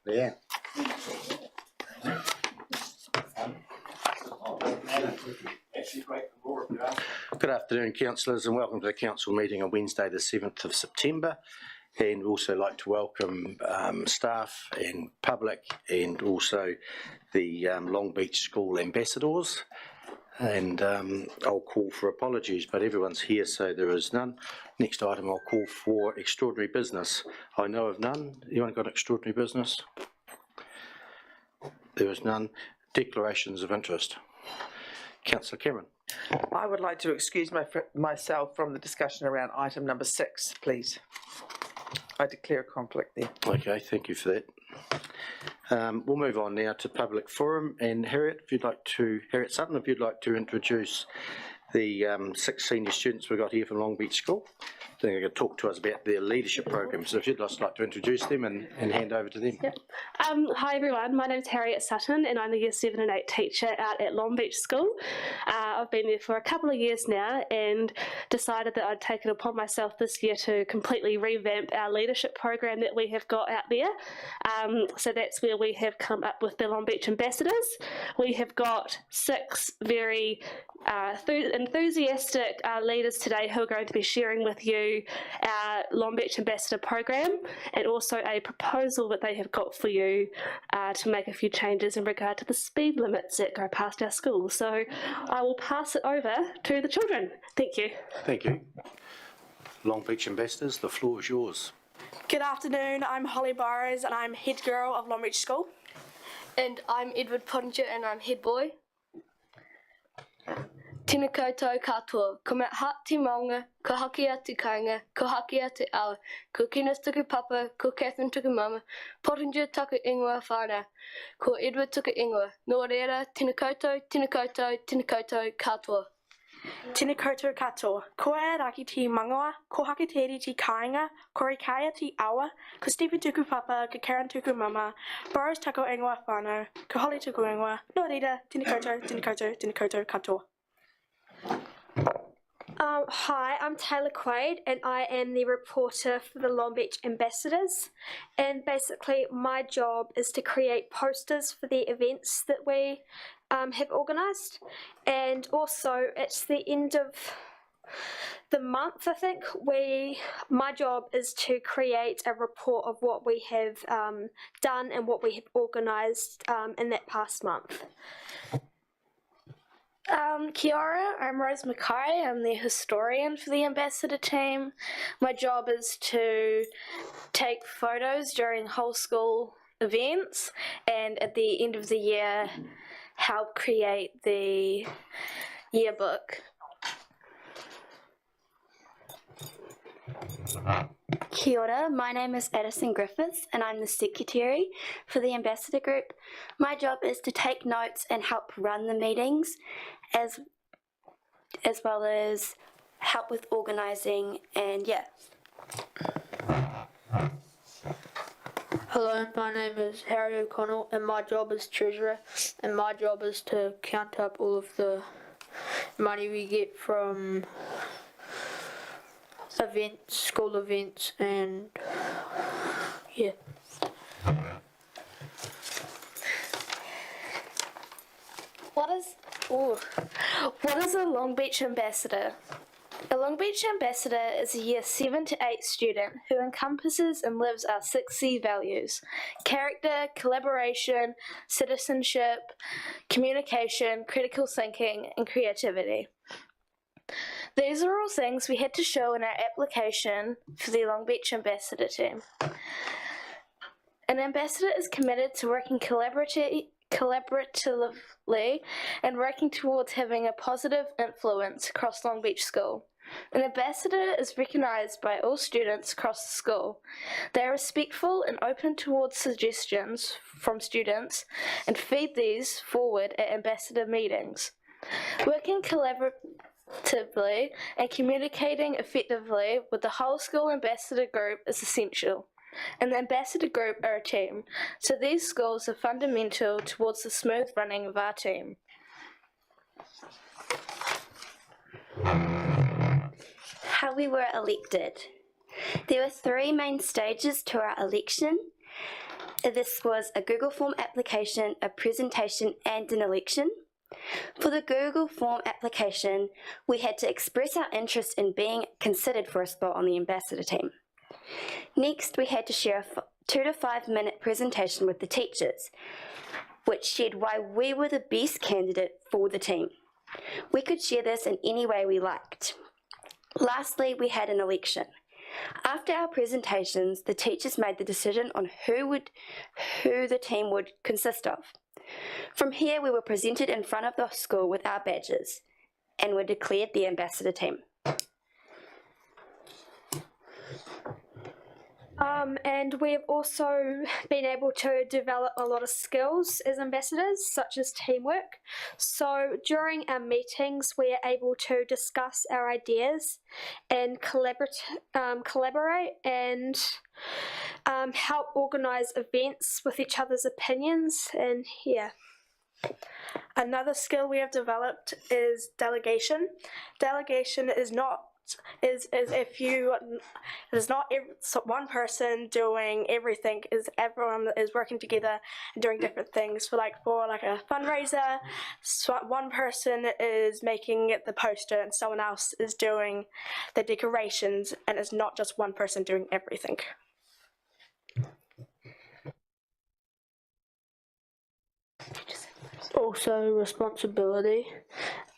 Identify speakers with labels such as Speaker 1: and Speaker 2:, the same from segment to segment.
Speaker 1: Yeah. Good afternoon, councillors, and welcome to the council meeting on Wednesday the 7th of September. And we'd also like to welcome staff and public and also the Long Beach School ambassadors. And I'll call for apologies, but everyone's here, so there is none. Next item, I'll call for extraordinary business. I know of none. Anyone got extraordinary business? There is none. Declarations of interest. Councillor Cameron.
Speaker 2: I would like to excuse myself from the discussion around item number 6, please. I declare a conflict there.
Speaker 1: Okay, thank you for that. We'll move on now to public forum, and Harriet Sutton, if you'd like to introduce the 6 senior students we've got here from Long Beach School. They're going to talk to us about their leadership program, so if you'd just like to introduce them and hand over to them.
Speaker 3: Yep. Hi everyone, my name's Harriet Sutton and I'm the Year 7 and 8 teacher out at Long Beach School. I've been there for a couple of years now and decided that I'd take it upon myself this year to completely revamp our leadership program that we have got out there. So that's where we have come up with the Long Beach Ambassadors. We have got 6 very enthusiastic leaders today who are going to be sharing with you our Long Beach Ambassador program and also a proposal that they have got for you to make a few changes in regard to the speed limits that go past our school. So I will pass it over to the children. Thank you.
Speaker 1: Thank you. Long Beach Ambassadors, the floor is yours.
Speaker 4: Good afternoon, I'm Holly Burrows and I'm head girl of Long Beach School.
Speaker 5: And I'm Edward Pottinger and I'm head boy. Tēnā koutou katoa, ko mea hati maunga, ko haki atu kainga, ko haki atu awa, ko Kenneth tuku papa, ko Catherine tuku mama, Pottinger tuku ingoa whānau, ko Edward tuku ingoa. Nō reira, tēnā koutou, tēnā koutou, tēnā koutou katoa.
Speaker 4: Tēnā koutou katoa, ko e raki ti mangoa, ko haki te eri ti kāinga, ko Rikaia ti awa, ko Stephen tuku papa, ko Karen tuku mama, Burrows tuku ingoa whānau, ko Holly tuku ingoa. Nō reira, tēnā koutou, tēnā koutou, tēnā koutou katoa.
Speaker 6: Hi, I'm Taylor Quaid and I am the reporter for the Long Beach Ambassadors, and basically my job is to create posters for the events that we have organised, and also it's the end of the month, I think. My job is to create a report of what we have done and what we have organised in that past month.
Speaker 7: Kia ora, I'm Rose Mackay. I'm the historian for the ambassador team. My job is to take photos during whole school events and at the end of the year help create the yearbook.
Speaker 8: Kia ora, my name is Addison Griffiths and I'm the secretary for the ambassador group. My job is to take notes and help run the meetings as well as help with organising and yeah.
Speaker 9: Hello, my name is Harry O'Connell and my job is treasurer, and my job is to count up all of the money we get from events, school events, and yeah.
Speaker 7: What is a Long Beach Ambassador? A Long Beach Ambassador is a Year 7 to 8 student who encompasses and lives our 6 C values: character, collaboration, citizenship, communication, critical thinking, and creativity. These are all things we had to show in our application for the Long Beach Ambassador team. An ambassador is committed to working collaboratively and working towards having a positive influence across Long Beach School. An ambassador is recognised by all students across the school. They are respectful and open towards suggestions from students and feed these forward at ambassador meetings. Working collaboratively and communicating effectively with the whole school ambassador group is essential. And the ambassador group are a team, so these skills are fundamental towards the smooth running of our team.
Speaker 8: How we were elected. There were 3 main stages to our election. This was a Google Form application, a presentation and an election. For the Google Form application, we had to express our interest in being considered for a spot on the ambassador team. Next, we had to share a 2 to 5 minute presentation with the teachers, which shared why we were the best candidate for the team. We could share this in any way we liked. Lastly, we had an election. After our presentations, the teachers made the decision on who the team would consist of. From here, we were presented in front of the school with our badges and were declared the ambassador team.
Speaker 6: And we've also been able to develop a lot of skills as ambassadors, such as teamwork. So during our meetings, we are able to discuss our ideas and collaborate and help organise events with each other's opinions. And yeah.
Speaker 4: Another skill we have developed is delegation. Delegation is not one person doing everything. Is everyone is working together and doing different things. For a fundraiser, so one person is making the poster and someone else is doing the decorations, and it's not just one person doing everything.
Speaker 9: Also responsibility,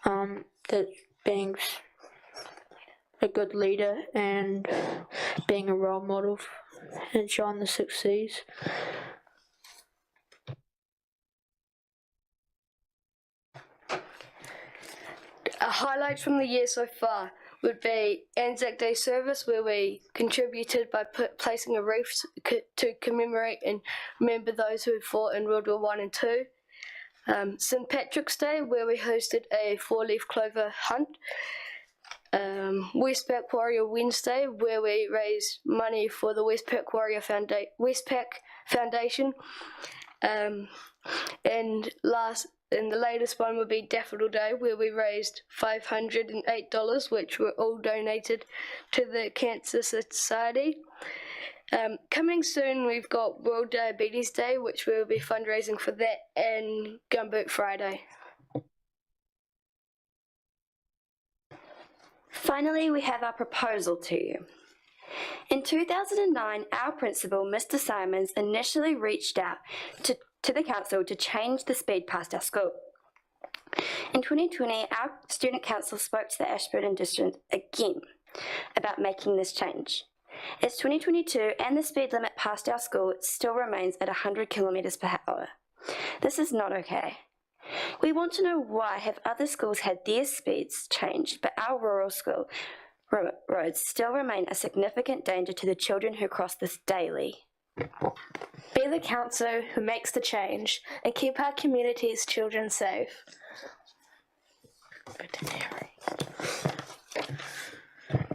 Speaker 9: that being a good leader and being a role model and showing the succeeds.
Speaker 5: Highlights from the year so far would be Anzac Day service, where we contributed by placing a wreath to commemorate and remember those who fought in World War I and II. St Patrick's Day, where we hosted a 4-leaf clover hunt. Westpac Warrior Wednesday, where we raised money for the Westpac Warrior Westpac Foundation. And the latest one would be Daffodil Day, where we raised $508, which were all donated to the Cancer Society. Coming soon, we've got World Diabetes Day, which we'll be fundraising for that, and Gumboot Friday.
Speaker 8: Finally, we have our proposal to you. In 2009, our principal, Mr. Simons, initially reached out to the council to change the speed past our school. In 2020, our student council spoke to the Ashburton district again about making this change. It's 2022 and the speed limit past our school still remains at 100 kilometres per hour. This is not okay. We want to know why have other schools had their speeds changed, but our rural school roads still remain a significant danger to the children who cross this daily.
Speaker 7: Be the council who makes the change and keep our community's children safe.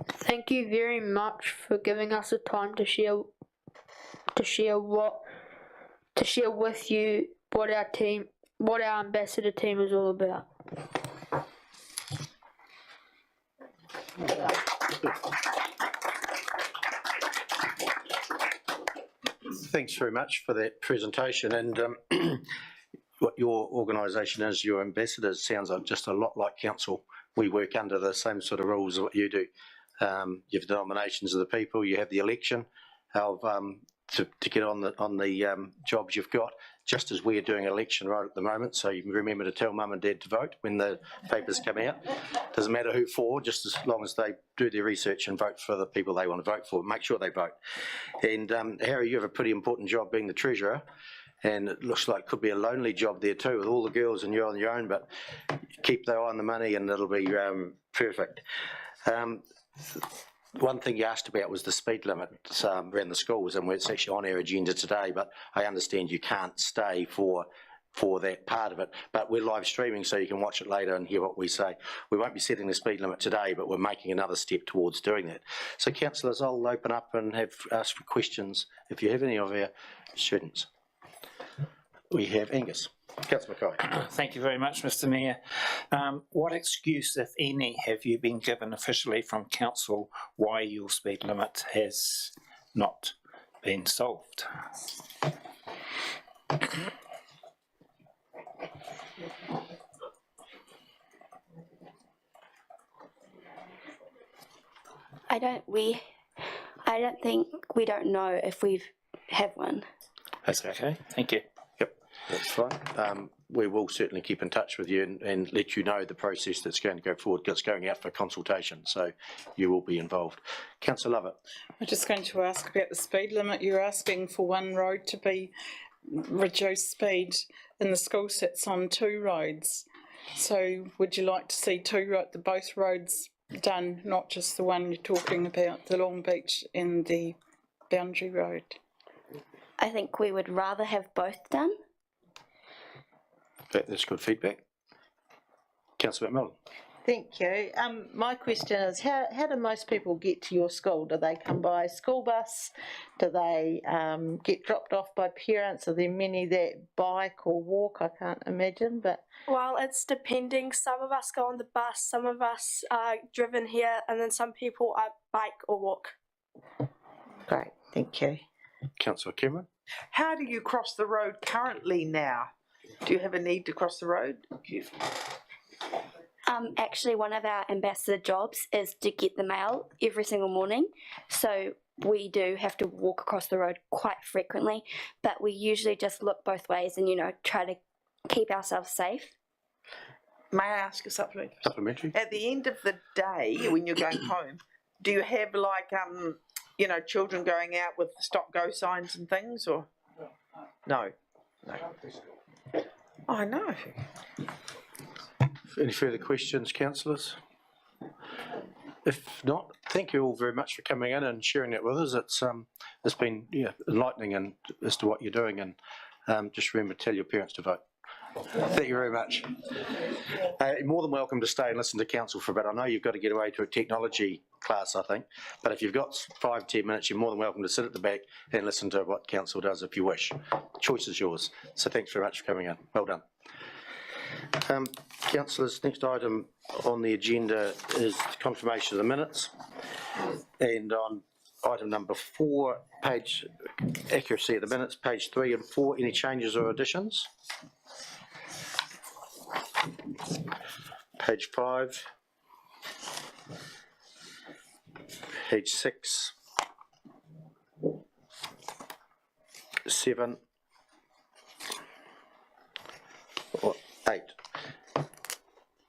Speaker 9: Thank you very much for giving us the time to share with you what our ambassador team is all about.
Speaker 1: Thanks very much for that presentation, and what your organisation is, your ambassadors, sounds like just a lot like council. We work under the same sort of rules as what you do. You have the nominations of the people, you have the election of to get on the jobs you've got, just as we're doing election right at the moment. So you can remember to tell mum and dad to vote when the papers come out. Doesn't matter who for, just as long as they do their research and vote for the people they want to vote for. Make sure they vote. And Harry, you have a pretty important job being the treasurer, and it looks like it could be a lonely job there too, with all the girls and you're on your own, but keep the eye on the money and it'll be perfect. One thing you asked about was the speed limit around the schools, and it's actually on our agenda today, but I understand you can't stay for that part of it, but we're live streaming so you can watch it later and hear what we say. We won't be setting the speed limit today, but we're making another step towards doing that. So councillors, I'll open up and ask for questions if you have any of our students. We have Angus. Councillor Mackay.
Speaker 10: Thank you very much, Mr Mayor. What excuse, if any, have you been given officially from council why your speed limit has not been solved?
Speaker 8: I don't think we don't know if we have one.
Speaker 10: That's okay, thank you.
Speaker 1: Yep, that's fine. We will certainly keep in touch with you and let you know the process that's going to go forward. It's going out for consultation, so you will be involved. Councillor Lovett.
Speaker 11: I'm just going to ask about the speed limit. You're asking for one road to be reduced speed, and the school sits on 2 roads. So would you like to see both roads done, not just the one you're talking about, the Long Beach and the Boundary Road?
Speaker 8: I think we would rather have both done.
Speaker 1: That's good feedback. Councillor McMillan.
Speaker 12: Thank you. My question is, how do most people get to your school? Do they come by school bus? Do they get dropped off by parents? Are there many that bike or walk? I can't imagine, but...
Speaker 4: Well, it's depending. Some of us go on the bus, some of us are driven here, and then some people are bike or walk.
Speaker 12: Great, thank you.
Speaker 1: Councillor Cameron.
Speaker 2: How do you cross the road currently now? Do you have a need to cross the road?
Speaker 8: Actually, one of our ambassador jobs is to get the mail every single morning. So we do have to walk across the road quite frequently, but we usually just look both ways and, try to keep ourselves safe.
Speaker 2: May I ask a supplementary?
Speaker 1: Supplementary.
Speaker 2: At the end of the day, when you're going home, do you have children going out with stop go signs and things, or no? I know.
Speaker 1: Any further questions, councillors? If not, thank you all very much for coming in and sharing that with us. It's been enlightening as to what you're doing, and just remember to tell your parents to vote. Thank you very much. You're more than welcome to stay and listen to council for a bit. I know you've got to get away to a technology class, I think, but if you've got 5-10 minutes, you're more than welcome to sit at the back and listen to what council does if you wish. The choice is yours. So thanks very much for coming in. Well done. Councillors, next item on the agenda is confirmation of the minutes, and on item number 4, page accuracy of the minutes, page 3 and 4, any changes or additions? Page 5, page 6, 7, or 8.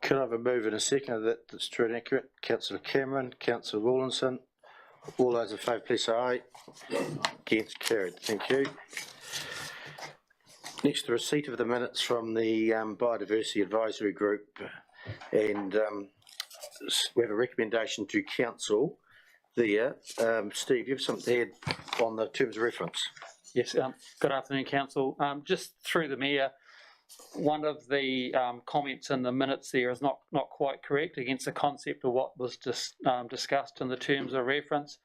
Speaker 1: Could I have a move in a second that's true and accurate? Councillor Cameron, Councillor Rawlinson. All those in favour, please say aye. Against, carried. Thank you. Next, the receipt of the minutes from the Biodiversity Advisory Group, and we have a recommendation to council there. Steve, you have something to add on the terms of reference?
Speaker 13: Yes, good afternoon, council. Just through the mayor, one of the comments in the minutes there is not quite correct against the concept of what was discussed in the terms of reference.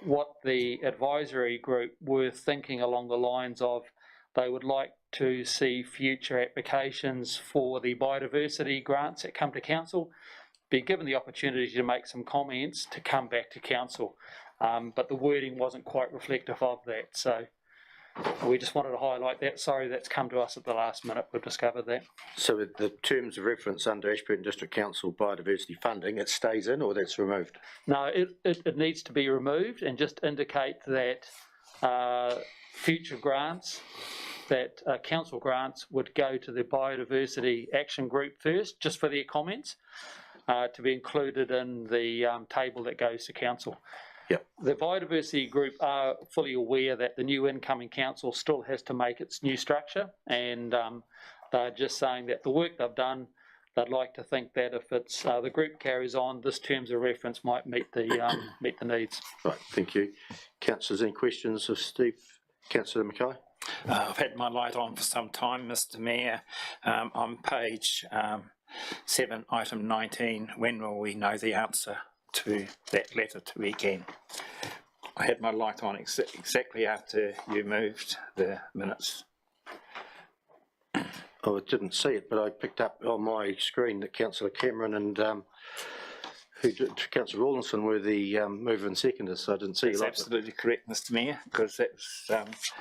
Speaker 13: What the advisory group were thinking along the lines of, they would like to see future applications for the biodiversity grants that come to council be given the opportunity to make some comments to come back to council. But the wording wasn't quite reflective of that, so we just wanted to highlight that. Sorry, that's come to us at the last minute. We've discovered that. So
Speaker 1: with the terms of reference under Ashburton District Council biodiversity funding, it stays in or that's removed?
Speaker 13: No, it needs to be removed and just indicate that future grants, that council grants would go to the Biodiversity Action Group first, just for their comments, to be included in the table that goes to council.
Speaker 1: Yep.
Speaker 13: The Biodiversity Group are fully aware that the new incoming council still has to make its new structure, and they're just saying that the work they've done, they'd like to think that if it's the group carries on, this terms of reference might meet the needs.
Speaker 1: Right, thank you. Councillors, any questions of Steve? Councillor Mackay?
Speaker 10: I've had my light on for some time, Mr Mayor. On page 7, item 19, when will we know the answer to that letter to Weekend? I had my light on exactly after you moved the minutes.
Speaker 1: Oh, I didn't see it, but I picked up on my screen that Councillor Cameron and Councillor Rawlinson were the mover and seconders, so I didn't see you.
Speaker 10: That's absolutely correct, Mr Mayor, because that was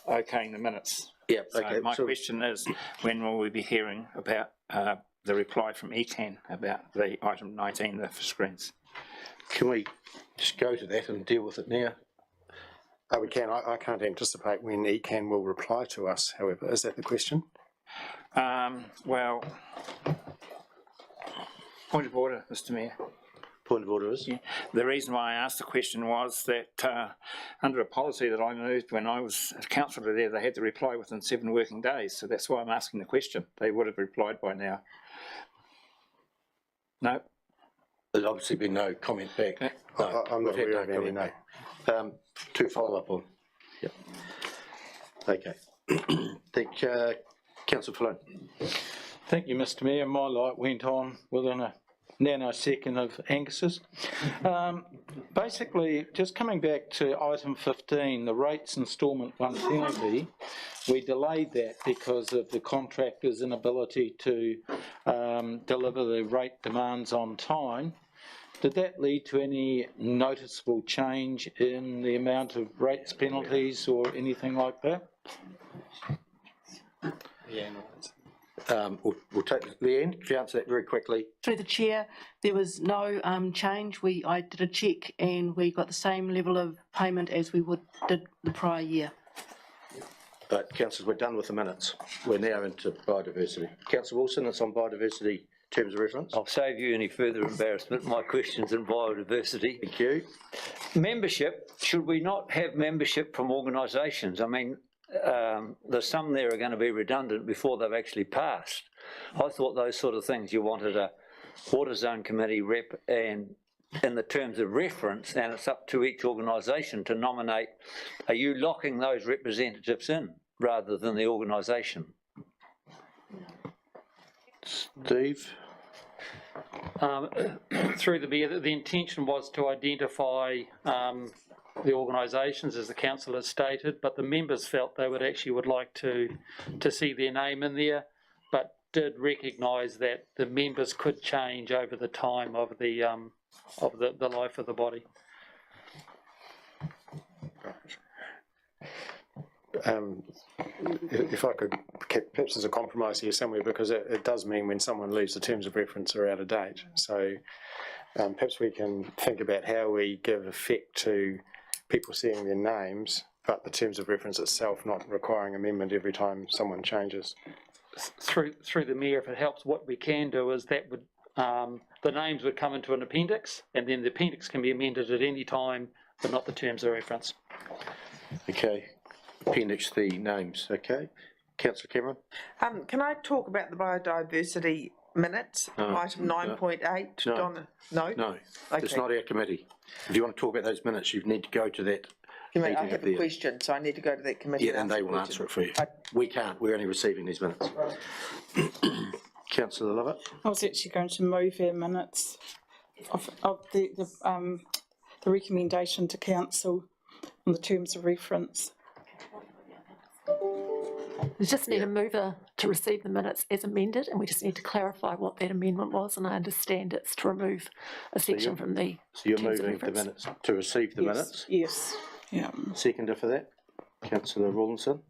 Speaker 10: okaying the minutes
Speaker 1: Yeah,
Speaker 10: So
Speaker 1: okay.
Speaker 10: my
Speaker 1: So
Speaker 10: question is, when will we be hearing about the reply from ECAN about the item 19, the screens?
Speaker 1: can we just go to that and deal with it now?
Speaker 14: We can. I can't anticipate when ECAN will reply to us, however. Is that the question?
Speaker 10: Well, point of order, Mr Mayor.
Speaker 1: Point of order is?
Speaker 10: Yeah. The reason why I asked the question was that under a policy that I moved when I was a councillor there, they had to reply within 7 working days. So that's why I'm asking the question. They would have replied by now. No?
Speaker 1: There's obviously been no comment back. No,
Speaker 14: I'm not
Speaker 1: we've had
Speaker 14: aware of any,
Speaker 1: comment
Speaker 14: no.
Speaker 1: back. To follow up on. Yep. Okay. Thank Councillor Flynn.
Speaker 15: Thank you, Mr Mayor. My light went on within a nanosecond of Angus's. Basically, just coming back to item 15, the rates instalment 1 penalty, we delayed that because of the contractor's inability to deliver the rate demands on time. Did that lead to any noticeable change in the amount of rates penalties or anything like that?
Speaker 14: Yeah.
Speaker 1: We'll take Leanne, if you answer that very quickly.
Speaker 16: Through the chair, there was no change. I did a check and we got the same level of payment as we did the prior year.
Speaker 1: But councillors, we're done with the minutes. We're now into biodiversity. Councillor Wilson, it's on biodiversity terms of reference.
Speaker 17: I'll save you any further embarrassment. My question's in biodiversity.
Speaker 1: Thank you.
Speaker 17: Membership, should we not have membership from organisations? I mean, there's some there are going to be redundant before they've actually passed. I thought those sort of things, you wanted a water zone committee rep and in the terms of reference, and it's up to each organisation to nominate. Are you locking those representatives in rather than the organisation?
Speaker 1: Steve?
Speaker 13: Through the mayor, the intention was to identify the organisations, as the council has stated, but the members felt they would like to see their name in there, but did recognise that the members could change over the time of the life of the body.
Speaker 14: If I could, perhaps there's a compromise here somewhere, because it does mean when someone leaves, the terms of reference are out of date. So perhaps we can think about how we give effect to people seeing their names, but the terms of reference itself not requiring amendment every time someone changes.
Speaker 13: Through the mayor, if it helps, what we can do is that would the names would come into an appendix, and then the appendix can be amended at any time, but not the terms of reference.
Speaker 1: Okay. Appendix the names, okay. Councillor Cameron?
Speaker 2: Can I talk about the biodiversity minutes, item 9.8?
Speaker 1: No.
Speaker 2: Donna? No?
Speaker 1: No,
Speaker 2: Okay.
Speaker 1: it's not our committee. If you want to talk about those minutes, you need to go to that
Speaker 2: I
Speaker 1: meeting
Speaker 2: have
Speaker 1: there.
Speaker 2: a question, so I need to go to that committee.
Speaker 1: Yeah, and they will answer it for you. We can't, we're only receiving these minutes. Councillor Lovett?
Speaker 11: I was actually going to move our minutes of the recommendation to council on the terms of reference.
Speaker 18: We just need a mover to receive the minutes as amended, and we just need to clarify what that amendment was, and I understand it's to remove a section from the
Speaker 1: So you're
Speaker 18: terms of
Speaker 1: moving the
Speaker 18: reference.
Speaker 1: minutes to receive the minutes?
Speaker 11: Yes. Yeah.
Speaker 1: Seconder for that? Councillor Rawlinson?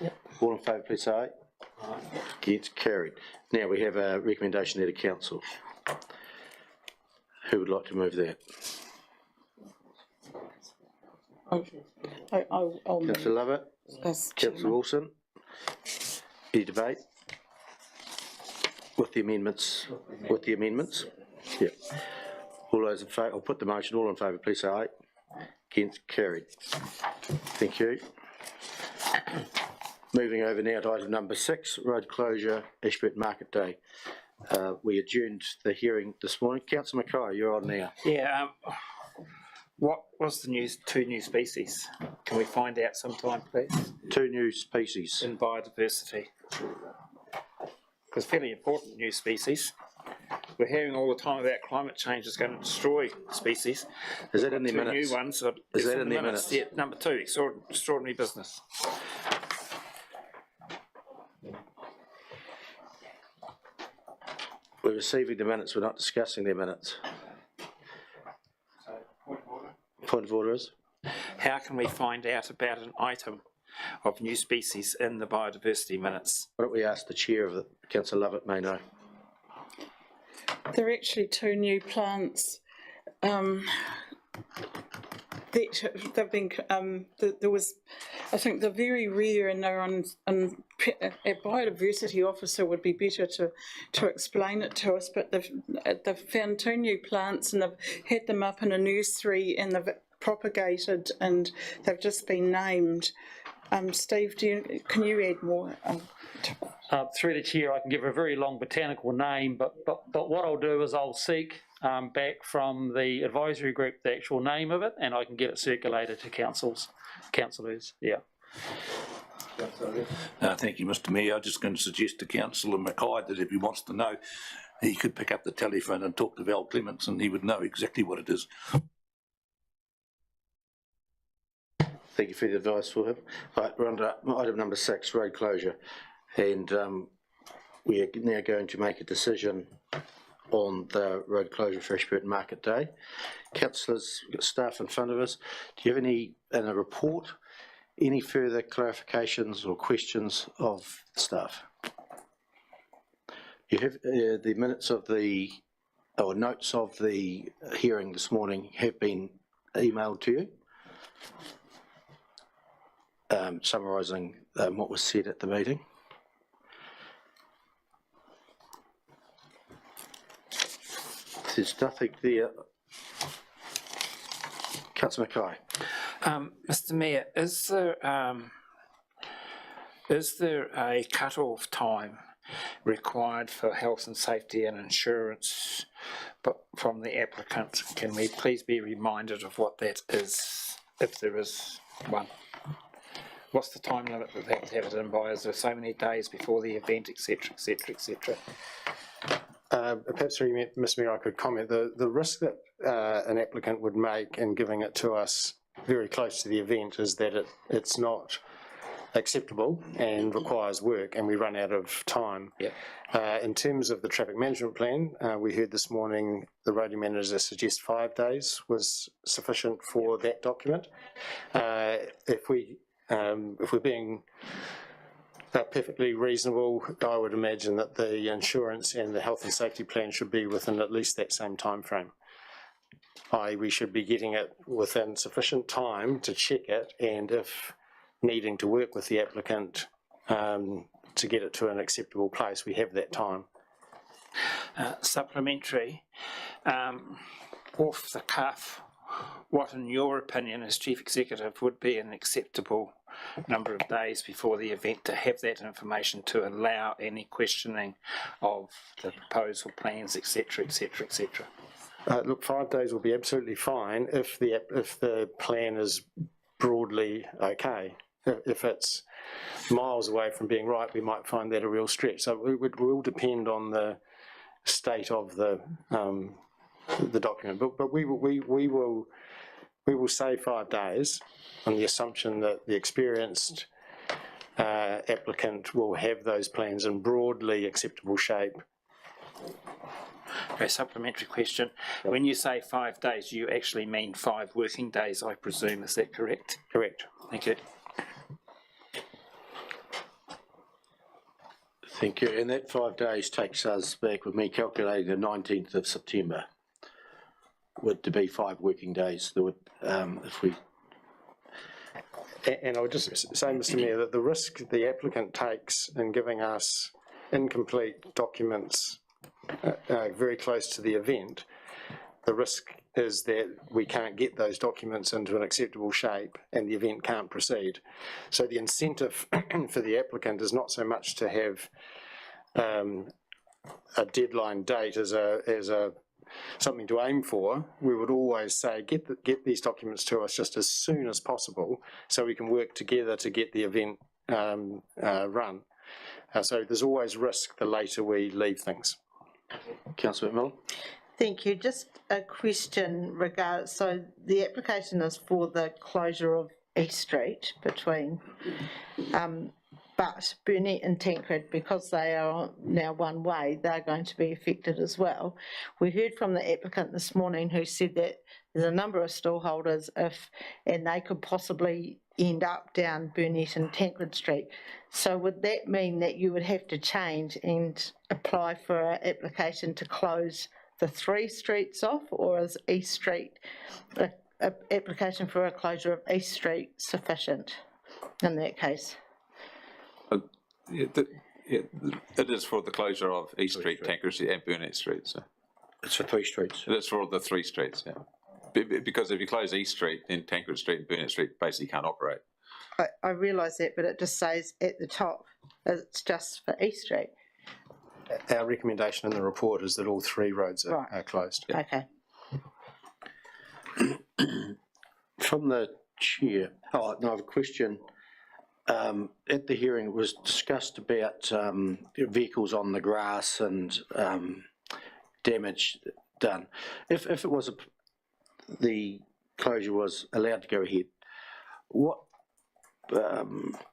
Speaker 18: Yep.
Speaker 1: All in favour, please say aye. Gets carried. Now we have a recommendation there to council. Who would like to move that?
Speaker 11: I'll move.
Speaker 1: Councillor Lovett?
Speaker 11: As
Speaker 1: Councillor
Speaker 11: chairman.
Speaker 1: Wilson? Any debate? With the amendments? With the amendments? Yep. All those in favour, I'll put the motion, all in favour, please say aye. Against, carried. Thank you. Moving over now to item number 6, road closure, Ashburton Market Day. We adjourned the hearing this morning. Councillor Mackay, you're on now.
Speaker 10: Yeah, what was the two new species? Can we find out sometime, please?
Speaker 1: 2 new species.
Speaker 10: In biodiversity. Because fairly important new species. We're hearing all the time about climate change is going to destroy species.
Speaker 1: Is that in the
Speaker 10: 2
Speaker 1: minutes?
Speaker 10: new ones.
Speaker 1: Is that in the minutes?
Speaker 10: Yeah, number 2, extraordinary business.
Speaker 1: We're receiving the minutes, we're not discussing their minutes. Point of order is?
Speaker 10: How can we find out about an item of new species in the biodiversity minutes.
Speaker 1: Why don't we ask the chair of the, Councillor Lovett may know.
Speaker 11: There are actually 2 new plants. They've been, there was, I think they're very rare, and they're on a biodiversity officer would be better to explain it to us, but they've found 2 new plants and they've had them up in a nursery and they've propagated and they've just been named. Steve, can you add more?
Speaker 13: Through the chair, I can give a very long botanical name, but what I'll do is I'll seek back from the advisory group the actual name of it, and I can get it circulated to councillors. Yeah.
Speaker 19: Thank you, Mr. Mayor. I'm just going to suggest to Councillor Mackay that if he wants to know, he could pick up the telephone and talk to Val Clements, and he would know exactly what it is.
Speaker 1: Thank you for the advice for him. Right, we're on to item number 6, road closure. And we are now going to make a decision on the road closure for Ashburton Market Day. Councillors, we've got staff in front of us. Do you have any, in a report, any further clarifications or questions of staff? You have the minutes of the, or notes of the hearing this morning have been emailed to you, summarising what was said at the meeting. There's nothing there. Councillor Mackay.
Speaker 10: Mr. Mayor, is there a cut-off time required for health and safety and insurance from the applicant? Can we please be reminded of what that is, if there is one? What's the time limit that they have to have it in by? Is there so many days before the event, etc., etc., etc.?
Speaker 14: Perhaps through you, Ms. Mayor, I could comment. The risk that an applicant would make in giving it to us very close to the event is that it's not acceptable and requires work, and we run out of time.
Speaker 1: Yep.
Speaker 14: In terms of the traffic management plan, we heard this morning the roadie manager suggest 5 days was sufficient for that document. If we're being perfectly reasonable, I would imagine that the insurance and the health and safety plan should be within at least that same time frame. We should be getting it within sufficient time to check it, and if needing to work with the applicant to get it to an acceptable place, we have that time.
Speaker 10: Supplementary, off the cuff, what in your opinion as Chief Executive would be an acceptable number of days before the event to have that information to allow any questioning of the proposal plans, etc., etc., etc.?
Speaker 14: Look, 5 days will be absolutely fine if the plan is broadly okay. If it's miles away from being right, we might find that a real stretch. So it will depend on the state of the document. But we will say 5 days on the assumption that the experienced applicant will have those plans in broadly acceptable shape.
Speaker 10: Okay, supplementary question. When you say 5 days, you actually mean 5 working days, I presume. Is that correct?
Speaker 14: Correct.
Speaker 10: Thank you.
Speaker 1: Thank you. And that 5 days takes us back, with me calculating, the 19th of September. Would to be 5 working days. There would, if we.
Speaker 14: And I would just say, Mr. Mayor, that the risk the applicant takes in giving us incomplete documents very close to the event, the risk is that we can't get those documents into an acceptable shape and the event can't proceed. So the incentive for the applicant is not so much to have a deadline date as something to aim for. We would always say get these documents to us just as soon as possible so we can work together to get the event run. So there's always risk the later we leave things.
Speaker 1: Councillor McMillan.
Speaker 12: Thank you. Just a question so the application is for the closure of East Street between, but Burnett and Tancred, because they are now one way, they're going to be affected as well. We heard from the applicant this morning who said that there's a number of stallholders and they could possibly end up down Burnett and Tancred Street. So would that mean that you would have to change and apply for an application to close the 3 streets off, or is East Street, a application for a closure of East Street sufficient in that case?
Speaker 20: It is for the closure of East Street, Tancred Street and Burnett Street. So.
Speaker 1: It's for 3 streets?
Speaker 20: It's for the 3 streets, yeah. Because if you close East Street, then Tancred Street and Burnett Street basically can't operate.
Speaker 12: I realise that, but it just says at the top, it's just for East Street.
Speaker 14: Our recommendation in the report is that all 3 roads are closed.
Speaker 12: Okay.
Speaker 1: From the chair, no, I have a question. At the hearing, it was discussed about vehicles on the grass and damage done. If it was the closure was allowed to go ahead, what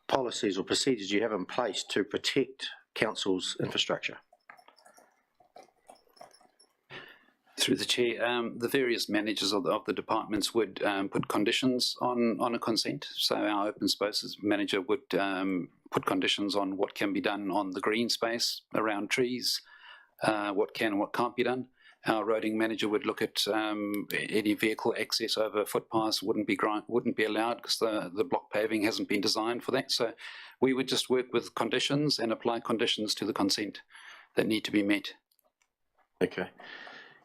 Speaker 1: policies or procedures do you have in place to protect council's infrastructure?
Speaker 21: Through the chair, the various managers of the departments would put conditions on a consent. So our open spaces manager would put conditions on what can be done on the green space around trees, what can and what can't be done. Our roading manager would look at any vehicle access over footpaths wouldn't be allowed because the block paving hasn't been designed for that. So we would just work with conditions and apply conditions to the consent that need to be met.
Speaker 1: Okay.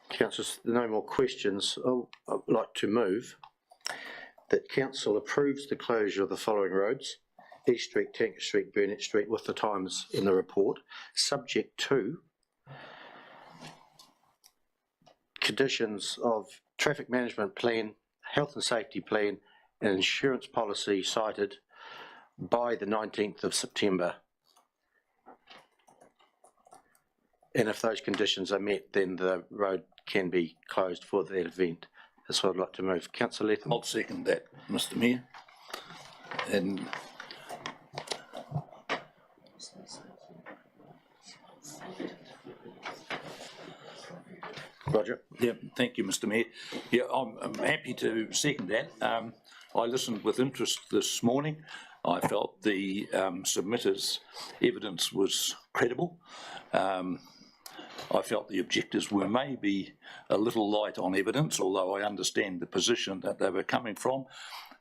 Speaker 1: Councillors, no more questions. I'd like to move that council approves the closure of the following roads: East Street, Tancred Street, Burnett Street, with the times in the report, subject to conditions of traffic management plan, health and safety plan and insurance policy cited by the 19th of September. And if those conditions are met, then the road can be closed for that event. That's what I'd like to move. Councillor Latham.
Speaker 19: I'll second that, Mr Mayor. And
Speaker 1: Roger.
Speaker 19: Yeah, thank you, Mr Mayor. Yeah, I'm happy to second that. I listened with interest this morning. I felt the submitters' evidence was credible. I felt the objectors were maybe a little light on evidence, although I understand the position that they were coming from.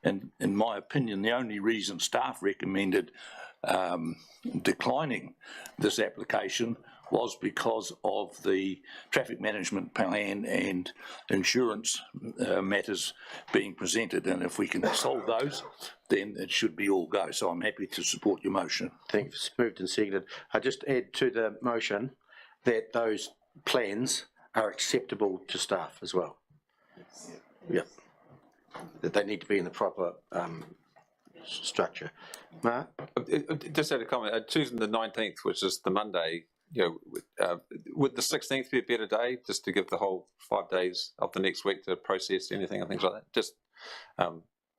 Speaker 19: And in my opinion, the only reason staff recommended declining this application was because of the traffic management plan and insurance matters being presented. And if we can solve those, then it should be all go. So I'm happy to support your motion.
Speaker 1: Thanks. Moved and seconded. I just add to the motion that those plans are acceptable to staff as well. Yep. That they need to be in the proper structure. Mark?
Speaker 20: Just had a comment. Choosing the 19th, which is the Monday, would the 16th be a better day, just to give the whole 5 days of the next week to process anything and things like that? Just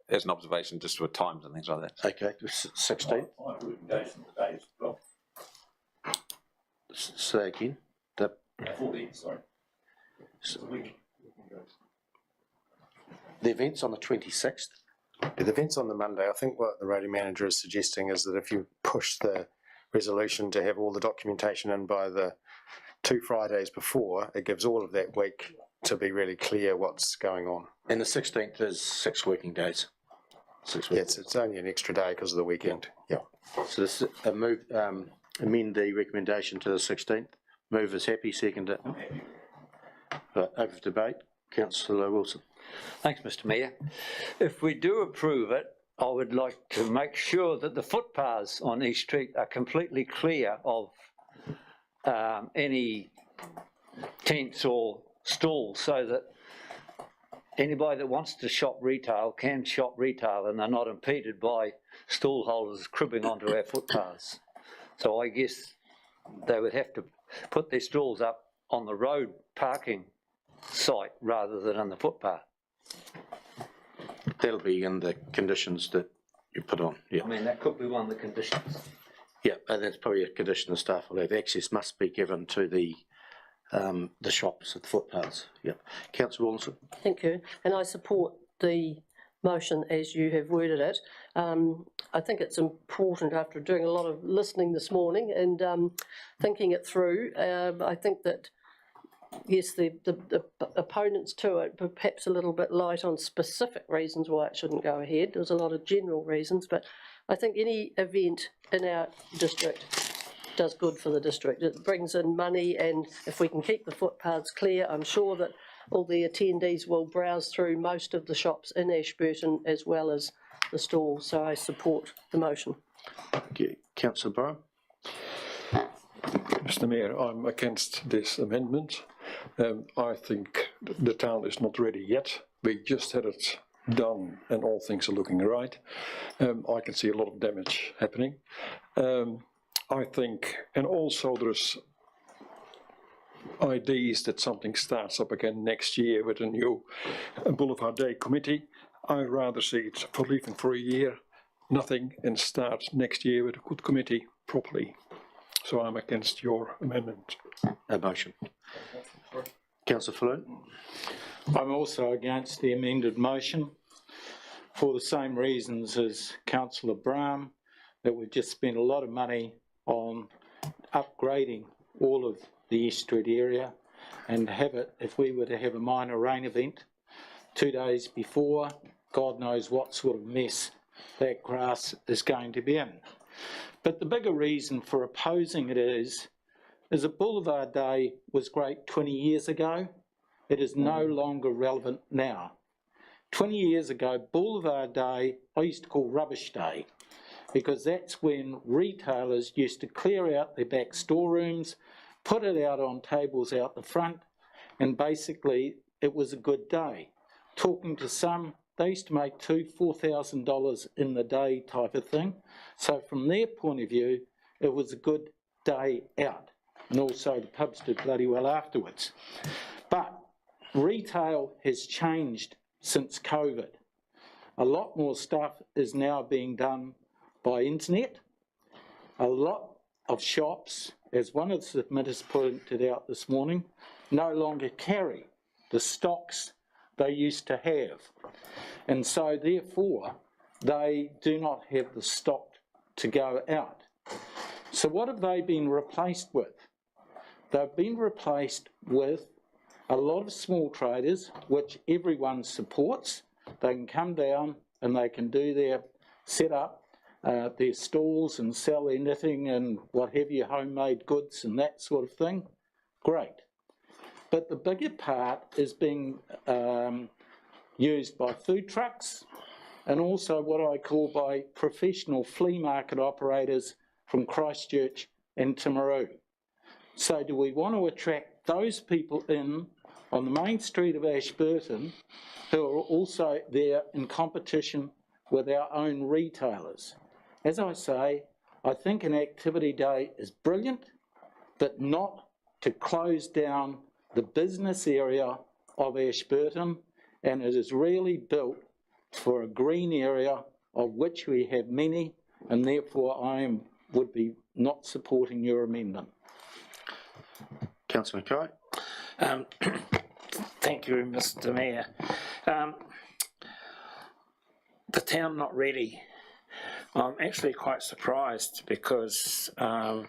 Speaker 20: as an observation, just for times and things like that.
Speaker 1: Okay, 16th. Say again.
Speaker 19: 14th, sorry.
Speaker 1: The event's on the 26th.
Speaker 14: The event's on the Monday. I think what the roading manager is suggesting is that if you push the resolution to have all the documentation in by the 2 Fridays before, it gives all of that week to be really clear what's going on.
Speaker 1: And the 16th is 6 working days. 6
Speaker 14: weeks. Yes, it's only an extra day because of the weekend. Yeah.
Speaker 1: So this amend the recommendation to the 16th. Move is happy, second it. Right, open for debate. Councillor Wilson.
Speaker 17: Thanks, Mr Mayor. If we do approve it, I would like to make sure that the footpaths on East Street are completely clear of any tents or stalls, so that anybody that wants to shop retail can shop retail and they're not impeded by stall holders cribbing onto our footpaths. So I guess they would have to put their stalls up on the road parking site rather than on the footpath.
Speaker 1: That'll be in the conditions that you put on, yeah.
Speaker 17: I mean, that could be one of the conditions.
Speaker 1: Yeah, and that's probably a condition the staff will have. Access must be given to the shops at the footpaths, yeah. Councillor Wilson.
Speaker 22: Thank you, and I support the
Speaker 3: motion as you have worded it. I think it's important, after doing a lot of listening this morning and thinking it through, I think that yes, the opponents to it were perhaps a little bit light on specific reasons why it shouldn't go ahead. There's a lot of general reasons, but I think any event in our district does good for the district. It brings in money, and if we can keep the footpaths clear, I'm sure that all the attendees will browse through most of the shops in Ashburton as well as the stalls, so I support the motion.
Speaker 1: Thank you. Councillor Brown.
Speaker 22: Mr Mayor, I'm against this amendment. I think the town is not ready yet. We just had it done and all things are looking right. I can see a lot of damage happening. I think, and also there's ideas that something starts up again next year with a new Boulevard Day committee. I'd rather see it for leaving for a year, nothing, and start next year with a good committee properly. So I'm against your amendment.
Speaker 1: Motion. Councillor Falloon.
Speaker 15: I'm also against the amended motion for the same reasons as Councillor Brown, that we've just spent a lot of money on upgrading all of the East Street area, and have it, if we were to have a minor rain event 2 days before, God knows what sort of mess that grass is going to be in. But the bigger reason for opposing it is a Boulevard Day was great 20 years ago. It is no longer relevant now. 20 years ago, Boulevard Day, I used to call Rubbish Day, because that's when retailers used to clear out their back storerooms, put it out on tables out the front, and basically it was a good day. Talking to some, they used to make $2,000–4,000 in the day type of thing. So from their point of view, it was a good day out. And also the pubs did bloody well afterwards. But retail has changed since COVID. A lot more stuff is now being done by internet. A lot of shops, as one of the submitters pointed out this morning, no longer carry the stocks they used to have. And so therefore, they do not have the stock to go out. So what have they been replaced with? They've been replaced with a lot of small traders, which everyone supports. They can come down and they can do their setup, their stalls, and sell their knitting and what have you, homemade goods and that sort of thing. Great. But the bigger part is being used by food trucks, and also what I call by professional flea market operators from Christchurch and Timaru. So do we want to attract those people in on the main street of Ashburton who are also there in competition with our own retailers? As I say, I think an activity day is brilliant, but not to close down the business area of Ashburton, and it is really built for a green area of which we have many, and therefore I would be not supporting your amendment.
Speaker 1: Councillor Mackay.
Speaker 10: Thank you, Mr Mayor. The town not ready. I'm actually quite surprised because the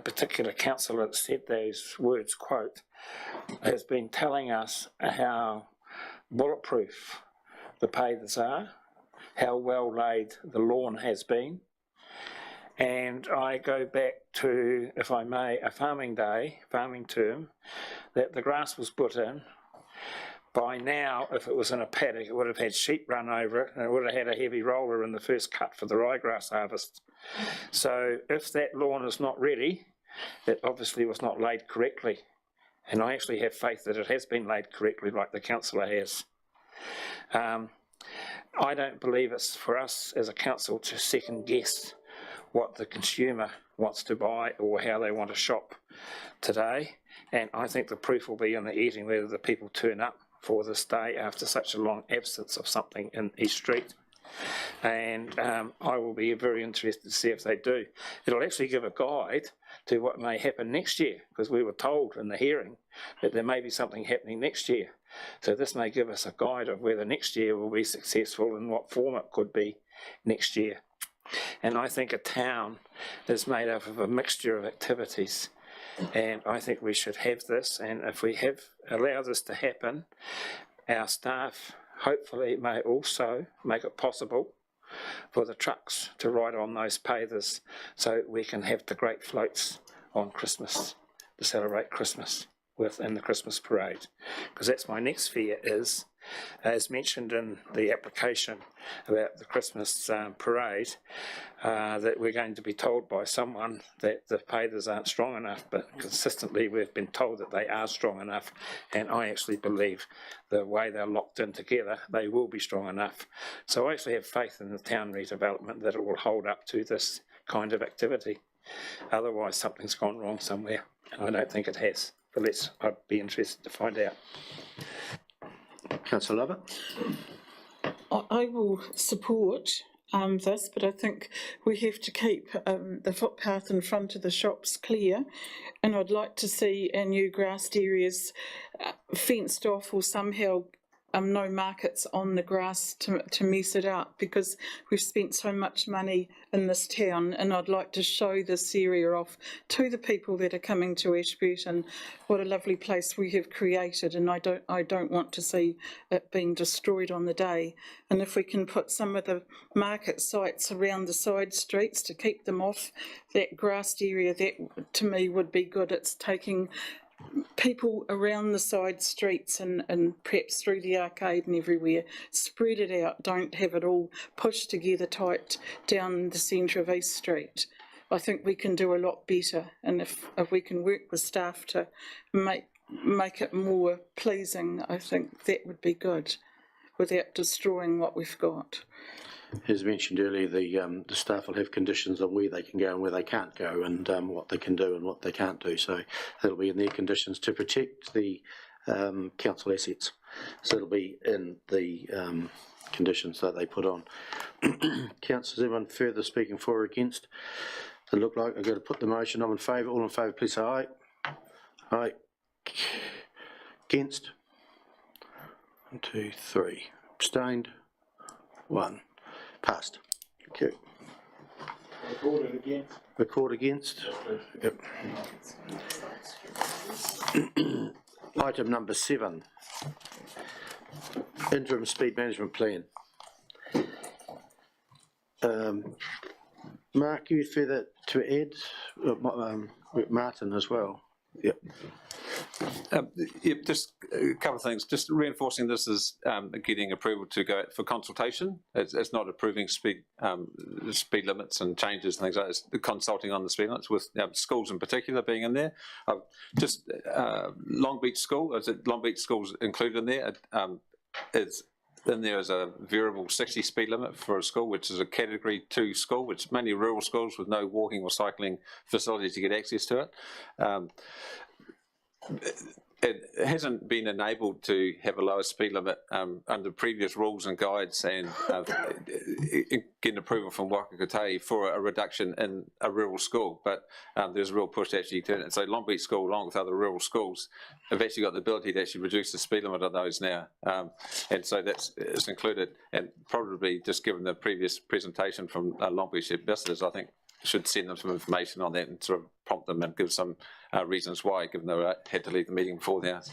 Speaker 10: particular councillor that said those words, quote, has been telling us how bulletproof the pavers are, how well laid the lawn has been. And I go back to, if I may, a farming term, that the grass was put in. By now, if it was in a paddock, it would have had sheep run over it, and it would have had a heavy roller in the first cut for the ryegrass harvest. So if that lawn is not ready, it obviously was not laid correctly. And I actually have faith that it has been laid correctly, like the councillor has. I don't believe it's for us as a council to second guess what the consumer wants to buy or how they want to shop today. And I think the proof will be in the eating, whether the people turn up for this day after such a long absence of something in East Street. And I will be very interested to see if they do. It'll actually give a guide to what may happen next year, because we were told in the hearing that there may be something happening next year. So this may give us a guide of whether next year will be successful and what form it could be next year. And I think a town is made up of a mixture of activities. And I think we should have this, and if we allow this to happen, our staff hopefully may also make it possible for the trucks to ride on those pavers so we can have the great floats on Christmas to celebrate Christmas within the Christmas parade. Because that's my next fear is, as mentioned in the application about the Christmas parade, that we're going to be told by someone that the pavers aren't strong enough, but consistently we've been told that they are strong enough, and I actually believe the way they're locked in together, they will be strong enough. So I actually have faith in the town redevelopment that it will hold up to this kind of activity. Otherwise something's gone wrong somewhere, and I don't think it has. But I'd be interested to find out.
Speaker 1: Councillor Lovett?
Speaker 11: I will support this, but I think we have to keep the footpath in front of the shops clear, and I'd like to see our new grassed areas fenced off, or somehow no markets on the grass to mess it up, because we've spent so much money in this town, and I'd like to show this area off to the people that are coming to Ashburton what a lovely place we have created, and I don't want to see it being destroyed on the day. And if we can put some of the market sites around the side streets to keep them off that grassed area, that to me would be good. It's taking people around the side streets and perhaps through the arcade and everywhere. Spread it out, don't have it all pushed together tight down the centre of East Street. I think we can do a lot better, and if we can work with staff to make it more pleasing, I think that would be good, without destroying what we've got.
Speaker 1: As mentioned earlier, the staff will have conditions on where they can go and where they can't go, and what they can do and what they can't do. So that'll be in their conditions to protect the council assets. So it'll be in the conditions that they put on. Councillors, anyone further speaking for or against? Does it look like I've got to put the motion? I'm in favour. All in favour, please say aye. Aye. Against? 1, 2, 3. Abstained? 1. Passed. Thank you.
Speaker 15: Recorded against.
Speaker 1: Record against. Yep. Item number 7. Interim speed management plan. Mark, you further to add? Martin as well. Yep.
Speaker 20: Just a couple of things. Just reinforcing this is getting approval to go for consultation. It's not approving speed limits and changes and things like that. It's consulting on the speed limits with schools in particular being in there. Just Long Beach School, is it Long Beach School's included in there? It's in there as a variable 60 speed limit for a school, which is a category 2 school, which is mainly rural schools with no walking or cycling facilities to get access to it. It hasn't been enabled to have a lower speed limit under previous rules and guides, and getting approval from Waka Kotahi for a reduction in a rural school. But there's a real push to actually turn it. So Long Beach School, along with other rural schools, have actually got the ability to actually reduce the speed limit of those now. And so it's included, and probably just given the previous presentation from Long Beach visitors, I think should send them some information on that and sort of prompt them and give some reasons why, given they had to leave the meeting before the hours.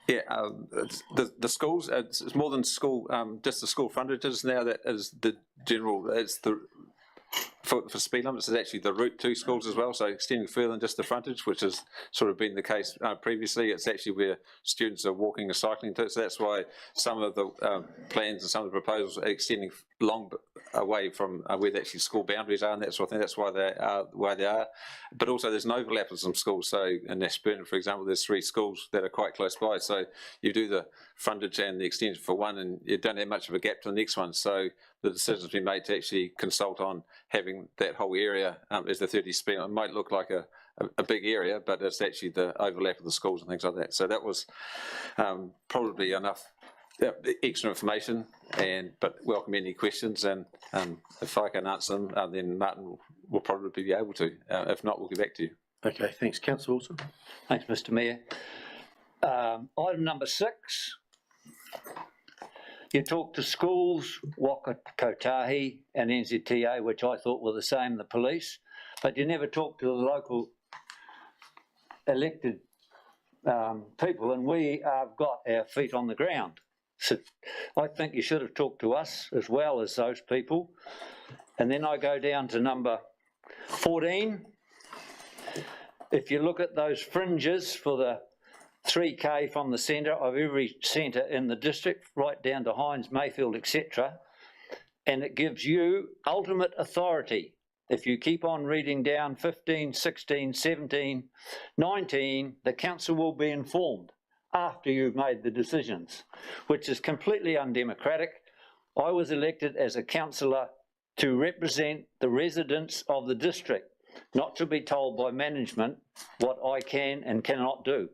Speaker 20: The schools, it's more than school, just the school frontages now. That is the general, it's the, for speed limits, is actually the Route 2 schools as well, so extending further than just the frontage, which has sort of been the case previously. It's actually where students are walking or cycling to, so that's why some of the plans and some of the proposals are extending long away from where the actually school boundaries are and that sort of thing. That's why they are the way they are. But also there's an overlap of some schools. So in Ashburton, for example, there's 3 schools that are quite close by. So you do the frontage and the extension for one, and you don't have much of a gap to the next one. So the decision's been made to actually consult on having that whole area as the 30 speed. It might look like a big area, but it's actually the overlap of the schools and things like that. So that was probably enough extra information, but welcome any questions, and if I can answer them, then Martin will probably be able to. If not, we'll get back to you.
Speaker 1: Okay, thanks. Councillor Wilson.
Speaker 17: Thanks, Mr Mayor. Item number 6. You talked to schools, Waka Kotahi and NZTA, which I thought were the same, the police, but you never talked to the local elected people, and we have got our feet on the ground. So I think you should have talked to us as well as those people. And then I go down to number 14. If you look at those fringes for the 3K from the centre of every centre in the district, right down to Hines, Mayfield, etc., and it gives you ultimate authority. If you keep on reading down 15, 16, 17, 19, the council will be informed after you've made the decisions, which is completely undemocratic. I was elected as a councillor to represent the residents of the district, not to be told by management what I can and cannot do.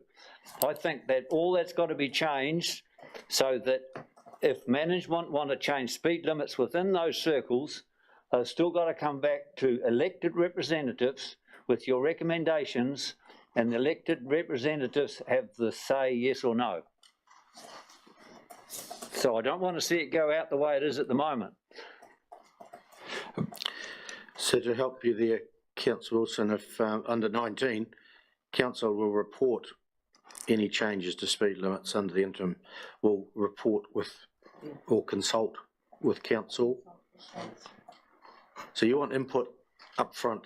Speaker 17: I think that all that's got to be changed so that if management want to change speed limits within those circles, they've still got to come back to elected representatives with your recommendations, and the elected representatives have the say yes or no. So I don't want to see it go out the way it is at the moment.
Speaker 1: So to help you there, Councillor Wilson, if under 19, council will report any changes to speed limits under the interim, will report with or consult with council. So you want input up front,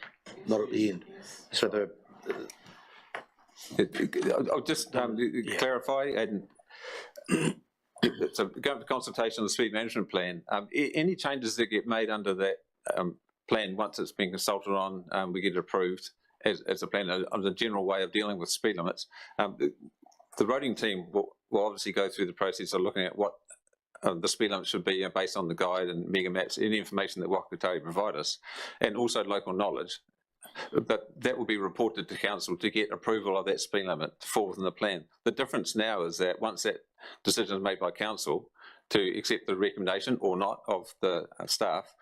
Speaker 1: not at the end. So the
Speaker 20: I'll just clarify, and so going for consultation on the speed management plan. Any changes that get made under that plan, once it's been consulted on, we get it approved as a plan, on the general way of dealing with speed limits. The roading team will obviously go through the process of looking at what the speed limit should be based on the guide and mega maps, any information that Waka Kotahi provide us, and also local knowledge. But that will be reported to council to get approval of that speed limit to fall within the plan. The difference now is that once that decision is made by council to accept the recommendation or not of the staff,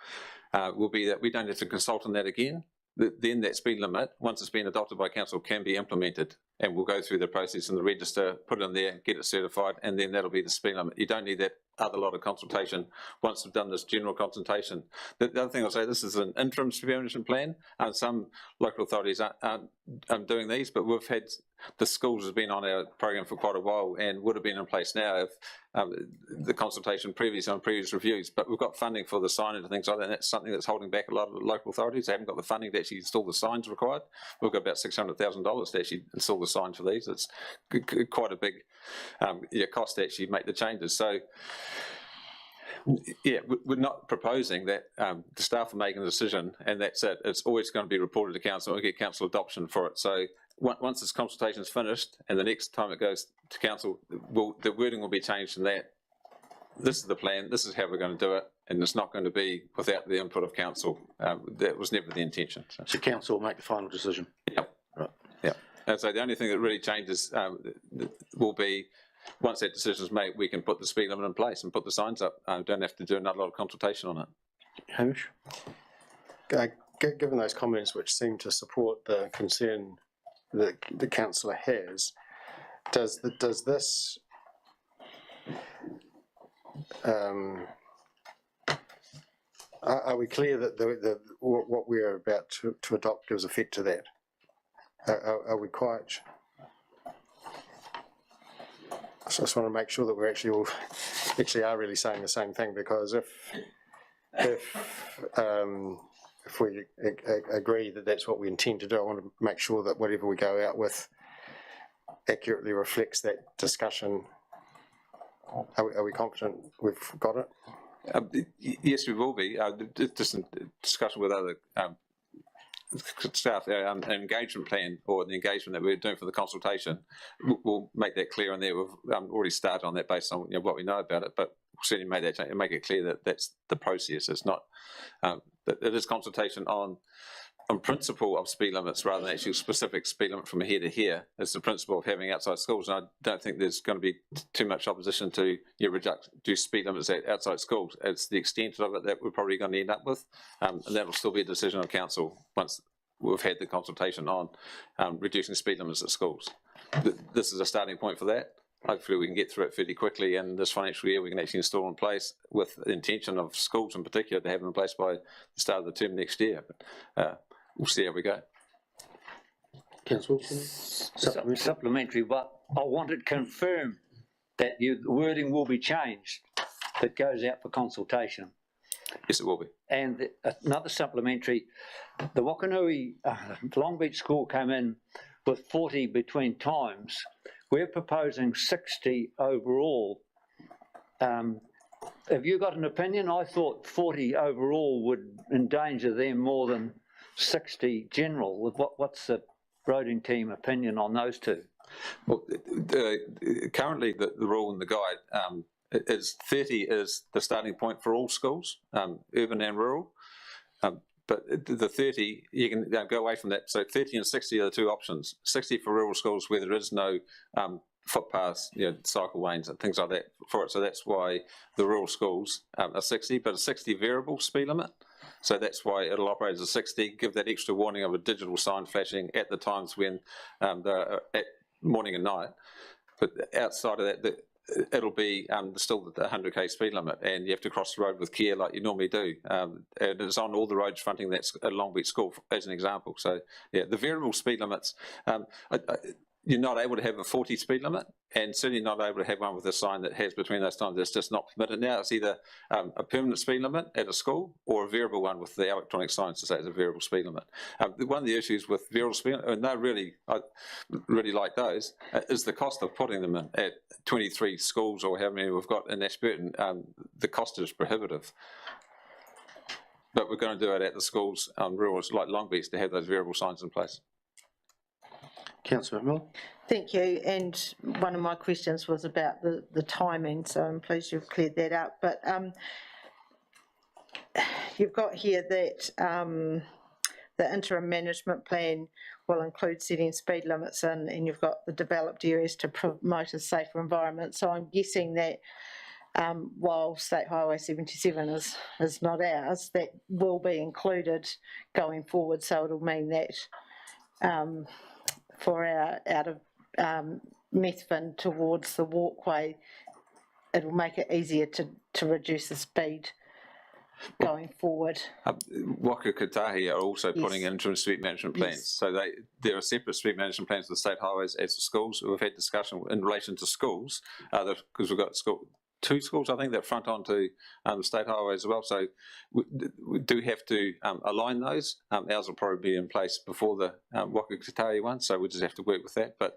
Speaker 20: will be that we don't have to consult on that again. Then that speed limit, once it's been adopted by council, can be implemented, and we'll go through the process in the register, put it in there, get it certified, and then that'll be the speed limit. You don't need that other lot of consultation once we've done this general consultation. The other thing I'll say, this is an interim speed management plan, and some local authorities aren't doing these, but we've had, the schools has been on our program for quite a while and would have been in place now if the consultation previous on previous reviews, but we've got funding for the signage and things like that, and that's something that's holding back a lot of the local authorities. They haven't got the funding to actually install the signs required. We've got about $600,000 to actually install the signs for these. It's quite a big cost to actually make the changes. So yeah, we're not proposing that the staff are making a decision and that's it. It's always going to be reported to council and get council adoption for it. So once this consultation is finished and the next time it goes to council, the wording will be changed in that this is the plan, this is how we're going to do it, and it's not going to be without the input of council. That was never the intention.
Speaker 1: So council will make the final decision?
Speaker 20: Yep.
Speaker 1: Right.
Speaker 20: Yep. And so the only thing that really changes will be once that decision is made, we can put the speed limit in place and put the signs up. Don't have to do another lot of consultation on it.
Speaker 1: Hamish?
Speaker 14: Given those comments which seem to support the concern that the councillor has, does this are we clear that what we are about to adopt gives effect to that? Are we quite? So I just want to make sure that we're actually all are really saying the same thing, because if we agree that that's what we intend to do, I want to make sure that whatever we go out with accurately reflects that discussion. Are we confident we've got it?
Speaker 20: Yes, we will be. Just in discussion with other staff, our engagement plan, or the engagement that we're doing for the consultation, we'll make that clear on there. We've already started on that based on what we know about it, but we'll certainly make that change and make it clear that that's the process. It's not that it is consultation on principle of speed limits rather than actually specific speed limit from here to here. It's the principle of having outside schools, and I don't think there's going to be too much opposition to do speed limits at outside schools. It's the extent of it that we're probably going to end up with, and that'll still be a decision of council once we've had the consultation on reducing speed limits at schools. This is a starting point for that. Hopefully we can get through it fairly quickly, and this financial year we can actually install in place with the intention of schools in particular to have them in place by the start of the term next year. But we'll see how we go.
Speaker 1: Councillor Wilson?
Speaker 17: Supplementary, but I wanted confirm that the wording will be changed that goes out for consultation.
Speaker 20: Yes, it will be.
Speaker 17: And another supplementary, the Wakanui Long Beach School came in with 40 between times. We're proposing 60 overall. Have you got an opinion? I thought 40 overall would endanger them more than 60 general. What's the roading team opinion on those two?
Speaker 20: Well, currently the rule in the guide is 30 is the starting point for all schools, urban and rural. But the 30, you can go away from that. So 30 and 60 are the two options. 60 for rural schools where there is no footpaths, cycle lanes and things like that for it. So that's why the rural schools are 60, but a 60 variable speed limit. So that's why it'll operate as a 60, give that extra warning of a digital sign flashing at the times when they're at morning and night. But outside of that, it'll be still the 100k speed limit, and you have to cross the road with care like you normally do. And it's on all the roads fronting that's at Long Beach School, as an example. So, yeah, the variable speed limits, you're not able to have a 40 speed limit, and certainly not able to have one with a sign that has between those times. It's just not permitted now. It's either a permanent speed limit at a school or a variable one with the electronic signs to say it's a variable speed limit. One of the issues with variable speed limit, and I really like those, is the cost of putting them in at 23 schools or how many we've got in Ashburton. The cost is prohibitive. But we're going to do it at the schools, rural like Long Beach, to have those variable signs in place.
Speaker 1: Councillor McMillan?
Speaker 12: Thank you, and one of my questions was about the timing, so I'm pleased you've cleared that up. But you've got here that the interim management plan will include setting speed limits in, and you've got the developed areas to promote a safer environment. So I'm guessing that while State Highway 77 is not ours, that will be included going forward. So it'll mean that for our out of Methven towards the walkway, it'll make it easier to reduce the speed going forward.
Speaker 20: Waka Kotahi are also putting in interim street management plans. So there are separate street management plans for the state highways as the schools. We've had discussion in relation to schools, because we've got two schools, I think, that front onto the state highways as well. So we do have to align those. Ours will probably be in place before the Waka Kotahi one, so we just have to work with that. But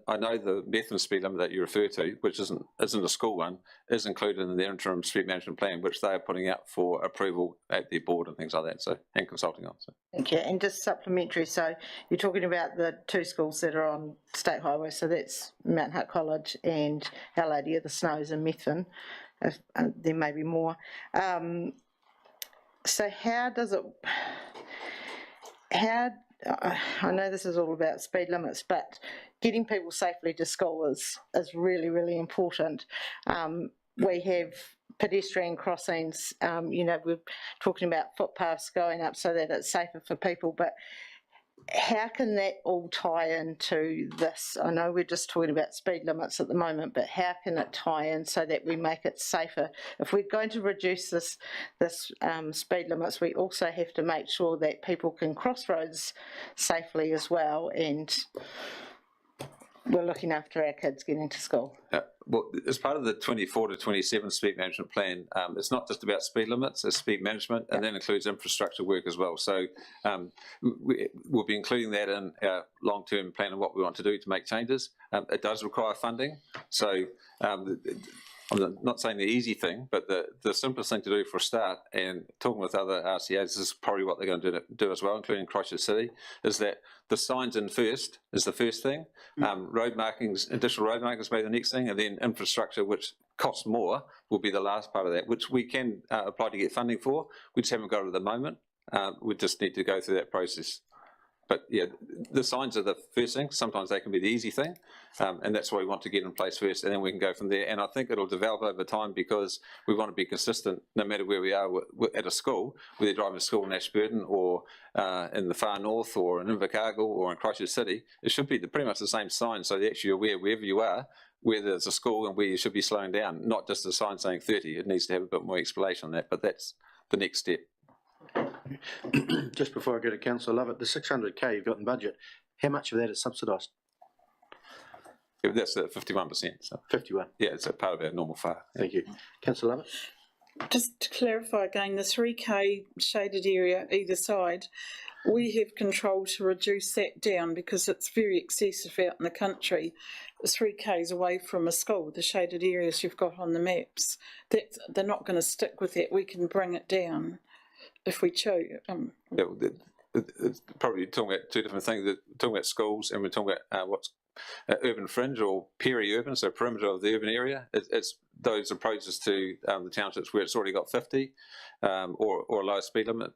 Speaker 20: I know the Methven speed limit that you refer to, which isn't a school one, is included in the interim street management plan, which they are putting out for approval at their board and things like that, so, and consulting on. So.
Speaker 12: Thank you. And just supplementary, so you're talking about the two schools that are on state highway, so that's Mount Hutt College and Our Lady of the Snows in Methven. There may be more. So how does it, I know this is all about speed limits, but getting people safely to school is really, really important. We have pedestrian crossings, we're talking about footpaths going up so that it's safer for people, but how can that all tie into this? I know we're just talking about speed limits at the moment, but how can it tie in so that we make it safer? If we're going to reduce this speed limits, we also have to make sure that people can cross roads safely as well, and we're looking after our kids getting to school.
Speaker 20: Well, as part of the 24 to 27 speed management plan, it's not just about speed limits, it's speed management, and that includes infrastructure work as well. So we'll be including that in our long-term plan and what we want to do to make changes. It does require funding, so I'm not saying the easy thing, but the simplest thing to do for a start, and talking with other RCAs, this is probably what they're going to do as well, including Christchurch City, is that the signs in first is the first thing. Road markings, additional road markings may be the next thing, and then infrastructure, which costs more, will be the last part of that, which we can apply to get funding for. We just haven't got it at the moment. We just need to go through that process. But yeah, the signs are the first thing. Sometimes they can be the easy thing, and that's what we want to get in place first, and then we can go from there. And I think it'll develop over time because we want to be consistent no matter where we are at a school, whether you're driving to school in Ashburton or in the far north or in Invercargill or in Christchurch City. It should be pretty much the same sign, so that actually you're aware wherever you are, where there's a school and where you should be slowing down, not just a sign saying 30. It needs to have a bit more explanation on that, but that's the next step.
Speaker 1: Just before I go to Councillor Lovett, the 600k you've got in budget, how much of that is subsidised?
Speaker 20: Yeah, that's at 51%. So.
Speaker 1: 51?
Speaker 20: Yeah, it's a part of our normal FAR.
Speaker 1: Thank you. Councillor Lovett?
Speaker 11: Just to clarify again, the 3k shaded area either side, we have control to reduce that down because it's very excessive out in the country. 3k's away from a school, the shaded areas you've got on the maps. They're not going to stick with that. We can bring it down if we choose.
Speaker 20: Yeah, it's probably talking about two different things. We're talking about schools and we're talking about what's urban fringe or peri-urban, so perimeter of the urban area. It's those approaches to the townships where it's already got 50 or a lower speed limit.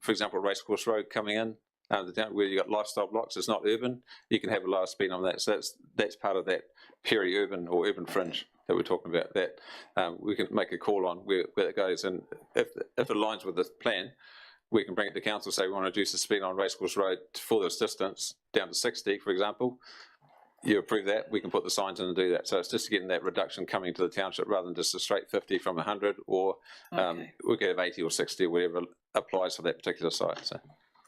Speaker 20: For example, Racecourse Road coming in, the town where you got lifestyle blocks, it's not urban, you can have a lower speed on that. So that's part of that peri-urban or urban fringe that we're talking about, that we can make a call on where it goes. And if it aligns with the plan, we can bring it to council, say we want to reduce the speed on Racecourse Road for this distance down to 60, for example. You approve that, we can put the signs in and do that. So it's just getting that reduction coming to the township rather than just a straight 50 from 100, or we could have 80 or 60 or whatever applies for that particular site. So.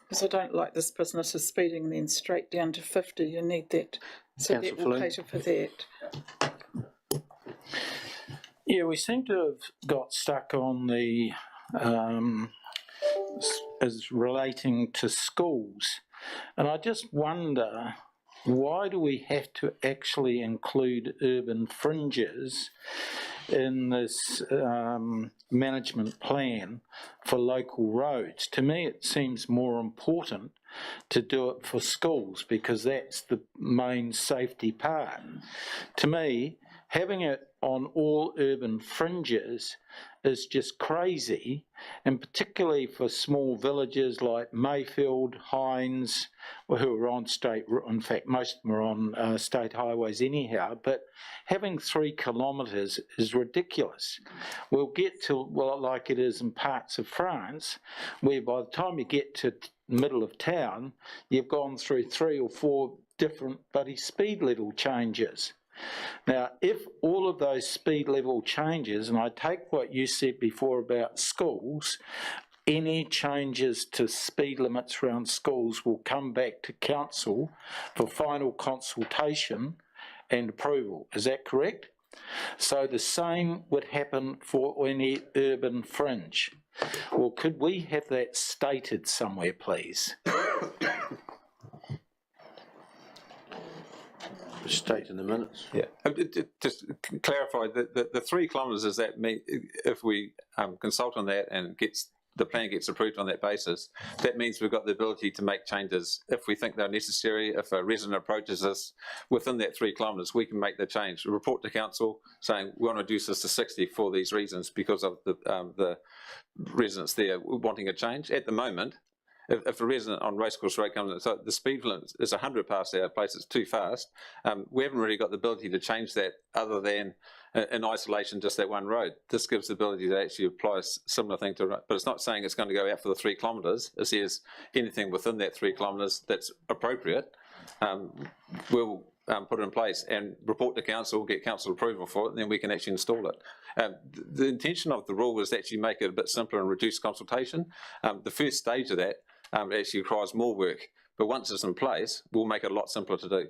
Speaker 11: Because I don't like this business of speeding then straight down to 50. You need that. So that will cater for that.
Speaker 15: Yeah, we seem to have got stuck on the as relating to schools, and I just wonder, why do we have to actually include urban fringes in this management plan for local roads? To me, it seems more important to do it for schools because that's the main safety part. To me, having it on all urban fringes is just crazy, and particularly for small villages like Mayfield, Hines, who are on state, in fact most of them are on state highways anyhow, but having 3 kilometres is ridiculous. We'll get to, well, like it is in parts of France, where by the time you get to middle of town, you've gone through 3 or 4 different bloody speed level changes. Now, if all of those speed level changes, and I take what you said before about schools, any changes to speed limits around schools will come back to council for final consultation and approval. Is that correct? So the same would happen for any urban fringe. Well, could we have that stated somewhere, please?
Speaker 1: State in the minutes.
Speaker 20: Yeah, just clarify that the 3 kilometres, does that mean if we consult on that and the plan gets approved on that basis, that means we've got the ability to make changes if we think they're necessary. If a resident approaches us within that 3 kilometres, we can make the change. Report to council saying we want to reduce this to 60 for these reasons because of the residents there wanting a change. At the moment, if a resident on Racecourse Road comes in, so the speed limit is 100 past our place, it's too fast, we haven't really got the ability to change that other than in isolation just that one road. This gives the ability to actually apply a similar thing to, but it's not saying it's going to go out for the 3 kilometres. It says anything within that 3 kilometres that's appropriate, we'll put it in place and report to council, get council approval for it, and then we can actually install it. The intention of the rule was to actually make it a bit simpler and reduce consultation. The first stage of that actually requires more work, but once it's in place, we'll make it a lot simpler to do,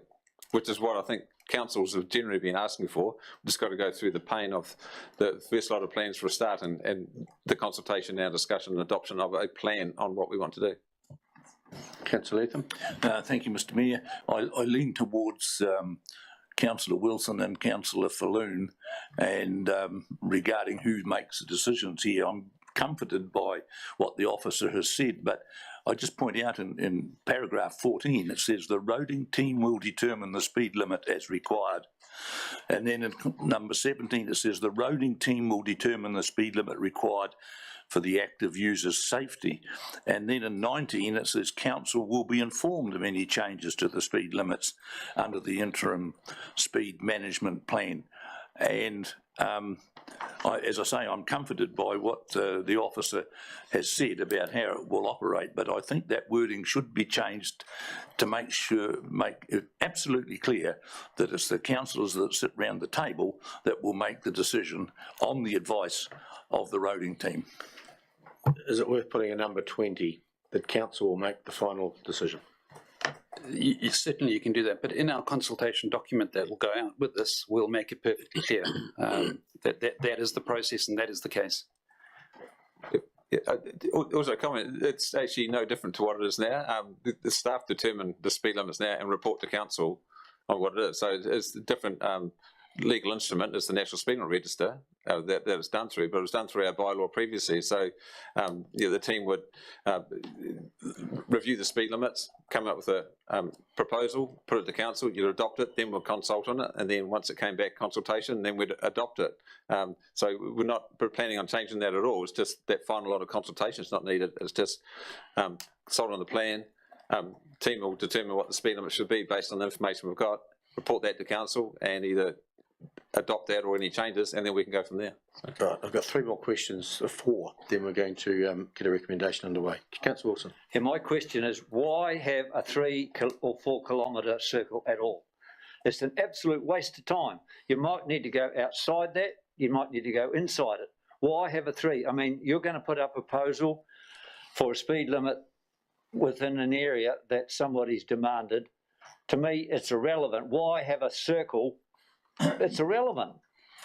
Speaker 20: which is what I think councils have generally been asking for. We've just got to go through the pain of the first lot of plans for a start and the consultation, now discussion and adoption of a plan on what we want to do.
Speaker 1: Councillor Latham.
Speaker 19: Thank you, Mr Mayor. I lean towards Councillor Wilson and Councillor Falloon, and regarding who makes the decisions here, I'm comforted by what the officer has said, but I just point out in paragraph 14, it says the roading team will determine the speed limit as required. And then in number 17, it says the roading team will determine the speed limit required for the active user's safety. And then in 19, it says council will be informed of any changes to the speed limits under the interim speed management plan. And as I say, I'm comforted by what the officer has said about how it will operate, but I think that wording should be changed to make it absolutely clear that it's the councillors that sit round the table that will make the decision on the advice of the roading team.
Speaker 1: Is it worth putting a number 20 that council will make the final decision?
Speaker 21: Certainly you can do that, but in our consultation document that will go out with this, we'll make it perfectly clear that is the process and that is the case.
Speaker 20: Yeah, also a comment, it's actually no different to what it is now. The staff determine the speed limits now and report to council on what it is. So it's a different legal instrument is the National Speed Limit Register that it's done through, but it was done through our bylaw previously. So the team would review the speed limits, come up with a proposal, put it to council, you'd adopt it, then we'll consult on it, and then once it came back consultation, then we'd adopt it. So we're not planning on changing that at all. It's just that final lot of consultation is not needed. It's just consult on the plan. Team will determine what the speed limit should be based on the information we've got, report that to council, and either adopt that or any changes, and then we can go from there. So.
Speaker 1: Right, I've got 3 more questions, 4, then we're going to get a recommendation underway. Councillor Wilson.
Speaker 17: And my question is, why have a 3 or 4 kilometre circle at all? It's an absolute waste of time. You might need to go outside that, you might need to go inside it. Why have a 3? I mean, you're going to put up a proposal for a speed limit within an area that somebody's demanded. To me, it's irrelevant. Why have a circle? It's irrelevant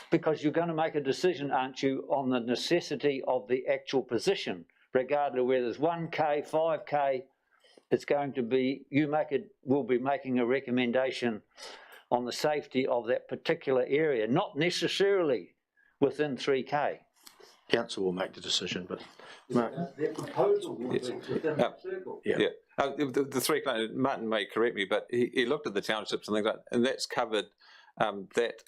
Speaker 17: because you're going to make a decision, aren't you, on the necessity of the actual position, regardless of whether it's 1K, 5K. It's going to be, will be making a recommendation on the safety of that particular area, not necessarily within 3K.
Speaker 1: Council will make the decision, but
Speaker 17: their proposal will be within that circle.
Speaker 20: Yeah. The 3 kilometre, Martin may correct me, but he looked at the townships and things like that, and that's covered that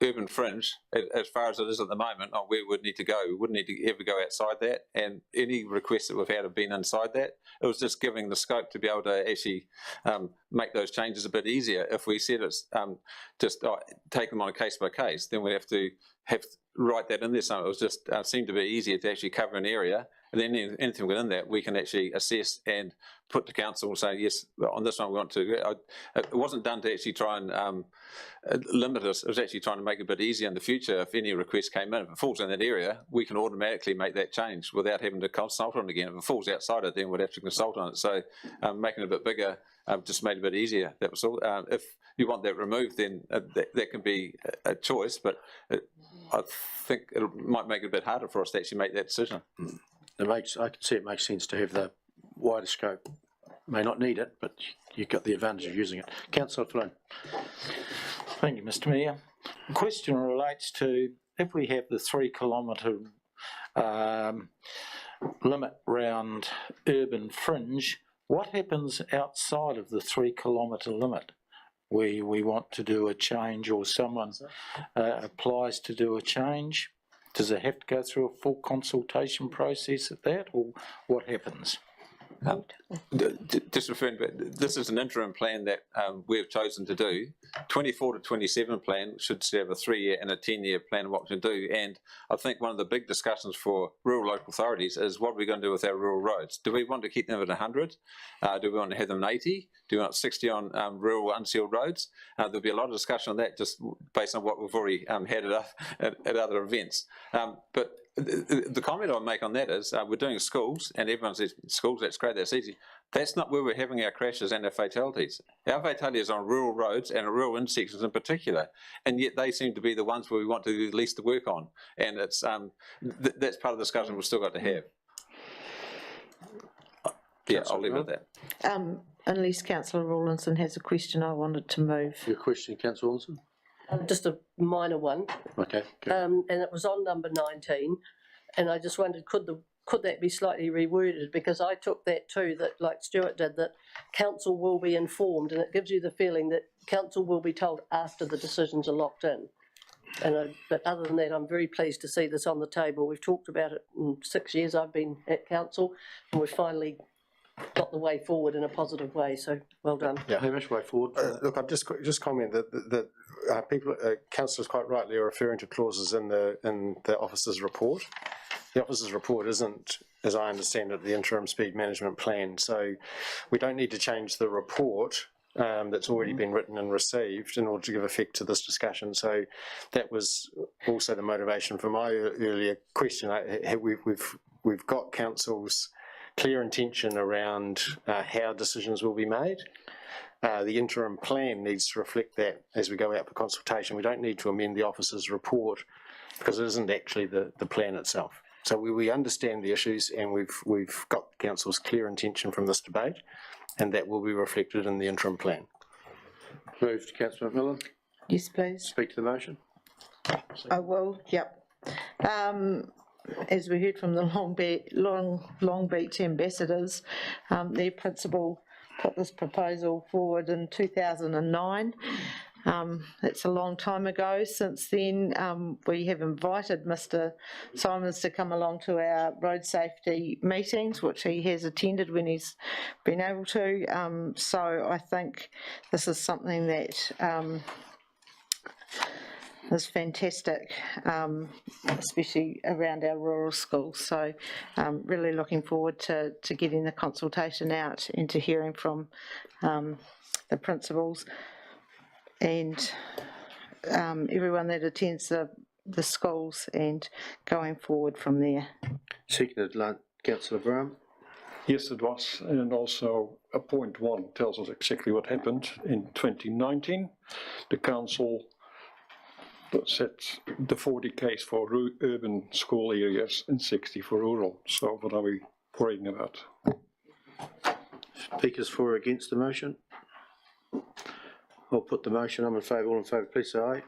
Speaker 20: urban fringe as far as it is at the moment on where we'd need to go. We wouldn't need to ever go outside that, and any requests that we've had have been inside that. It was just giving the scope to be able to actually make those changes a bit easier. If we said it's just take them on a case by case, then we have to write that in there. So it was just seemed to be easier to actually cover an area, and then anything within that we can actually assess and put to council and say, yes, on this one we want to. It wasn't done to actually try and limit us. It was actually trying to make it a bit easier in the future. If any request came in, if it falls in that area, we can automatically make that change without having to consult on it again. If it falls outside it, then we'd have to consult on it. So making it a bit bigger just made it a bit easier. That was all. If you want that removed, then that can be a choice, but I think it might make it a bit harder for us to actually make that decision.
Speaker 1: I can see it makes sense to have the wider scope. May not need it, but you've got the advantage of using it. Councillor Flynn.
Speaker 15: Thank you, Mr Mayor. The question relates to if we have the 3 kilometre limit round urban fringe, what happens outside of the 3 kilometre limit? We want to do a change, or someone applies to do a change. Does it have to go through a full consultation process at that, or what happens?
Speaker 20: Just referring to this is an interim plan that we've chosen to do. 24 to 27 plan should have a 3-year and a 10-year plan of what to do. And I think one of the big discussions for rural local authorities is what we're going to do with our rural roads. Do we want to keep them at 100? Do we want to have them at 80? Do we want 60 on rural unsealed roads? There'll be a lot of discussion on that just based on what we've already had at other events. But the comment I'll make on that is we're doing schools, and everyone says schools, that's great, that's easy. That's not where we're having our crashes and our fatalities. Our fatalities are on rural roads and rural intersections in particular, and yet they seem to be the ones where we want to do the least work on. And it's that's part of the discussion we've still got to have. Yeah, I'll leave it at that.
Speaker 12: Unless Councillor Rawlinson has a question, I wanted to move.
Speaker 1: Your question, Councillor Rawlinson?
Speaker 3: Just a minor one.
Speaker 1: Okay.
Speaker 3: And it was on number 19, and I just wondered, could could that be slightly reworded? Because I took that too, that like Stuart did, that council will be informed, and it gives you the feeling that council will be told after the decisions are locked in. But other than that, I'm very pleased to see this on the table. We've talked about it in 6 years I've been at council, and we've finally got the way forward in a positive way, so well done.
Speaker 1: Yeah, how much way forward?
Speaker 14: Look, I'd just comment that people, councillors quite rightly are referring to clauses in the officer's report. The officer's report isn't, as I understand it, the interim speed management plan, so we don't need to change the report that's already been written and received in order to give effect to this discussion. So that was also the motivation for my earlier question. We've got council's clear intention around how decisions will be made. The interim plan needs to reflect that as we go out for consultation. We don't need to amend the officer's report because it isn't actually the plan itself. So we understand the issues, and we've got council's clear intention from this debate, and that will be reflected in the interim plan.
Speaker 1: Moved, Councillor McMillan.
Speaker 12: Yes, please.
Speaker 1: Speak to the motion.
Speaker 12: I will, yep. As we heard from the Long Beach ambassadors, their principal put this proposal forward in 2009. It's a long time ago. Since then, we have invited Mr. Simons to come along to our road safety meetings, which he has attended when he's been able to. So I think this is something that is fantastic, especially around our rural schools. So really looking forward to getting the consultation out and to hearing from the principals and everyone that attends the schools, and going forward from there.
Speaker 1: Seconded, Councillor Graham.
Speaker 22: Yes, it was, and also point 1 tells us exactly what happened in 2019. The council set the 40 case for urban school areas and 60 for rural. So what are we worrying about?
Speaker 1: Speakers for or against the motion? I'll put the motion. I'm in favour. All in favour, please say aye.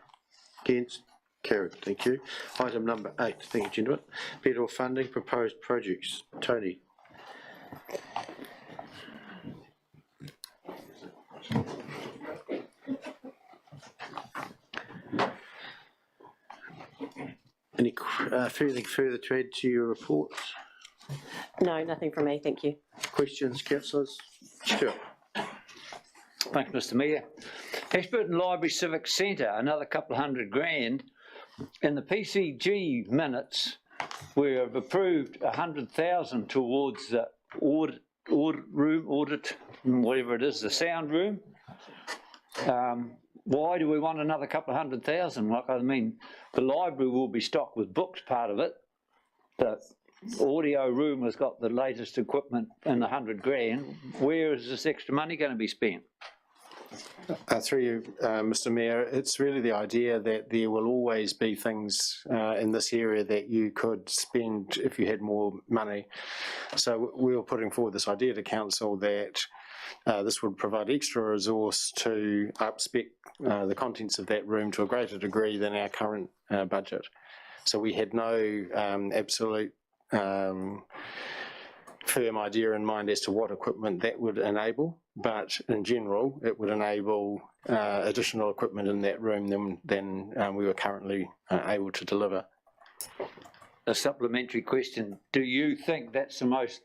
Speaker 1: Against? Carried. Thank you. Item number 8. Thank you, gentlemen. Federal funding, proposed projects. Tony. Anything further to add to your report?
Speaker 5: No, nothing from me, thank you.
Speaker 1: Questions, councillors? Stuart.
Speaker 17: Thank you, Mr. Mayor. Ashburton Library Civic Centre, another couple of $100,000. In the PCG minutes, we have approved 100,000 towards the audit room, whatever it is, the sound room. Why do we want another couple of 100,000? Like, I mean, the library will be stocked with books, part of it. The audio room has got the latest equipment and the $100,000. Where is this extra money going to be spent?
Speaker 14: Through you, Mr. Mayor, it's really the idea that there will always be things in this area that you could spend if you had more money. So we were putting forward this idea to council that this would provide extra resource to upspec the contents of that room to a greater degree than our current budget. So we had no absolute firm idea in mind as to what equipment that would enable, but in general it would enable additional equipment in that room than we were currently able to deliver.
Speaker 17: A supplementary question, do you think that's the most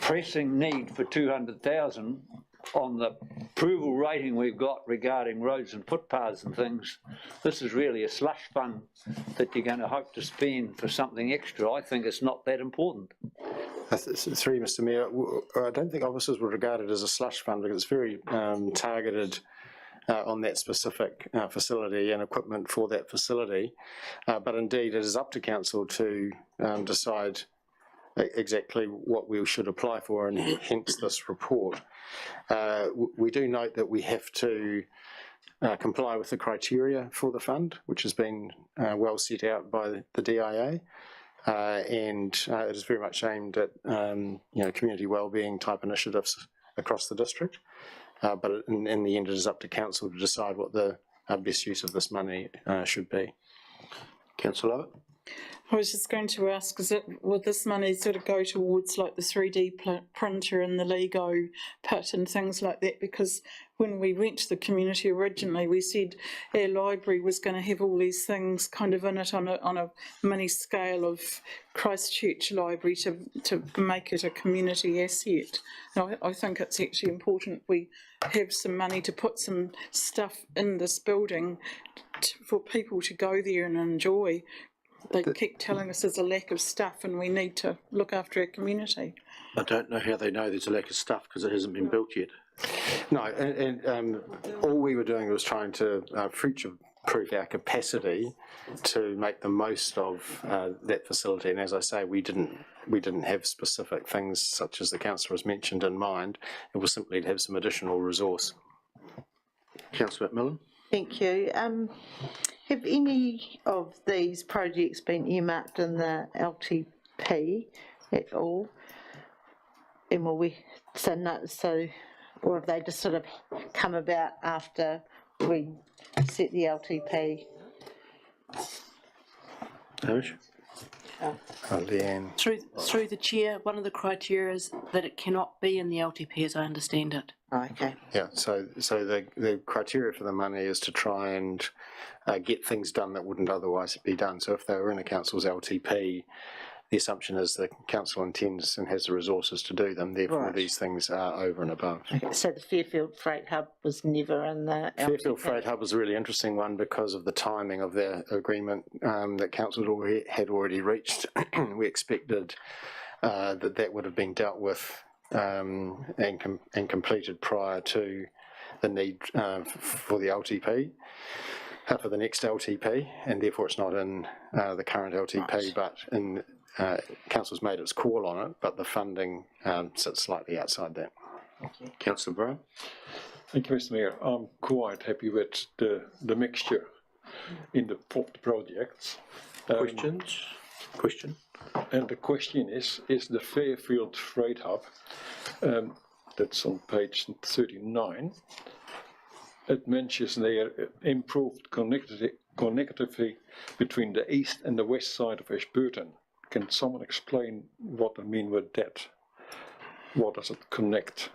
Speaker 17: pressing need for 200,000 on the approval rating we've got regarding roads and footpaths and things? This is really a slush fund that you're going to hope to spend for something extra. I think it's not that important.
Speaker 14: Through Mr. Mayor, I don't think officers would regard it as a slush fund because it's very targeted on that specific facility and equipment for that facility. But indeed, it is up to council to decide exactly what we should apply for, and hence this report. We do note that we have to comply with the criteria for the fund, which has been well set out by the DIA. And it is very much aimed at community wellbeing type initiatives across the district. But in the end, it is up to council to decide what the best use of this money should be.
Speaker 1: Councillor Lovett.
Speaker 11: I was just going to ask, would this money sort of go towards like the 3D printer and the Lego pit and things like that? Because when we went to the community originally, we said our library was going to have all these things kind of in it on a mini scale of Christchurch Library to make it a community asset. And I think it's actually important we have some money to put some stuff in this building for people to go there and enjoy. They keep telling us there's a lack of stuff and we need to look after our community.
Speaker 1: I don't know how they know there's a lack of stuff because it hasn't been built yet.
Speaker 14: No, and all we were doing was trying to future-proof our capacity to make the most of that facility. And as I say, we didn't have specific things such as the councillor has mentioned in mind. It was simply to have some additional resource.
Speaker 1: Councillor McMillan.
Speaker 12: Thank you. Have any of these projects been earmarked in the LTP at all? And will we, or have they just sort of come about after we set the LTP?
Speaker 14: Leanne.
Speaker 16: Through the chair, one of the criteria is that it cannot be in the LTP, as I understand it.
Speaker 12: Oh, okay.
Speaker 14: Yeah, so the criteria for the money is to try and get things done that wouldn't otherwise be done. So if they were in a council's LTP, the assumption is the council intends and has the resources to do them, therefore
Speaker 12: Right.
Speaker 14: these things are over and above.
Speaker 12: Okay, so the Fairfield Freight Hub was never in the
Speaker 14: Fairfield
Speaker 12: LTP?
Speaker 14: Freight Hub was a really interesting one because of the timing of the agreement that council had already reached. We expected that would have been dealt with and completed prior to the need for the LTP, for the next LTP, and therefore it's not in the current LTP, but in council's made its call on it, but the funding sits slightly outside that.
Speaker 1: Councillor Brown.
Speaker 22: Thank you, Mr. Mayor. I'm quite happy with the mixture of the projects.
Speaker 1: Question?
Speaker 22: And the question is the Fairfield Freight Hub, that's on page 39, it mentions there improved connectivity between the east and the west side of Ashburton. Can someone explain what I mean with that? What does it connect?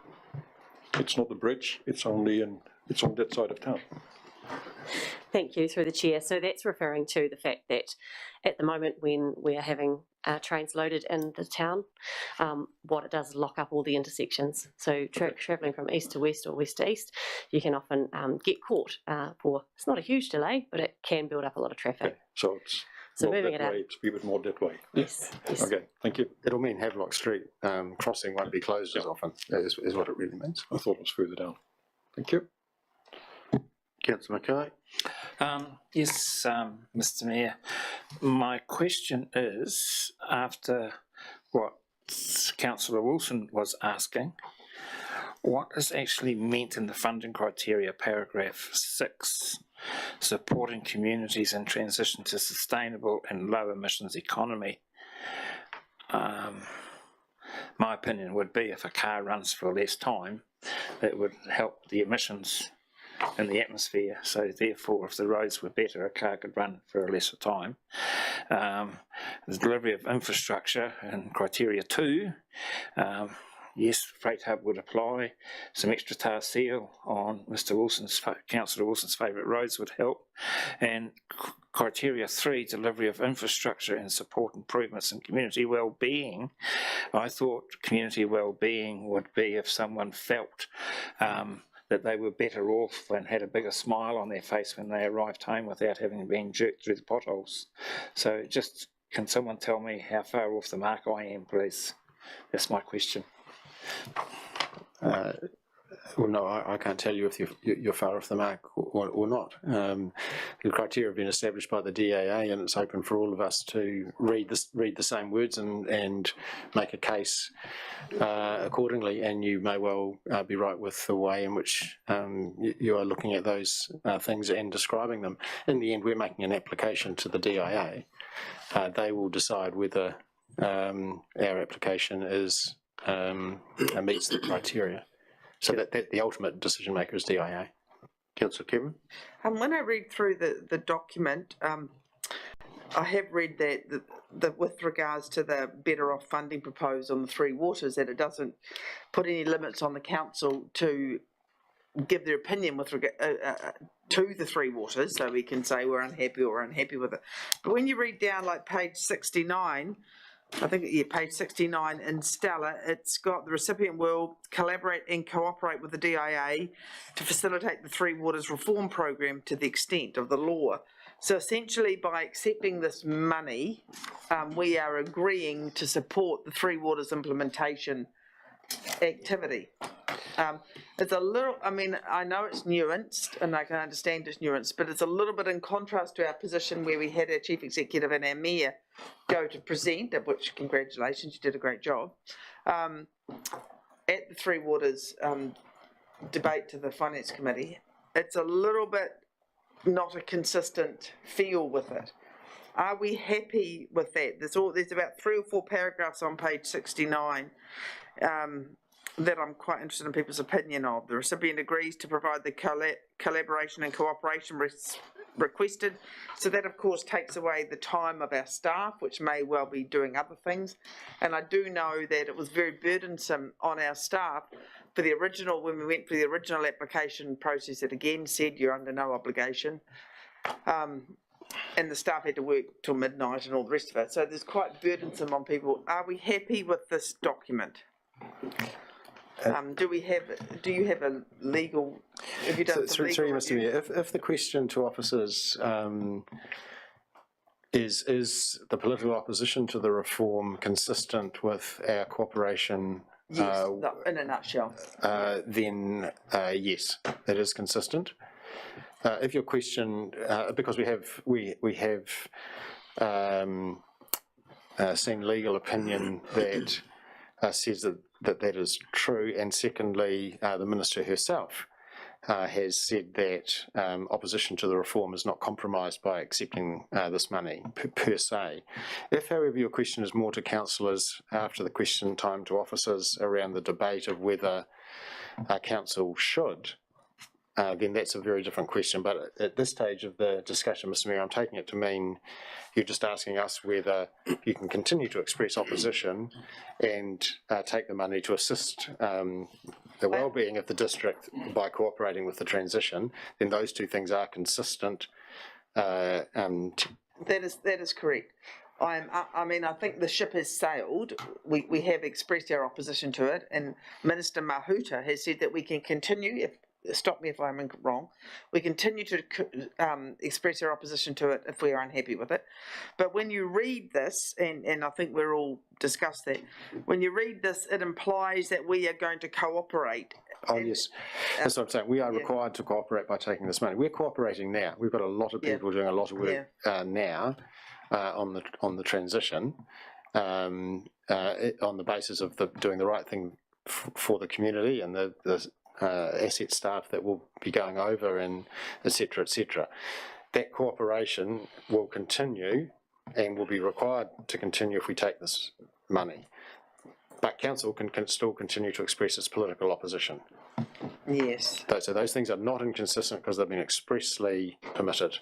Speaker 22: It's not a bridge, it's on that side of town.
Speaker 5: Thank you, through the chair. So that's referring to the fact that at the moment when we are having trains loaded in the town, what it does is lock up all the intersections. So travelling from east to west or west to east, you can often get caught for, it's not a huge delay, but it can build up a lot of traffic.
Speaker 22: Okay, so it's
Speaker 5: So
Speaker 22: not
Speaker 5: moving
Speaker 22: that
Speaker 5: it out.
Speaker 22: way, it's a bit more that way.
Speaker 5: Yes.
Speaker 22: Okay, thank you.
Speaker 14: It'll mean Havelock Street crossing won't be closed as often, is what it really means.
Speaker 22: I thought it was further down. Thank you.
Speaker 1: Councillor Mackay.
Speaker 10: Yes, Mr. Mayor. My question is, after what Councillor Wilson was asking, what is actually meant in the funding criteria, paragraph 6, supporting communities in transition to sustainable and low emissions economy? My opinion would be if a car runs for less time, it would help the emissions in the atmosphere. So therefore, if the roads were better, a car could run for a lesser time. The delivery of infrastructure in criteria 2, yes, Freight Hub would apply. Some extra tar seal on Councillor Wilson's favourite roads would help. And criteria 3, delivery of infrastructure and support improvements in community well-being. I thought community well-being would be if someone felt that they were better off and had a bigger smile on their face when they arrived home without having been jerked through the potholes. So just, can someone tell me how far off the mark I am, please? That's my question.
Speaker 14: Well, no, I can't tell you if you're far off the mark or not. The criteria have been established by the DAA, and it's open for all of us to read the same words and make a case accordingly. And you may well be right with the way in which you are looking at those things and describing them. In the end, we're making an application to the DIA. They will decide whether our application meets the criteria. So that the ultimate decision maker is DIA.
Speaker 1: Councillor Cameron.
Speaker 2: When I read through the document, I have read that with regards to the better off funding proposed on the Three Waters, that it doesn't put any limits on the council to give their opinion with regard to the Three Waters, so we can say we're unhappy or unhappy with it. But when you read down like page 69, I think, yeah, page 69 in Stella, it's got the recipient will collaborate and cooperate with the DIA to facilitate the Three Waters reform program to the extent of the law. So essentially, by accepting this money, we are agreeing to support the Three Waters implementation activity. It's a little, I mean, I know it's nuanced and I can understand it's nuanced, but it's a little bit in contrast to our position where we had our chief executive and our mayor go to present, of which congratulations, you did a great job, at the Three Waters debate to the finance committee. It's a little bit not a consistent feel with it. Are we happy with that? There's about 3 or 4 paragraphs on page 69 that I'm quite interested in people's opinion of. The recipient agrees to provide the collaboration and cooperation requested. So that, of course, takes away the time of our staff, which may well be doing other things. And I do know that it was very burdensome on our staff for the original, when we went for the original application process, it again said you're under no obligation. And the staff had to work till midnight and all the rest of it. So there's quite burdensome on people. Are we happy with this document? Do you have a legal, have you done some legal
Speaker 14: Mr. Mayor, if the question to officers is the political opposition to the reform consistent with our cooperation?
Speaker 2: Yes, in a nutshell.
Speaker 14: Then yes, it is consistent. If your question, because we have seen legal opinion that says that is true, and secondly, the Minister herself has said that opposition to the reform is not compromised by accepting this money per se. If, however, your question is more to councillors after the question time to officers around the debate of whether council should, then that's a very different question. But at this stage of the discussion, Mr. Mayor, I'm taking it to mean you're just asking us whether you can continue to express opposition and take the money to assist the well-being of the district by cooperating with the transition. Then those two things are consistent.
Speaker 2: That is correct. I mean, I think the ship has sailed. We have expressed our opposition to it, and Minister Mahuta has said that we can continue, stop me if I'm wrong, we continue to express our opposition to it if we are unhappy with it. But when you read this, and I think we're all discussed that, when you read this, it implies that we are going to cooperate.
Speaker 14: Oh, yes. That's what I'm saying. We are required to cooperate by taking this money. We're cooperating now. We've got a lot of people doing a lot of work now on the transition on the basis of doing the right thing for the community and the asset staff that will be going over, and et cetera, et cetera. That cooperation will continue and will be required to continue if we take this money. But council can still continue to express its political opposition.
Speaker 2: Yes.
Speaker 14: So those things are not inconsistent because they've been expressly permitted.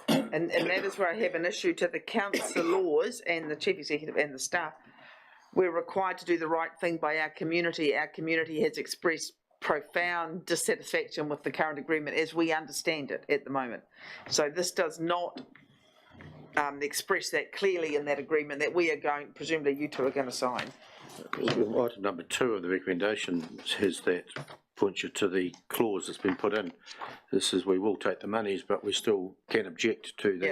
Speaker 2: And that is where I have an issue to the councillors and the chief executive and the staff. We're required to do the right thing by our community. Our community has expressed profound dissatisfaction with the current agreement as we understand it at the moment. So this does not express that clearly in that agreement that we are going, presumably you two are going to sign.
Speaker 1: Item number 2 of the recommendation says that, points you to the clause that's been put in. This is, we will take the monies, but we still can object to the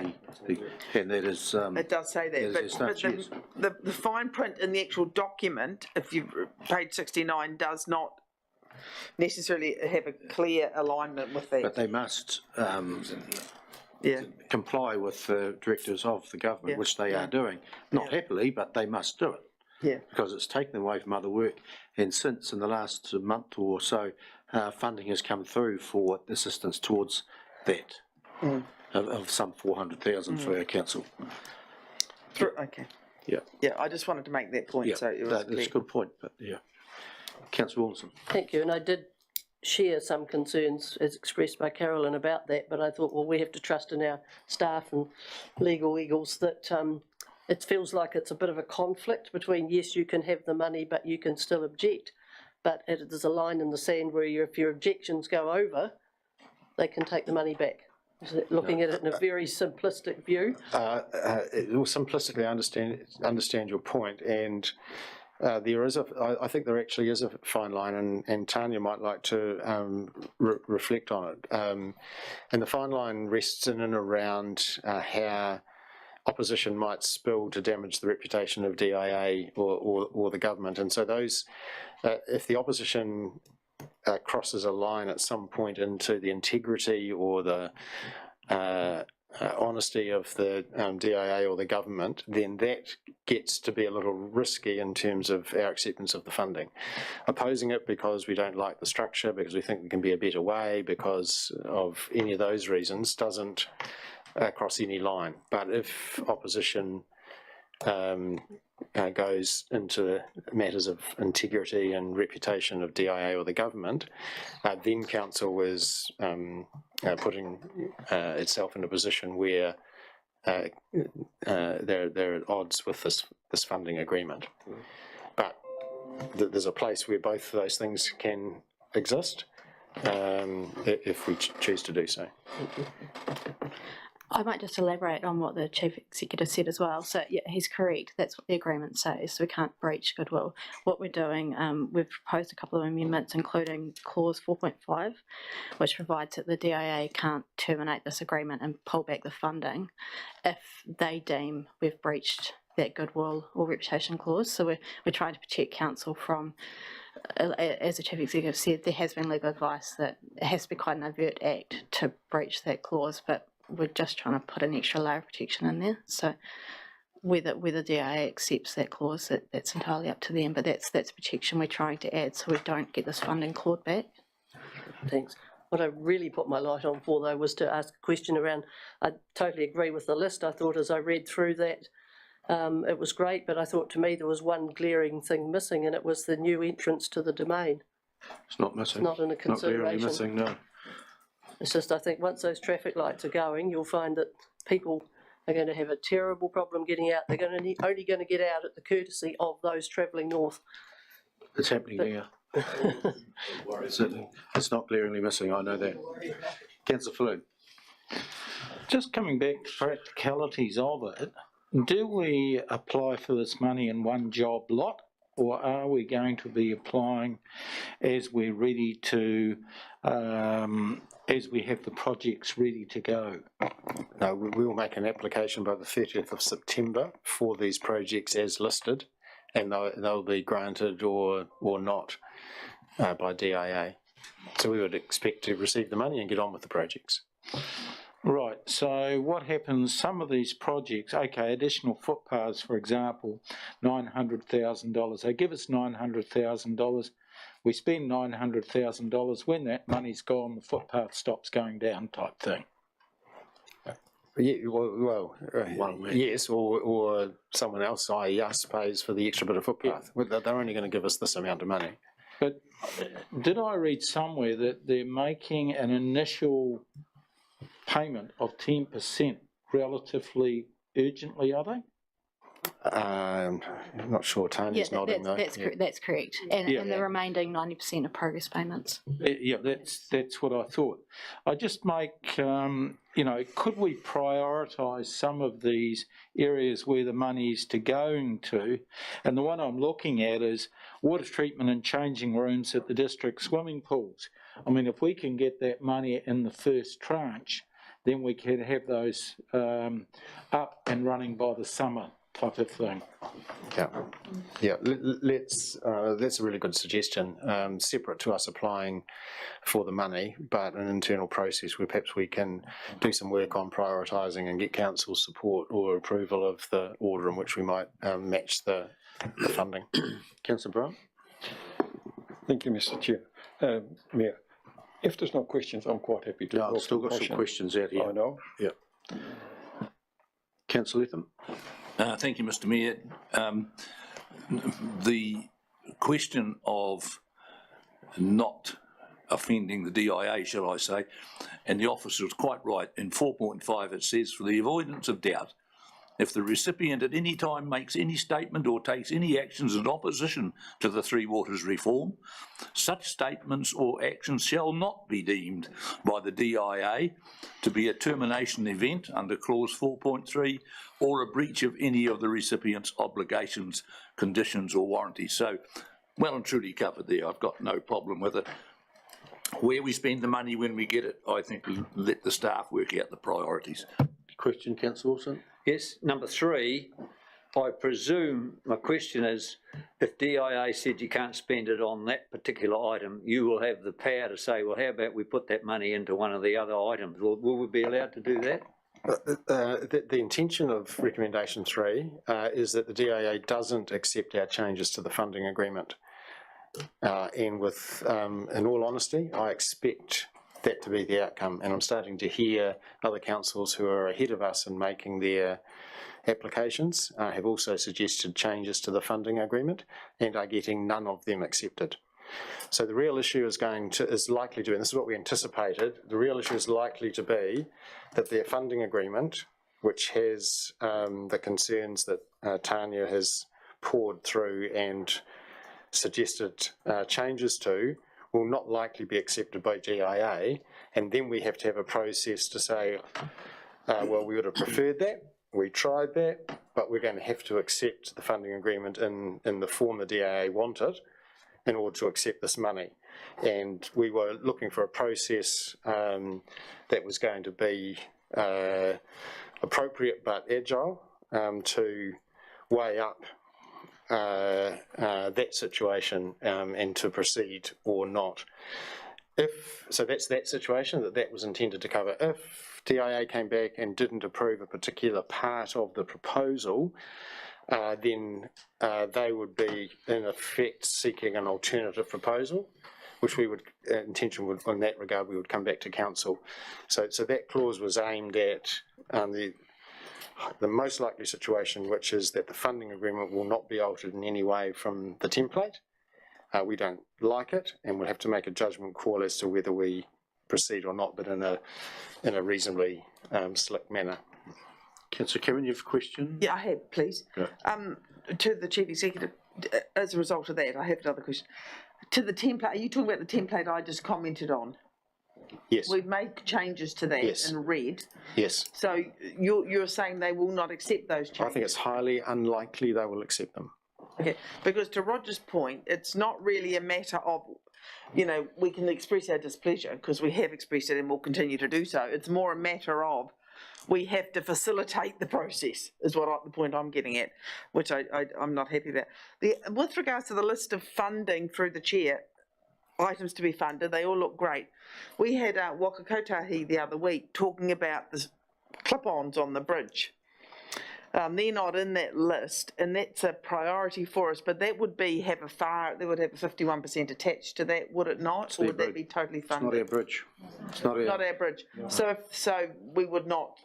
Speaker 1: and that is...
Speaker 2: it does say that, but the fine print in the actual document, if you page 69, does not necessarily have a clear alignment with that.
Speaker 1: But they must comply with the directives of the government, which they are doing. Not happily, but they must do it.
Speaker 2: Yeah.
Speaker 1: Because it's taken away from other work, and since in the last month or so, funding has come through for assistance towards that of some 400,000 for our council.
Speaker 2: Okay.
Speaker 1: Yeah.
Speaker 2: Yeah, I just wanted to make that point.
Speaker 1: Yeah,
Speaker 2: So it was
Speaker 1: that's a good point. But yeah, Councillor Wilson.
Speaker 3: Thank you. And I did share some concerns as expressed by Carolyn about that, but I thought, well, we have to trust in our staff and legal eagles that it feels like it's a bit of a conflict between, yes, you can have the money, but you can still object. But there's a line in the sand where if your objections go over, they can take the money back. Looking at it in a very simplistic view.
Speaker 14: Well, simplistically, I understand your point, and there is I think there actually is a fine line, and Tanya might like to reflect on it. And the fine line rests in and around how opposition might spill to damage the reputation of DIA or the government, and so those, if the opposition crosses a line at some point into the integrity or the honesty of the DIA or the government, then that gets to be a little risky in terms of our acceptance of the funding. Opposing it because we don't like the structure, because we think there can be a better way, because of any of those reasons, doesn't cross any line. But if opposition goes into matters of integrity and reputation of DIA or the government, then council is putting itself in a position where they're at odds with this funding agreement. But there's a place where both of those things can exist if we choose to do so.
Speaker 6: I might just elaborate on what the Chief Executive said as well. So yeah, he's correct. That's what the agreement says. So we can't breach goodwill. What we're doing, we've proposed a couple of amendments, including clause 4.5, which provides that the DIA can't terminate this agreement and pull back the funding if they deem we've breached that goodwill or reputation clause. So we're trying to protect council from, as the Chief Executive said, there has been legal advice that it has to be quite an overt act to breach that clause, but we're just trying to put an extra layer of protection in there. So whether DIA accepts that clause, that's entirely up to them, but that's protection we're trying to add so we don't get this funding clawed back.
Speaker 3: Thanks. What I really put my light on for, though, was to ask a question around, I totally agree with the list. I thought as I read through that, it was great, but I thought to me there was one glaring thing missing, and it was the new entrance to the domain.
Speaker 1: It's not missing.
Speaker 3: It's not in a consideration.
Speaker 1: Not really missing, no.
Speaker 3: It's just, I think once those traffic lights are going, you'll find that people are going to have a terrible problem getting out. They're only going to get out at the courtesy of those travelling north.
Speaker 1: It's happening there. It's not glaringly missing, I know that. Councillor Flood.
Speaker 15: Just coming back to practicalities of it, do we apply for this money in one job lot, or are we going to be applying as we're ready to, as we have the projects ready to go?
Speaker 14: No, we will make an application by the 30th of September for these projects as listed, and they'll be granted or not by DIA. So we would expect to receive the money and get on with the projects.
Speaker 15: Right, so what happens, some of these projects, okay, additional footpaths, for example, $900,000. They give us $900,000. We spend $900,000. When that money's gone, the footpath stops going down type thing.
Speaker 14: Yeah, well, yes, or someone else, i.e. us, pays for the extra bit of footpath. Yeah. They're only going to give us this amount of money.
Speaker 15: But did I read somewhere that they're making an initial payment of 10% relatively urgently, are they?
Speaker 14: I'm not sure. Tanya's nodding though.
Speaker 6: That's correct. And the remaining 90% of progress payments.
Speaker 15: Yeah, that's what I thought. I just make, could we prioritise some of these areas where the money is going to? And the one I'm looking at is water treatment and changing rooms at the district swimming pools. I mean, if we can get that money in the first tranche, then we can have those up and running by the summer type of thing.
Speaker 14: Yeah. That's a really good suggestion. Separate to us applying for the money, but an internal process where perhaps we can do some work on prioritising and get council support or approval of the order in which we might match the funding.
Speaker 1: Councillor Brown.
Speaker 22: Thank you, Mr. Chair. Mayor, if there's no questions, I'm quite happy to.
Speaker 1: I've still got some questions out here.
Speaker 22: I know.
Speaker 1: Yeah. Councillor Latham.
Speaker 19: Thank you, Mr. Mayor. The question of not offending the DIA, shall I say. And the officer was quite right. In 4.5 it says, for the avoidance of doubt, if the recipient at any time makes any statement or takes any actions in opposition to the Three Waters reform, such statements or actions shall not be deemed by the DIA to be a termination event under clause 4.3 or a breach of any of the recipient's obligations, conditions or warranties. So, well and truly covered there. I've got no problem with it. Where we spend the money when we get it, I think we'll let the staff work out the priorities.
Speaker 1: Question, Councillor Wilson?
Speaker 17: Yes, number 3, I presume, my question is, if DIA said you can't spend it on that particular item, you will have the power to say, well, how about we put that money into one of the other items? Will we be allowed to do that?
Speaker 14: The intention of recommendation 3 is that the DIA doesn't accept our changes to the funding agreement. And with, in all honesty, I expect that to be the outcome, and I'm starting to hear other councils who are ahead of us in making their applications have also suggested changes to the funding agreement and are getting none of them accepted. So the real issue is likely to, and this is what we anticipated, the real issue is likely to be that their funding agreement, which has the concerns that Tanya has poured through and suggested changes to, will not likely be accepted by DIA, and then we have to have a process to say, well, we would have preferred that, we tried that, but we're going to have to accept the funding agreement in the form the DIA wanted in order to accept this money. And we were looking for a process that was going to be appropriate but agile to weigh up that situation and to proceed or not. So that's that situation that was intended to cover. If DIA came back and didn't approve a particular part of the proposal, then they would be in effect seeking an alternative proposal, which we would, intention would, in that regard, we would come back to council. So that clause was aimed at the most likely situation, which is that the funding agreement will not be altered in any way from the template. We don't like it, and we'll have to make a judgment call as to whether we proceed or not, but in a reasonably slick manner.
Speaker 1: Councillor Cameron, you have a question?
Speaker 2: Yeah, I have, please.
Speaker 1: Yeah.
Speaker 2: To the Chief Executive, as a result of that, I have another question. To the template, are you talking about the template I just commented on?
Speaker 14: Yes.
Speaker 2: We've made changes to that
Speaker 14: Yes.
Speaker 2: in red.
Speaker 14: Yes.
Speaker 2: So you're saying they will not accept those changes?
Speaker 14: I think it's highly unlikely they will accept them.
Speaker 2: Okay, because to Roger's point, it's not really a matter of, you know, we can express our displeasure because we have expressed it and will continue to do so. It's more a matter of we have to facilitate the process, is what the point I'm getting at, which I'm not happy about. With regards to the list of funding through the chair, items to be funded, they all look great. We had Waka Kotahi the other week talking about the clip-ons on the bridge. They're not in that list, and that's a priority for us, but that would be they would have a 51% attached to that, would it not? Or would that be totally funded?
Speaker 1: It's not our bridge. It's not
Speaker 2: our bridge.
Speaker 1: No.
Speaker 2: So we would not.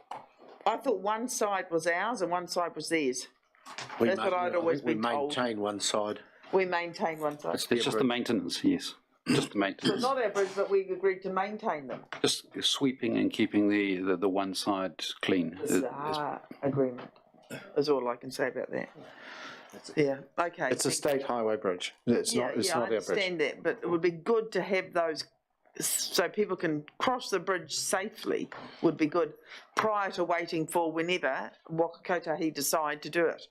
Speaker 2: I thought one side was ours and one side was theirs. That's what I'd always been told.
Speaker 1: We maintain one side.
Speaker 2: We maintain one side.
Speaker 21: It's just the maintenance, yes. Just the
Speaker 2: So
Speaker 21: maintenance.
Speaker 2: not our bridge, but we agreed to maintain them.
Speaker 21: Just sweeping and keeping the one side clean.
Speaker 2: Bizarre agreement. Is all I can say about that. Yeah, okay.
Speaker 14: It's a state highway bridge. It's not
Speaker 2: I
Speaker 14: our bridge.
Speaker 2: understand that, but it would be good to have those so people can cross the bridge safely, would be good, prior to waiting for whenever Waka Kotahi decide to do it.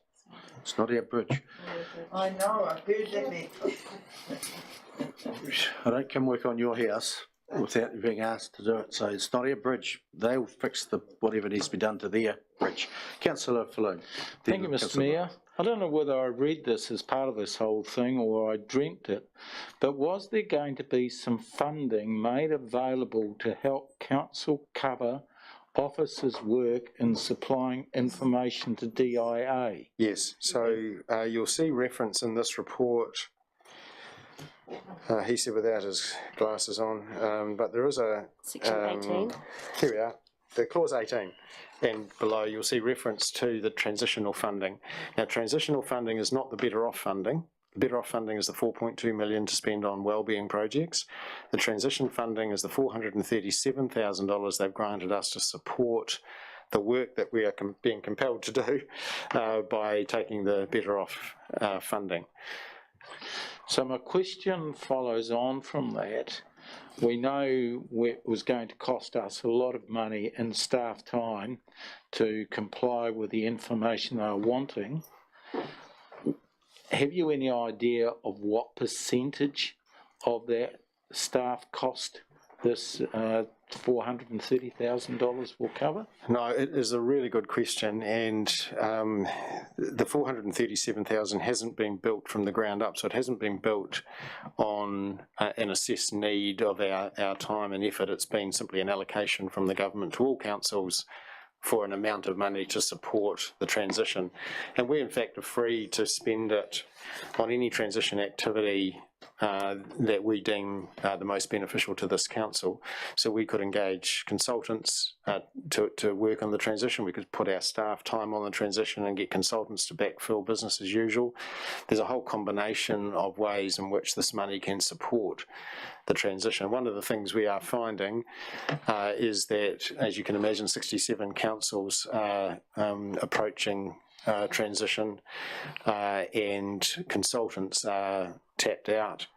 Speaker 1: It's not our bridge.
Speaker 2: I know, I heard that bit.
Speaker 1: I don't come work on your house without you being asked to do it, so it's not our bridge. They'll fix whatever needs to be done to their bridge. Councillor Falloon.
Speaker 15: Thank you, Mr. Mayor. I don't know whether I read this as part of this whole thing or I dreamt it, but was there going to be some funding made available to help council cover officers' work in supplying information to DIA?
Speaker 14: Yes, so you'll see reference in this report. He said without his glasses on, but there is a...
Speaker 5: Section 18.
Speaker 14: Here we are, the clause 18, and below you'll see reference to the transitional funding. Now transitional funding is not the Better Off funding, Better Off funding is the 4.2 million to spend on wellbeing projects. The transition funding is the $437,000 they've granted us to support the work that we are being compelled to do by taking the Better Off funding.
Speaker 15: So my question follows on from that. We know it was going to cost us a lot of money and staff time to comply with the information they were wanting. Have you any idea of what percentage of that staff cost this $430,000 will cover?
Speaker 14: No, it is a really good question, and the 437,000 hasn't been built from the ground up, so it hasn't been built on an assessed need of our time and effort. It's been simply an allocation from the government to all councils for an amount of money to support the transition. And we in fact are free to spend it on any transition activity that we deem the most beneficial to this council. So we could engage consultants to work on the transition. We could put our staff time on the transition and get consultants to backfill business as usual. There's a whole combination of ways in which this money can support the transition. One of the things we are finding is that, as you can imagine, 67 councils are approaching transition and consultants are tapped out.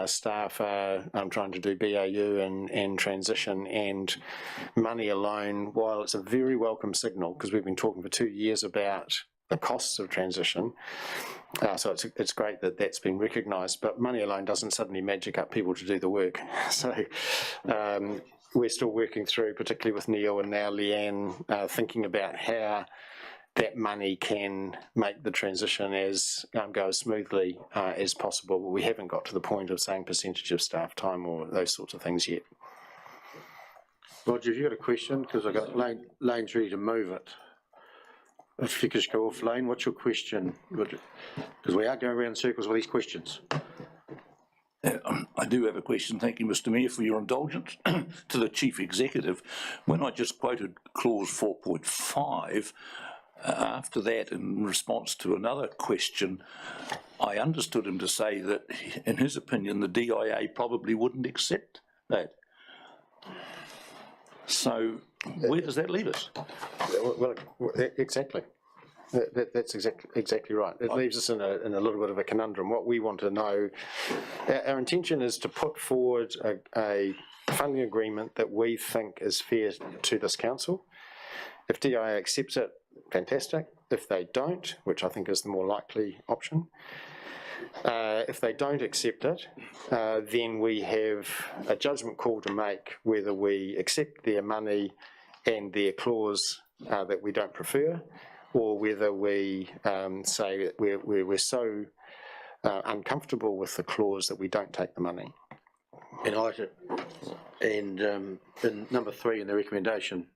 Speaker 14: Staff are trying to do BAU and transition, and money alone, while it's a very welcome signal, because we've been talking for 2 years about the costs of transition, so it's great that that's been recognised, but money alone doesn't suddenly magic up people to do the work. So we're still working through, particularly with Neil and now Leanne, thinking about how that money can make the transition go as smoothly as possible. But we haven't got to the point of saying percentage of staff time or those sorts of things yet.
Speaker 1: Roger, have you got a question? Because I've got Lane's ready to move it. If you could just go off, Lane, what's your question? Because we are going around in circles with these questions.
Speaker 19: I do have a question. Thank you, Mr. Mayor, for your indulgence. To the Chief Executive, when I just quoted clause 4.5, after that, in response to another question, I understood him to say that, in his opinion, the DIA probably wouldn't accept that. So, where does that leave us?
Speaker 14: Well, exactly. That's exactly right. It leaves us in a little bit of a conundrum. What we want to know, our intention is to put forward a funding agreement that we think is fair to this council. If DIA accepts it, fantastic. If they don't, which I think is the more likely option, if they don't accept it, then we have a judgment call to make whether we accept their money and their clause that we don't prefer, or whether we say that we're so uncomfortable with the clause that we don't take the money.
Speaker 1: And number 3 in the recommendation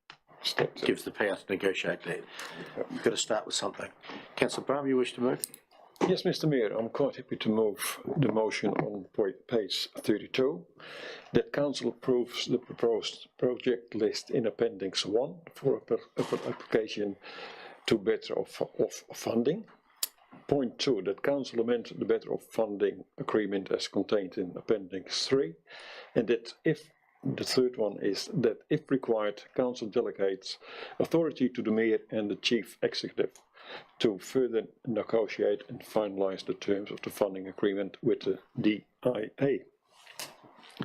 Speaker 1: gives the power to negotiate that. You've got to start with something. Councillor Brown, you wish to move?
Speaker 22: Yes, Mr. Mayor, I'm quite happy to move the motion on page 32, that Council approves the proposed project list in Appendix 1 for application to Better Off funding. Point 2, that Council amend the Better Off funding agreement as contained in Appendix 3, and that if the third one is that if required, Council delegates authority to the Mayor and the Chief Executive to further negotiate and finalise the terms of the funding agreement with the DIA.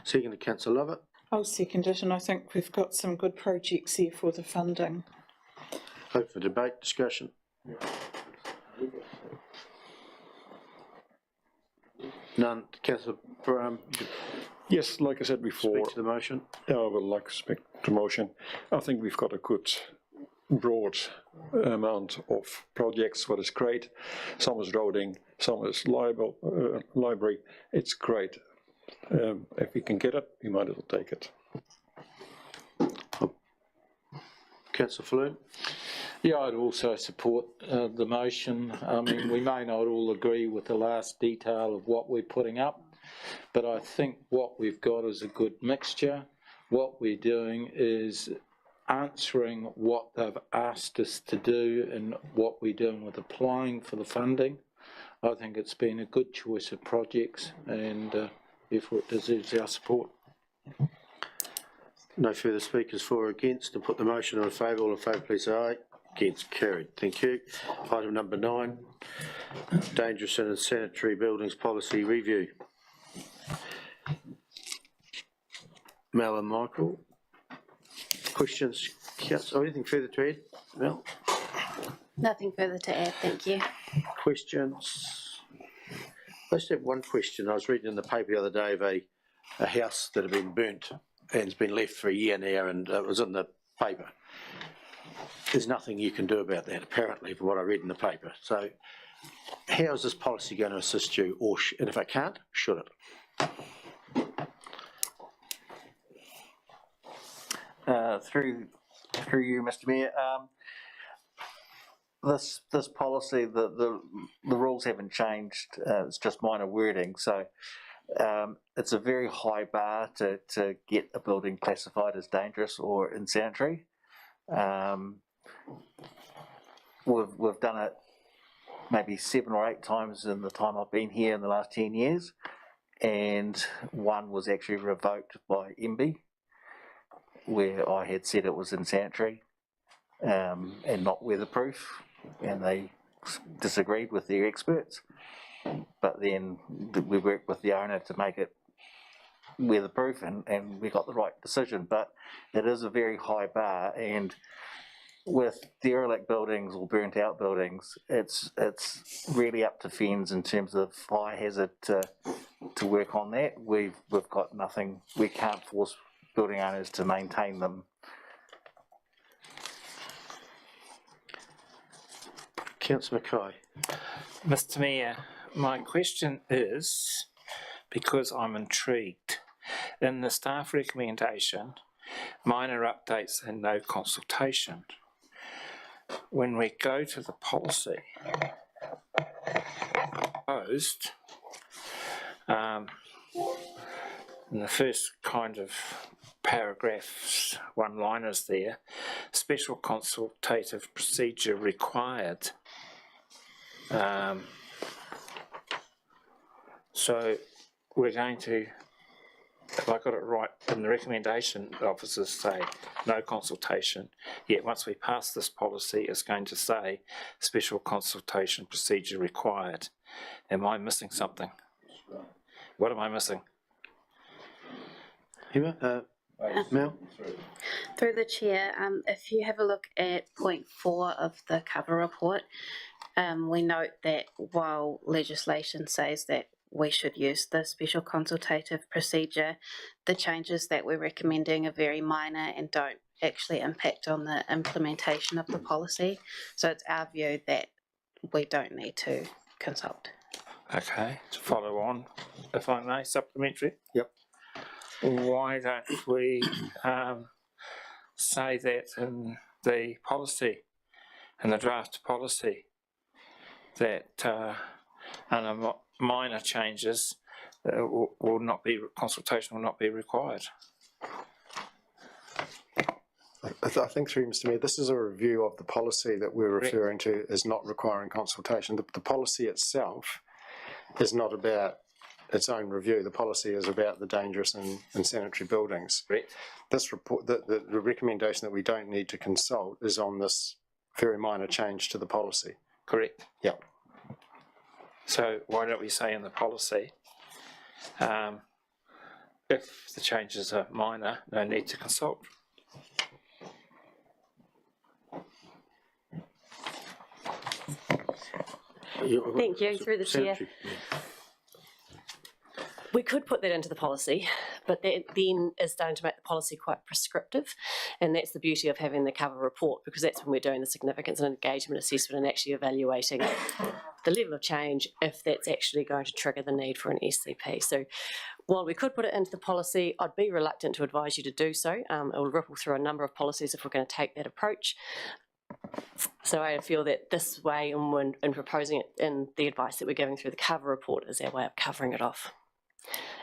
Speaker 15: Second to Councillor Lovett.
Speaker 11: I'll second it, and I think we've got some good projects here for the funding.
Speaker 1: Hope for debate, discussion. None. Councillor Brown.
Speaker 22: Yes, like I said before.
Speaker 1: Speak to the motion.
Speaker 22: I would like to speak to the motion. I think we've got a good, broad amount of projects, what is great. Some is roading, some is library. It's great. If we can get it, we might as well take it.
Speaker 1: Councillor Flynn.
Speaker 15: Yeah, I'd also support the motion. I mean, we may not all agree with the last detail of what we're putting up, but I think what we've got is a good mixture. What we're doing is answering what they've asked us to do and what we're doing with applying for the funding. I think it's been a good choice of projects and therefore it deserves our support.
Speaker 1: No further speakers for or against. To put the motion on favour, all in favour please say aye. Against, carried. Thank you. Item number 9, dangerous and unsanitary buildings policy review. Mel and Michael. Questions, councillor, anything further to add? Mel?
Speaker 8: Nothing further to add, thank you.
Speaker 1: Questions? I just have one question. I was reading in the paper the other day of a house that had been burnt and it's been left for a year now, and it was in the paper. There's nothing you can do about that, apparently, from what I read in the paper. So how is this policy going to assist you, or and if it can't, should it?
Speaker 7: Through you, Mr. Mayor, this policy, the rules haven't changed. It's just minor wording, so it's a very high bar to get a building classified as dangerous or unsanitary. We've done it maybe 7 or 8 times in the time I've been here in the last 10 years, and one was actually revoked by MB, where I had said it was unsanitary and not weatherproof, and they disagreed with their experts. But then we worked with the owner to make it weatherproof, and we got the right decision. But it is a very high bar, and with derelict buildings or burnt out buildings, it's really up to FENZ in terms of fire hazard to work on that. We've got nothing. We can't force building owners to maintain them.
Speaker 1: Councillor Mackay.
Speaker 10: Mr. Mayor, my question is, because I'm intrigued, in the staff recommendation, minor updates and no consultation. When we go to the policy proposed, in the first kind of paragraphs, one-liners there, special consultative procedure required. So we're going to, if I got it right, in the recommendation, the officers say no consultation, yet once we pass this policy, it's going to say special consultation procedure required. Am I missing something? What am I missing?
Speaker 1: Mel?
Speaker 9: Through the chair, if you have a look at point 4 of the cover report, we note that while legislation says that we should use the special consultative procedure, the changes that we're recommending are very minor and don't actually impact on the implementation of the policy. So it's our view that we don't need to consult.
Speaker 10: Okay, to follow on, if I may, supplementary.
Speaker 1: Yep.
Speaker 10: Why don't we say that in the policy, in the draft policy, that under minor changes will not be, consultation will not be required?
Speaker 14: I think through Mr. Mayor, this is a review of the policy that we're referring to as not requiring consultation. The policy itself is not about its own review. The policy is about the dangerous and unsanitary buildings.
Speaker 10: Correct.
Speaker 14: This report, the recommendation that we don't need to consult is on this very minor change to the policy.
Speaker 10: Correct.
Speaker 14: Yep.
Speaker 10: So why don't we say in the policy, if the changes are minor, no need to consult.
Speaker 5: Thank you, through the chair. We could put that into the policy, but that then is starting to make the policy quite prescriptive, and that's the beauty of having the cover report, because that's when we're doing the significance and engagement assessment and actually evaluating the level of change, if that's actually going to trigger the need for an SCP. So while we could put it into the policy, I'd be reluctant to advise you to do so. It will ripple through a number of policies if we're going to take that approach. So I feel that this way, in proposing it in the advice that we're giving through the cover report, is our way of covering it off.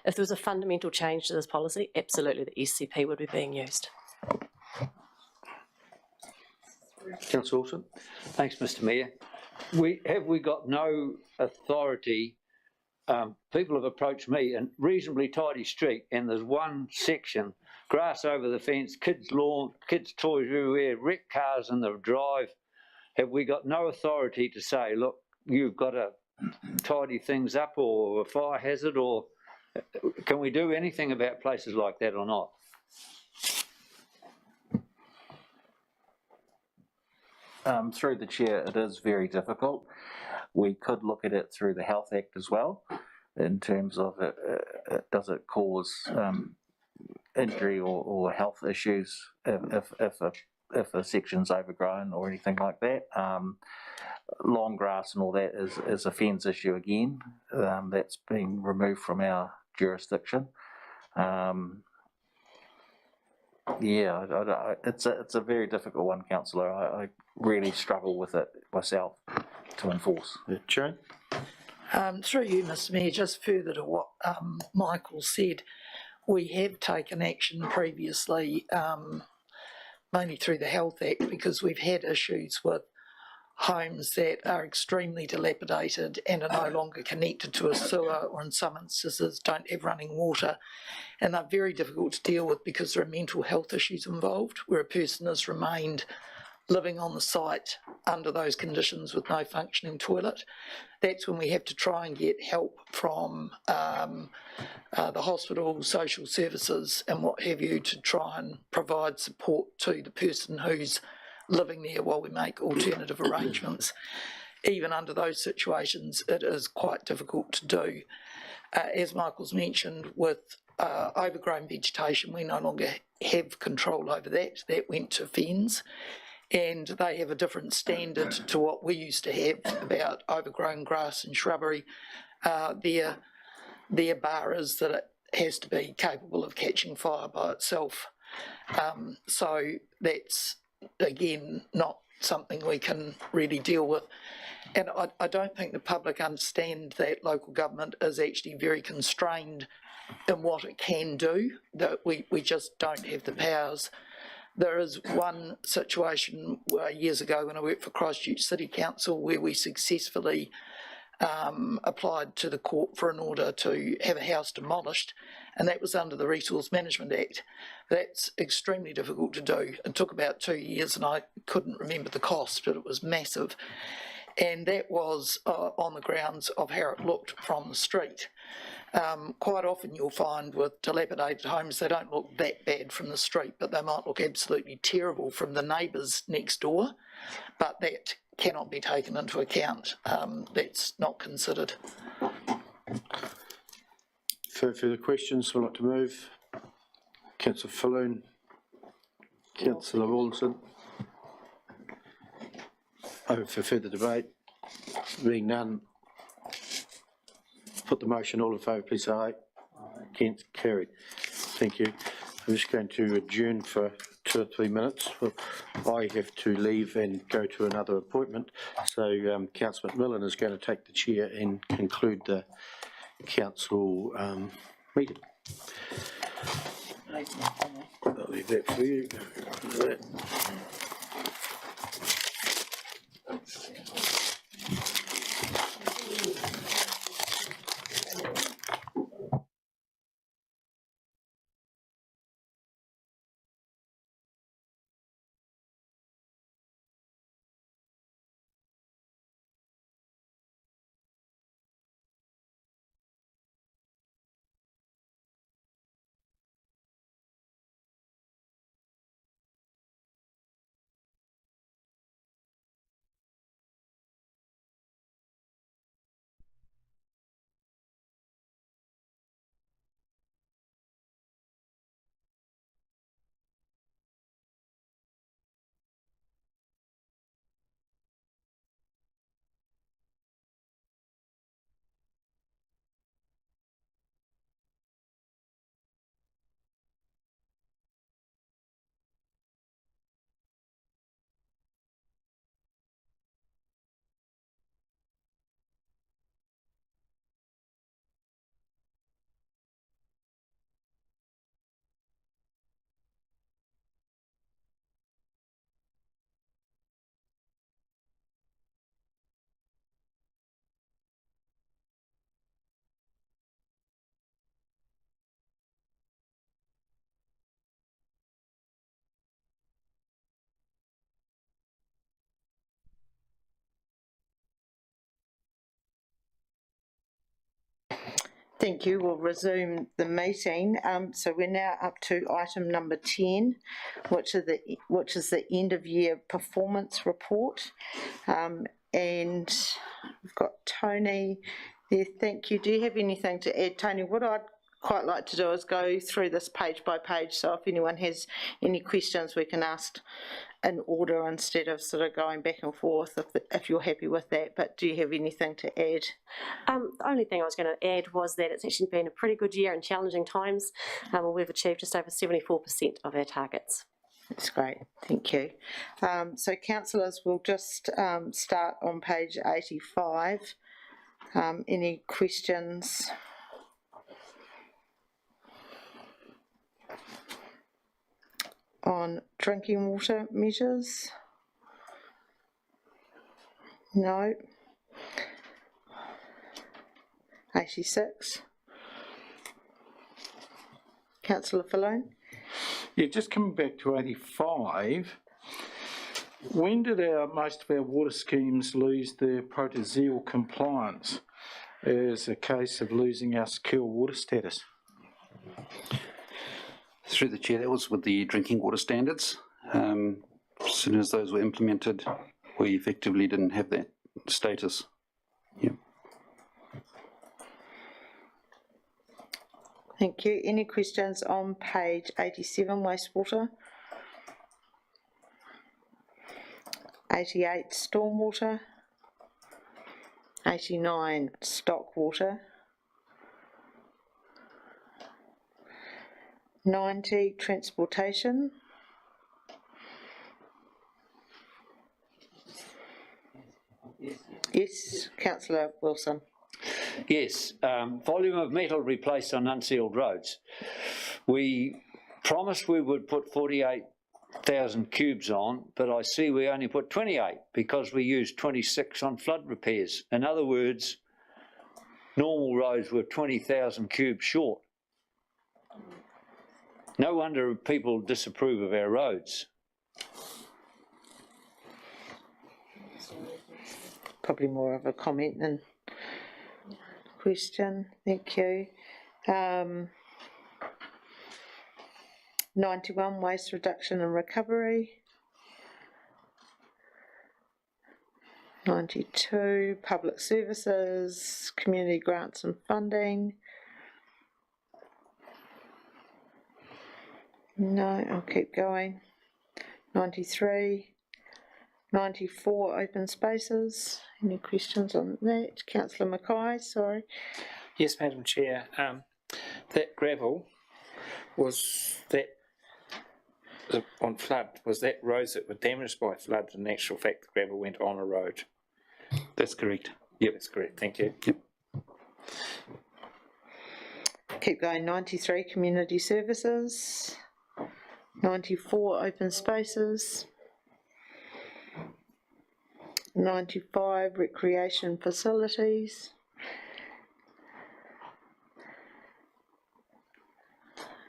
Speaker 5: If there was a fundamental change to this policy, absolutely the SCP would be being used.
Speaker 1: Councillor Wilson.
Speaker 17: Thanks, Mr. Mayor. have we got no authority? People have approached me in reasonably tidy street, and there's one section, grass over the fence, kids' lawn, kids' toys everywhere, wrecked cars in the drive. Have we got no authority to say, look, you've got to tidy things up, or a fire hazard, or can we do anything about places like that or not?
Speaker 7: Through the chair, it is very difficult. We could look at it through the Health Act as well, in terms of does it cause injury or health issues if a section's overgrown or anything like that. Long grass and all that is a fence issue again. That's been removed from our jurisdiction. Yeah, it's a very difficult one, councillor. I really struggle with it myself to enforce.
Speaker 1: Jane?
Speaker 4: Through you, Mr Mayor, just further to what Michael said, we have taken action previously, mainly through the Health Act, because we've had issues with homes that are extremely dilapidated and are no longer connected to a sewer, or in some instances don't have running water, and they're very difficult to deal with because there are mental health issues involved, where a person has remained living on the site under those conditions with no functioning toilet. That's when we have to try and get help from the hospital, social services and what have you, to try and provide support to the person who's living there while we make alternative arrangements. Even under those situations, it is quite difficult to do. As Michael's mentioned, with overgrown vegetation, we no longer have control over that. That went to FENS, and they have a different standard to what we used to have about overgrown grass and shrubbery. Their bar is that it has to be capable of catching fire by itself. So that's, again, not something we can really deal with. And I don't think the public understand that local government is actually very constrained in what it can do, that we just don't have the powers. There is one situation years ago when I worked for Christchurch City Council where we successfully applied to the court for an order to have a house demolished, and that was under the Resource Management Act. That's extremely difficult to do. It took about 2 years, and I couldn't remember the cost, but it was massive. And that was on the grounds of how it looked from the street. Quite often you'll find with dilapidated homes, they don't look that bad from the street, but they might look absolutely terrible from the neighbours next door, but that cannot be taken into account. That's not considered.
Speaker 1: Further questions? Would like to move? Councillor Falloon. Councillor Rawlinson. Open for further debate. Being none, put the motion. All in favour, please say aye. Against, carried. Thank you. I'm just going to adjourn for 2 or 3 minutes. I have to leave and go to another appointment. So Councillor McMillan is going to take the chair and conclude the council meeting. I'll leave that for you.
Speaker 12: Thank you. We'll resume the meeting. So we're now up to item number 10, which is the end of year performance report. And we've got Tony there. Thank you. Do you have anything to add, Tony? What I'd quite like to do is go through this page by page. So if anyone has any questions, we can ask in order instead of sort of going back and forth, if you're happy with that. But do you have anything to add?
Speaker 5: The only thing I was going to add was that it's actually been a pretty good year in challenging times. We've achieved just over 74% of our targets.
Speaker 12: That's great, thank you. So councillors, we'll just start on page 85. Any questions? On drinking water measures? No. 86. Councillor Falloon?
Speaker 15: Yeah, just coming back to 85, when did most of our water schemes lose their protozoal compliance as a case of losing our secure water status?
Speaker 21: Through the chair, that was with the drinking water standards. As soon as those were implemented, we effectively didn't have that status. Yeah.
Speaker 12: Thank you. Any questions on page 87, wastewater? 88, stormwater. 89, stock water. 90, transportation. Yes, Councillor Wilson.
Speaker 17: Yes, volume of metal replaced on unsealed roads. We promised we would put 48,000 cubes on, but I see we only put 28 because we used 26 on flood repairs. In other words, normal roads were 20,000 cubes short. No wonder people disapprove of our roads.
Speaker 12: Probably more of a comment than question. Thank you. 91, waste reduction and recovery. 92, public services, community grants and funding. No, I'll keep going. 93, 94, open spaces. Any questions on that? Councillor Mackay, sorry.
Speaker 10: Yes, Madam Chair. That gravel, was that on flood, was that roads that were damaged by flood? In actual fact, the gravel went on a road.
Speaker 21: That's correct. Yep.
Speaker 10: That's correct, thank you.
Speaker 21: Yep.
Speaker 12: Keep going. 93, community services. 94, open spaces. 95, recreation facilities.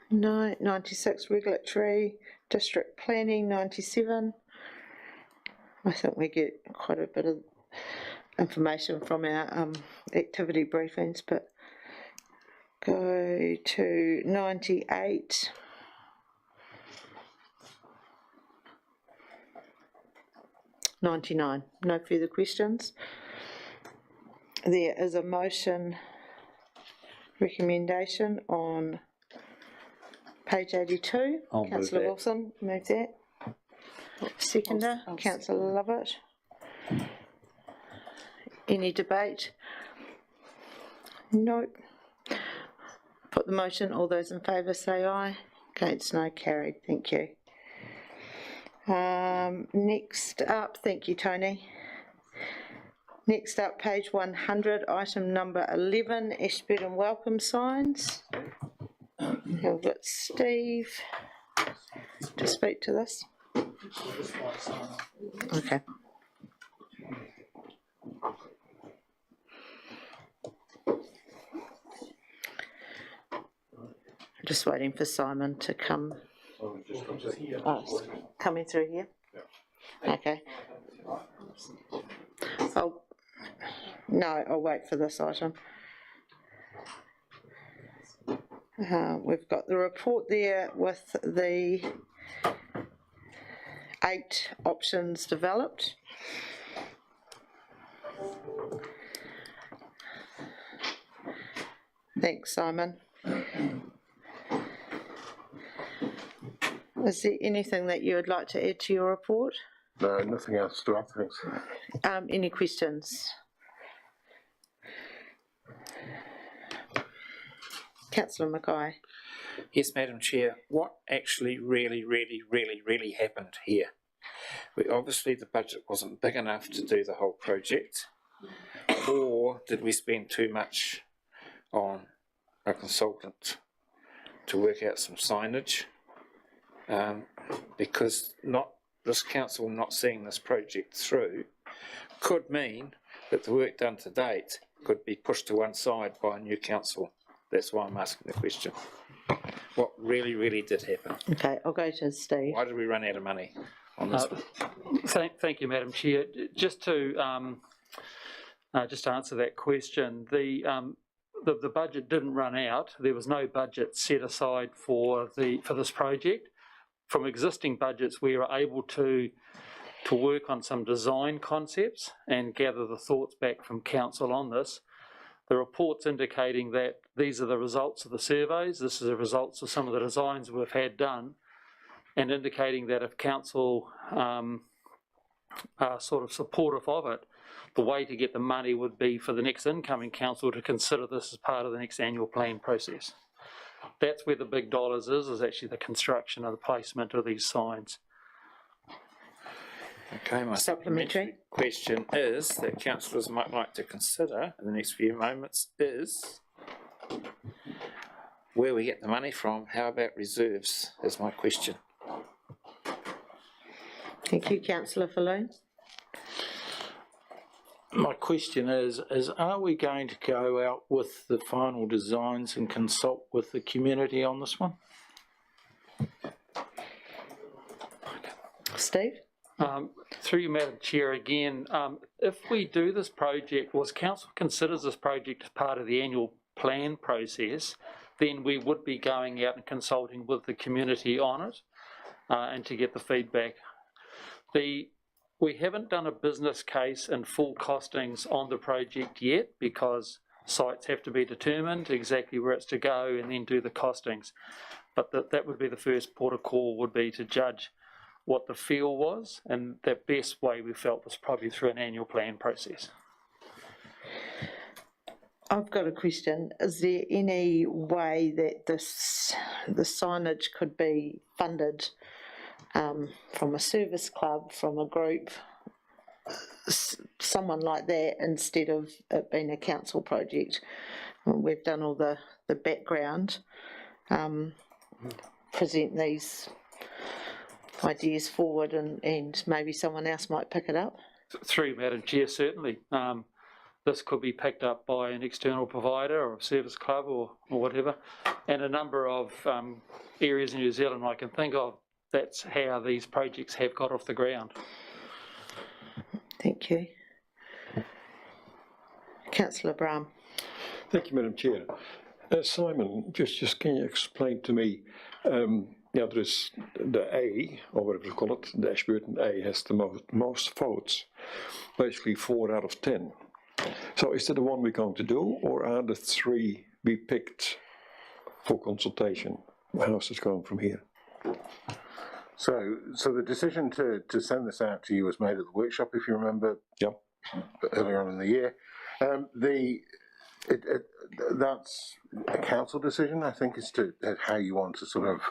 Speaker 12: 96, regulatory, district planning. 97. I think we get quite a bit of information from our activity briefings, but go to 98. 99. No further questions. There is a motion recommendation on page 82.
Speaker 17: I'll move
Speaker 12: Councillor
Speaker 17: that.
Speaker 12: Wilson, move that. Seconder, Councillor Lovett. Any debate? Nope. Put the motion. All those in favour say aye. Against, no. Carried. Thank you. Next up, thank you, Tony. Next up, page 100, item number 11, Ashburton welcome signs. We've got Steve to speak to this. Okay. Just waiting for Simon to come. Oh, coming through here? Okay. No, I'll wait for this item. We've got the report there with the 8 options developed. Thanks, Simon. Is there anything that you would like to add to your report?
Speaker 13: No, nothing else to add, thanks.
Speaker 12: Any questions? Councillor Mackay.
Speaker 10: Yes, Madam Chair. What actually really happened here? Obviously the budget wasn't big enough to do the whole project, or did we spend too much on a consultant to work out some signage? Because this council not seeing this project through could mean that the work done to date could be pushed to one side by a new council. That's why I'm asking the question. What really did happen?
Speaker 12: Okay, I'll go to Steve.
Speaker 10: Why did we run out of money on this one?
Speaker 18: Thank you, Madam Chair. Just to answer that question, the budget didn't run out. There was no budget set aside for this project. From existing budgets, we were able to work on some design concepts and gather the thoughts back from council on this. The report's indicating that these are the results of the surveys, this is the results of some of the designs we've had done, and indicating that if council are sort of supportive of it, the way to get the money would be for the next incoming council to consider this as part of the next annual plan process. That's where the big dollars is actually the construction and the placement of these signs.
Speaker 10: Okay, my supplementary question is that councillors might like to consider in the next few moments is where we get the money from. How about reserves is my question.
Speaker 12: Thank you, Councillor Falloon.
Speaker 15: My question is are we going to go out with the final designs and consult with the community on this one?
Speaker 12: Steve?
Speaker 18: Through you, Madam Chair, again, if we do this project, or as council considers this project as part of the annual plan process, then we would be going out and consulting with the community on it and to get the feedback. We haven't done a business case and full costings on the project yet because sites have to be determined exactly where it's to go and then do the costings. But that would be the first port of call, would be to judge what the feel was, and the best way we felt was probably through an annual plan process.
Speaker 12: I've got a question. Is there any way that the signage could be funded from a service club, from a group, someone like that, instead of it being a council project? We've done all the background, present these ideas forward, and maybe someone else might pick it up.
Speaker 18: Through Madam Chair, certainly. This could be picked up by an external provider or a service club or whatever. And a number of areas in New Zealand I can think of, that's how these projects have got off the ground.
Speaker 12: Thank you. Councillor Brown.
Speaker 22: Thank you, Madam Chair. Simon, just can you explain to me, there is the A, or whatever you call it, the Ashburton A has the most votes, basically 4 out of 10. So is that the one we're going to do, or are the 3 we picked for consultation? How's this going from here?
Speaker 13: So the decision to send this out to you was made at the workshop, if you remember.
Speaker 22: Yep.
Speaker 13: Earlier on in the year. That's a council decision, I think, as to how you want to sort of,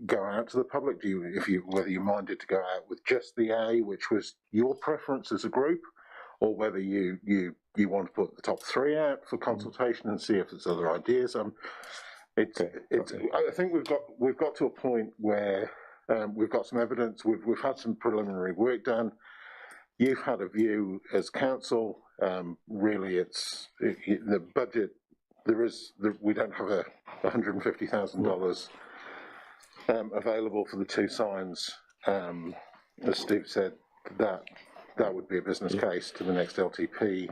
Speaker 13: go out to the public. Whether you minded to go out with just the A, which was your preference as a group, or whether you want to put the top 3 out for consultation and see if there's other ideas. I think we've got to a point where we've got some evidence. We've had some preliminary work done. You've had a view as council. Really, it's the budget. We don't have $150,000 available for the 2 signs. As Steve said, that would be a business case to the next LTP.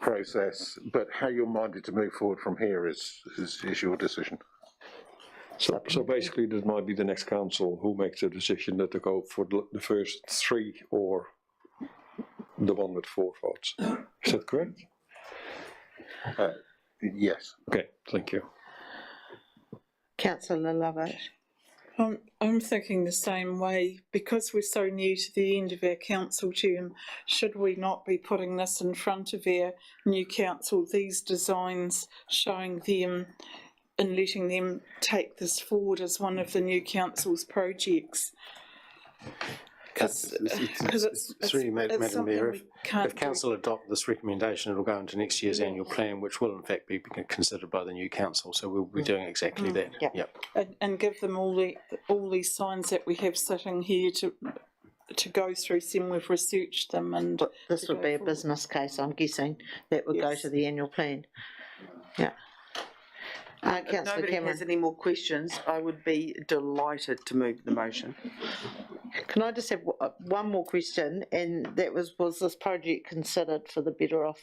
Speaker 13: process, but how you're minded to move forward from here is your decision.
Speaker 22: So basically, that might be the next council who makes the decision that they go for the first 3 or the one with 4 votes. Is that correct?
Speaker 13: Yes.
Speaker 22: Okay, thank you.
Speaker 4: Councillor Lovett.
Speaker 11: I'm thinking the same way, because we're so new to the end of our council term. Should we not be putting this in front of our new council, these designs, showing them and letting them take this forward as one of the new council's projects? Because it's
Speaker 14: really, Madam Mayor,
Speaker 11: can't
Speaker 14: if council adopt this recommendation, it'll go into next year's annual plan, which will in fact be considered by the new council. So we'll be doing exactly that. Yep.
Speaker 11: and give them all these signs that we have sitting here to go through, seeing we've researched them. And
Speaker 12: But this would be a business case, I'm guessing, that would go to the annual plan. Yeah.
Speaker 2: If
Speaker 12: Councillor
Speaker 2: nobody
Speaker 12: Cameron.
Speaker 2: has any more questions, I would be delighted to move the motion.
Speaker 12: Can I just have one more question, and that was this project considered for the Better Off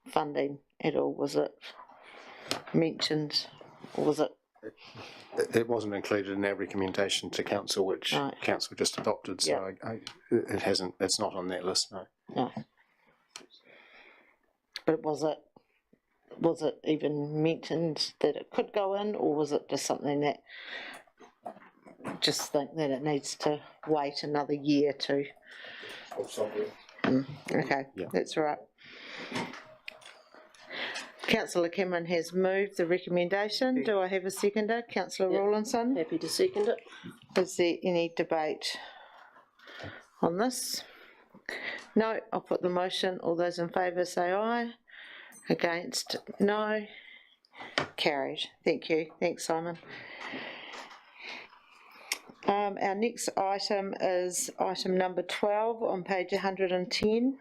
Speaker 12: funding at all? Was it mentioned, or was it?
Speaker 14: It wasn't included in our recommendation to council, which council just adopted, so it hasn't, it's not on that list, no.
Speaker 12: No. But was it even mentioned that it could go in, or was it just something that just think that it needs to wait another year to? Okay, that's all right. Councillor Cameron has moved the recommendation. Do I have a seconder? Councillor Rawlinson?
Speaker 3: Happy to second it.
Speaker 12: Is there any debate on this? No, I'll put the motion. All those in favour say aye. Against, no. Carried. Thank you. Thanks, Simon. Our next item is item number 12 on page 110,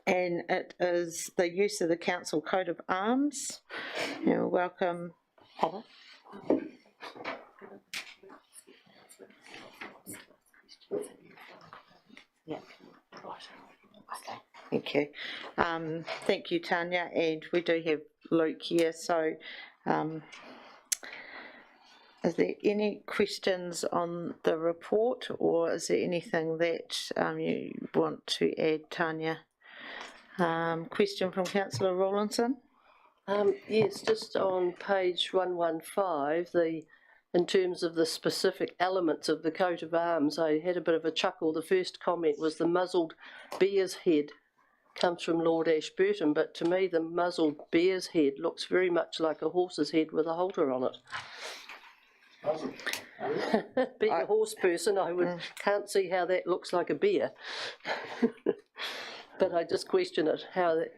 Speaker 12: and it is the use of the council coat of arms. You're welcome. Heather. Yeah. Okay. Thank you. Thank you, Tanya, and we do have Luke here, so is there any questions on the report, or is there anything that you want to add, Tanya? Question from Councillor Rawlinson?
Speaker 3: Yes, just on page 115, in terms of the specific elements of the coat of arms, I had a bit of a chuckle. The first comment was the muzzled bear's head comes from Lord Ashburton, but to me the muzzled bear's head looks very much like a horse's head with a halter on it. Being a horse person, I can't see how that looks like a bear. But I just question it, how that...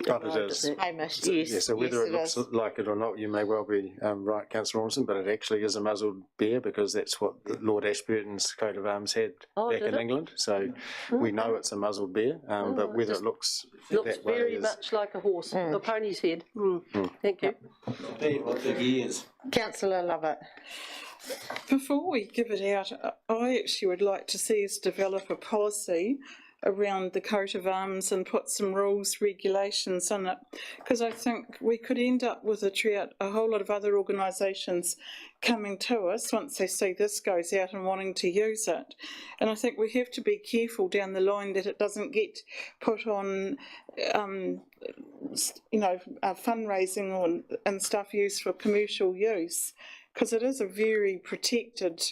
Speaker 14: But it is.
Speaker 12: Hamish,
Speaker 14: yes. Yeah, so whether it looks like it or not, you may well be right, Councillor Rawlinson, but it actually is a muzzled bear, because that's what Lord Ashburton's coat of arms had back in England. So we know it's a muzzled bear, but whether it looks that way
Speaker 3: very much like a horse, a pony's head. Thank you.
Speaker 12: Councillor Lovett.
Speaker 11: Before we give it out, I actually would like to see us develop a policy around the coat of arms and put some rules, regulations on it, because I think we could end up with a whole lot of other organisations coming to us once they see this goes out and wanting to use it. And I think we have to be careful down the line that it doesn't get put on fundraising and stuff used for commercial use, because it is a very protected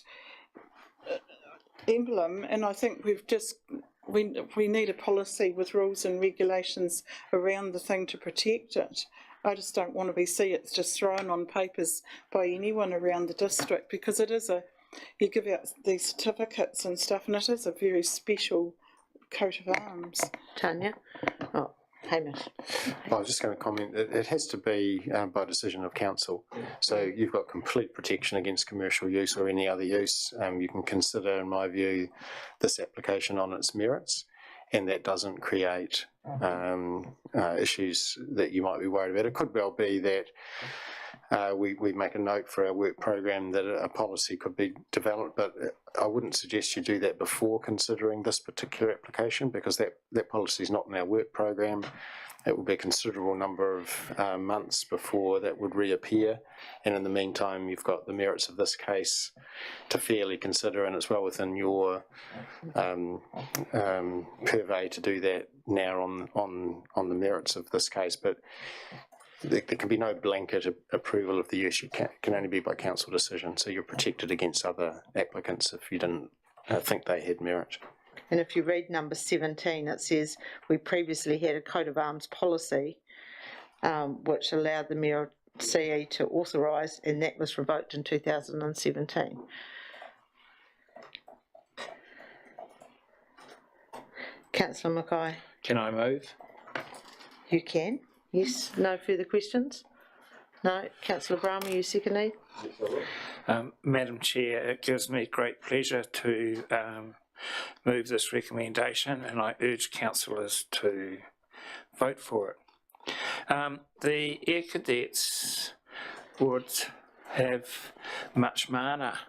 Speaker 11: emblem, and I think we need a policy with rules and regulations around the thing to protect it. I just don't want to see it just thrown on papers by anyone around the district, because it is you give out these certificates and stuff, and it is a very special coat of arms.
Speaker 12: Tanya? Oh, Hamish.
Speaker 14: I was just going to comment, it has to be by decision of council. So you've got complete protection against commercial use or any other use. You can consider, in my view, this application on its merits, and that doesn't create issues that you might be worried about. It could well be that we make a note for our work program that a policy could be developed, but I wouldn't suggest you do that before considering this particular application, because that policy is not in our work program. It will be a considerable number of months before that would reappear, and in the meantime you've got the merits of this case to fairly consider, and it's well within your purvey to do that now on the merits of this case. But there can be no blanket approval of the use. It can only be by council decision, so you're protected against other applicants if you didn't think they had merit.
Speaker 12: And if you read number 17, it says, we previously had a coat of arms policy which allowed the Mayor CE to authorise, and that was revoked in 2017. Councillor Mackay.
Speaker 10: Can I move?
Speaker 12: You can. Yes. No further questions? No. Councillor Brahma, you second.
Speaker 10: Madam Chair, it gives me great pleasure to move this recommendation, and I urge councillors to vote for it. The Air Cadets would have much mana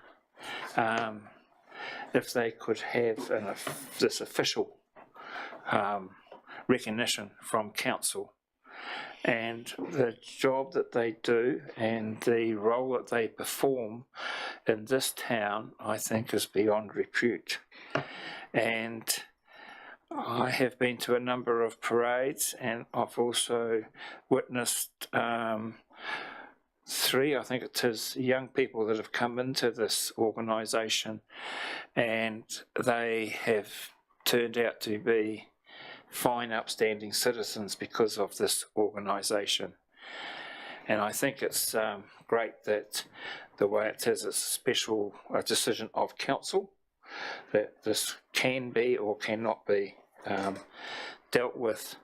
Speaker 10: if they could have this official recognition from council, and the job that they do and the role that they perform in this town, I think, is beyond repute. And I have been to a number of parades, and I've also witnessed 3, I think it is, young people that have come into this organisation, and they have turned out to be fine, upstanding citizens because of this organisation. And I think it's great that the way it is, it's a special decision of council that this can be or cannot be dealt with.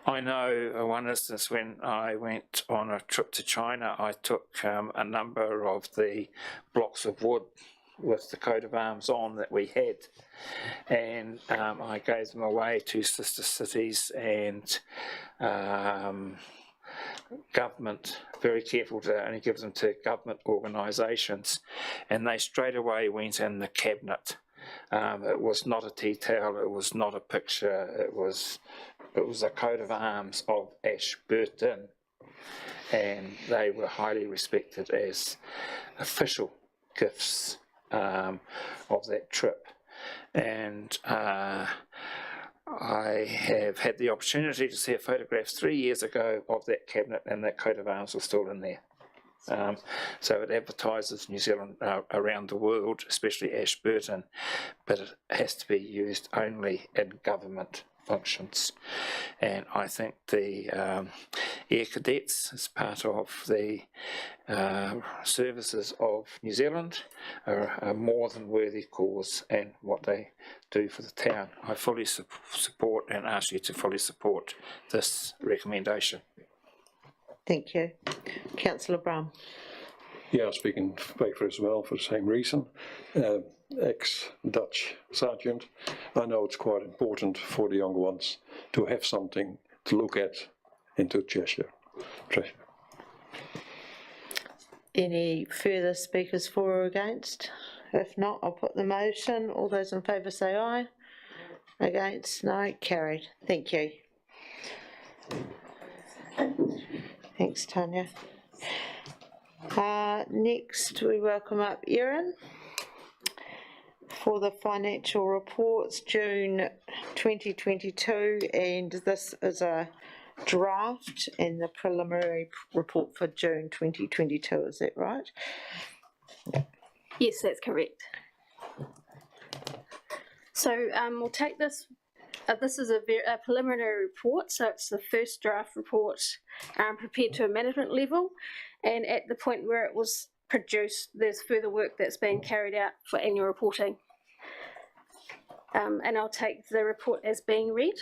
Speaker 10: I know one instance when I went on a trip to China, I took a number of the blocks of wood with the coat of arms on that we had, and I gave them away to sister cities and government, very careful to only give them to government organisations, and they straight away went in the cabinet. It was not a tea towel, it was not a picture, it was a coat of arms of Ashburton, and they were highly respected as official gifts of that trip. And I have had the opportunity to see a photograph 3 years ago of that cabinet, and that coat of arms was still in there. So it advertises New Zealand around the world, especially Ashburton, but it has to be used only in government functions. And I think the Air Cadets, as part of the services of New Zealand, are a more than worthy cause, and what they do for the town. I fully support and ask you to fully support this recommendation.
Speaker 12: Thank you. Councillor Brown.
Speaker 22: Yeah, speaking in favour as well for the same reason. Ex-Dutch sergeant, I know it's quite important for the younger ones to have something to look at and to treasure.
Speaker 12: Any further speakers for or against? If not, I'll put the motion. All those in favour say aye. Against? No. Carried. Thank you. Thanks, Tanya. Next, we welcome up Erin for the financial reports, June 2022, and this is a draft and the preliminary report for June 2022, is that right?
Speaker 6: Yes, that's correct. So we'll take this. This is a preliminary report, so it's the first draft report prepared to a management level, and at the point where it was produced, there's further work that's being carried out for annual reporting. And I'll take the report as being read.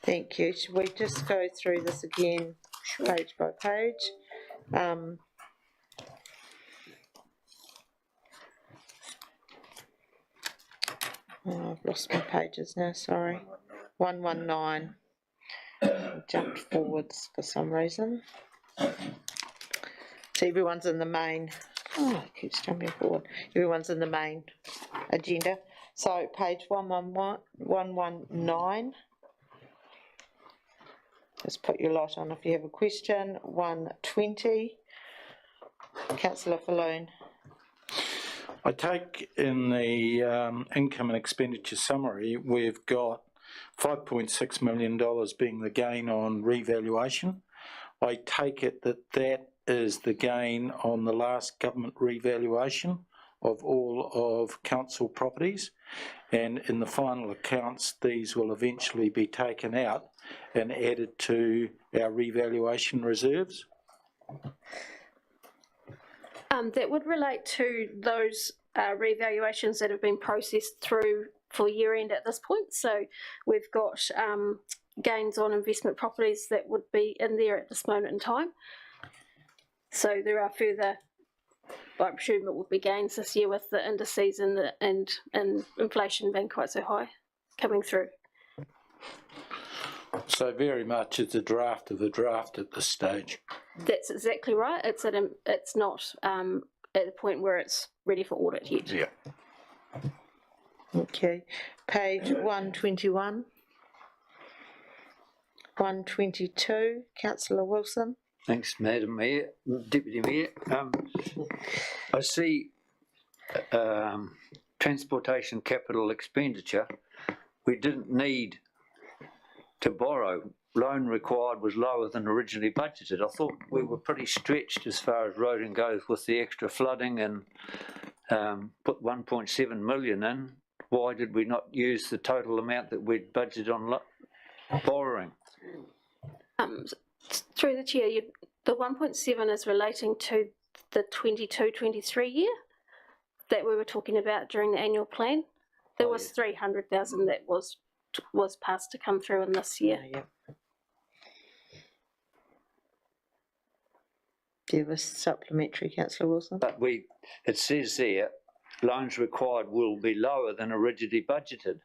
Speaker 12: Thank you. Should we just go through this again, page by page? Oh, I've lost my pages now, sorry. 119. Jumped forwards for some reason. So everyone's in the main, oh, it keeps jumping forward. Everyone's in the main agenda. So page 119. Just put your lot on if you have a question. 120. Councillor Falloon.
Speaker 15: I take in the income and expenditure summary, we've got $5.6 million being the gain on revaluation. I take it that that is the gain on the last government revaluation of all of council properties, and in the final accounts these will eventually be taken out and added to our revaluation reserves.
Speaker 16: That would relate to those revaluations that have been processed through for year end at this point. So we've got gains on investment properties that would be in there at this moment in time. So there are further, I presume it would be gains this year with the indices and inflation being quite so high coming through.
Speaker 15: So very much it's a draft of the draft at this stage.
Speaker 16: That's exactly right. It's not at the point where it's ready for audit yet.
Speaker 15: Yeah.
Speaker 12: Okay. Page 121. 122. Councillor Wilson.
Speaker 17: Thanks, Madam Mayor, Deputy Mayor. I see transportation capital expenditure. We didn't need to borrow. Loan required was lower than originally budgeted. I thought we were pretty stretched as far as roading goes with the extra flooding and put 1.7 million in. Why did we not use the total amount that we'd budgeted on borrowing?
Speaker 16: Through the chair, the 1.7 is relating to the 22-23 year that we were talking about during the annual plan. There was 300,000 that was passed to come through in this year.
Speaker 12: Yeah. Do you have a supplementary, Councillor Wilson?
Speaker 17: But it says there, loans required will be lower than originally budgeted.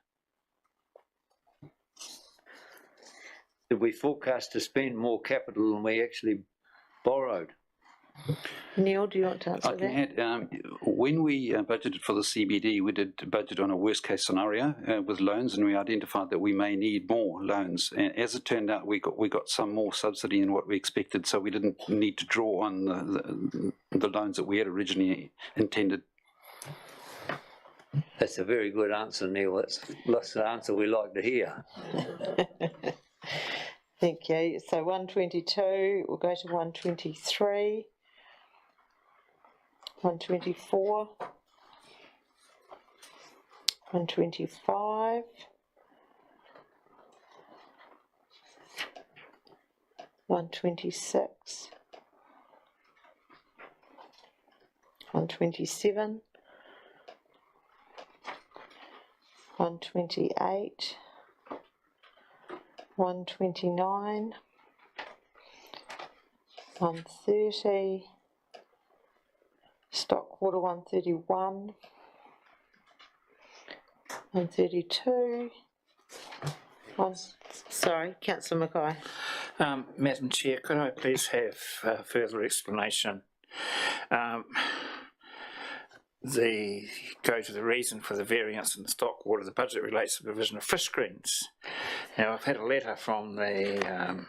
Speaker 17: Did we forecast to spend more capital than we actually borrowed?
Speaker 12: Neil, do you want to answer
Speaker 21: I can add, when we budgeted for the CBD, we did budget on a worst case scenario with loans, and we identified that we may need more loans. And as it turned out, we got some more subsidy than what we expected, so we didn't need to draw on the loans that we had originally intended.
Speaker 17: That's a very good answer, Neil. That's the answer we like to hear.
Speaker 12: Thank you. So 122, we'll go to 123. 124, 125, 126, 127, 128, 129, 130, stock water 131, 132. Sorry, Councillor Mackay.
Speaker 10: Madam Chair, could I please have further explanation? Go to the reason for the variance in the stock water. The budget relates to the provision of fish screens. Now, I've had a letter from the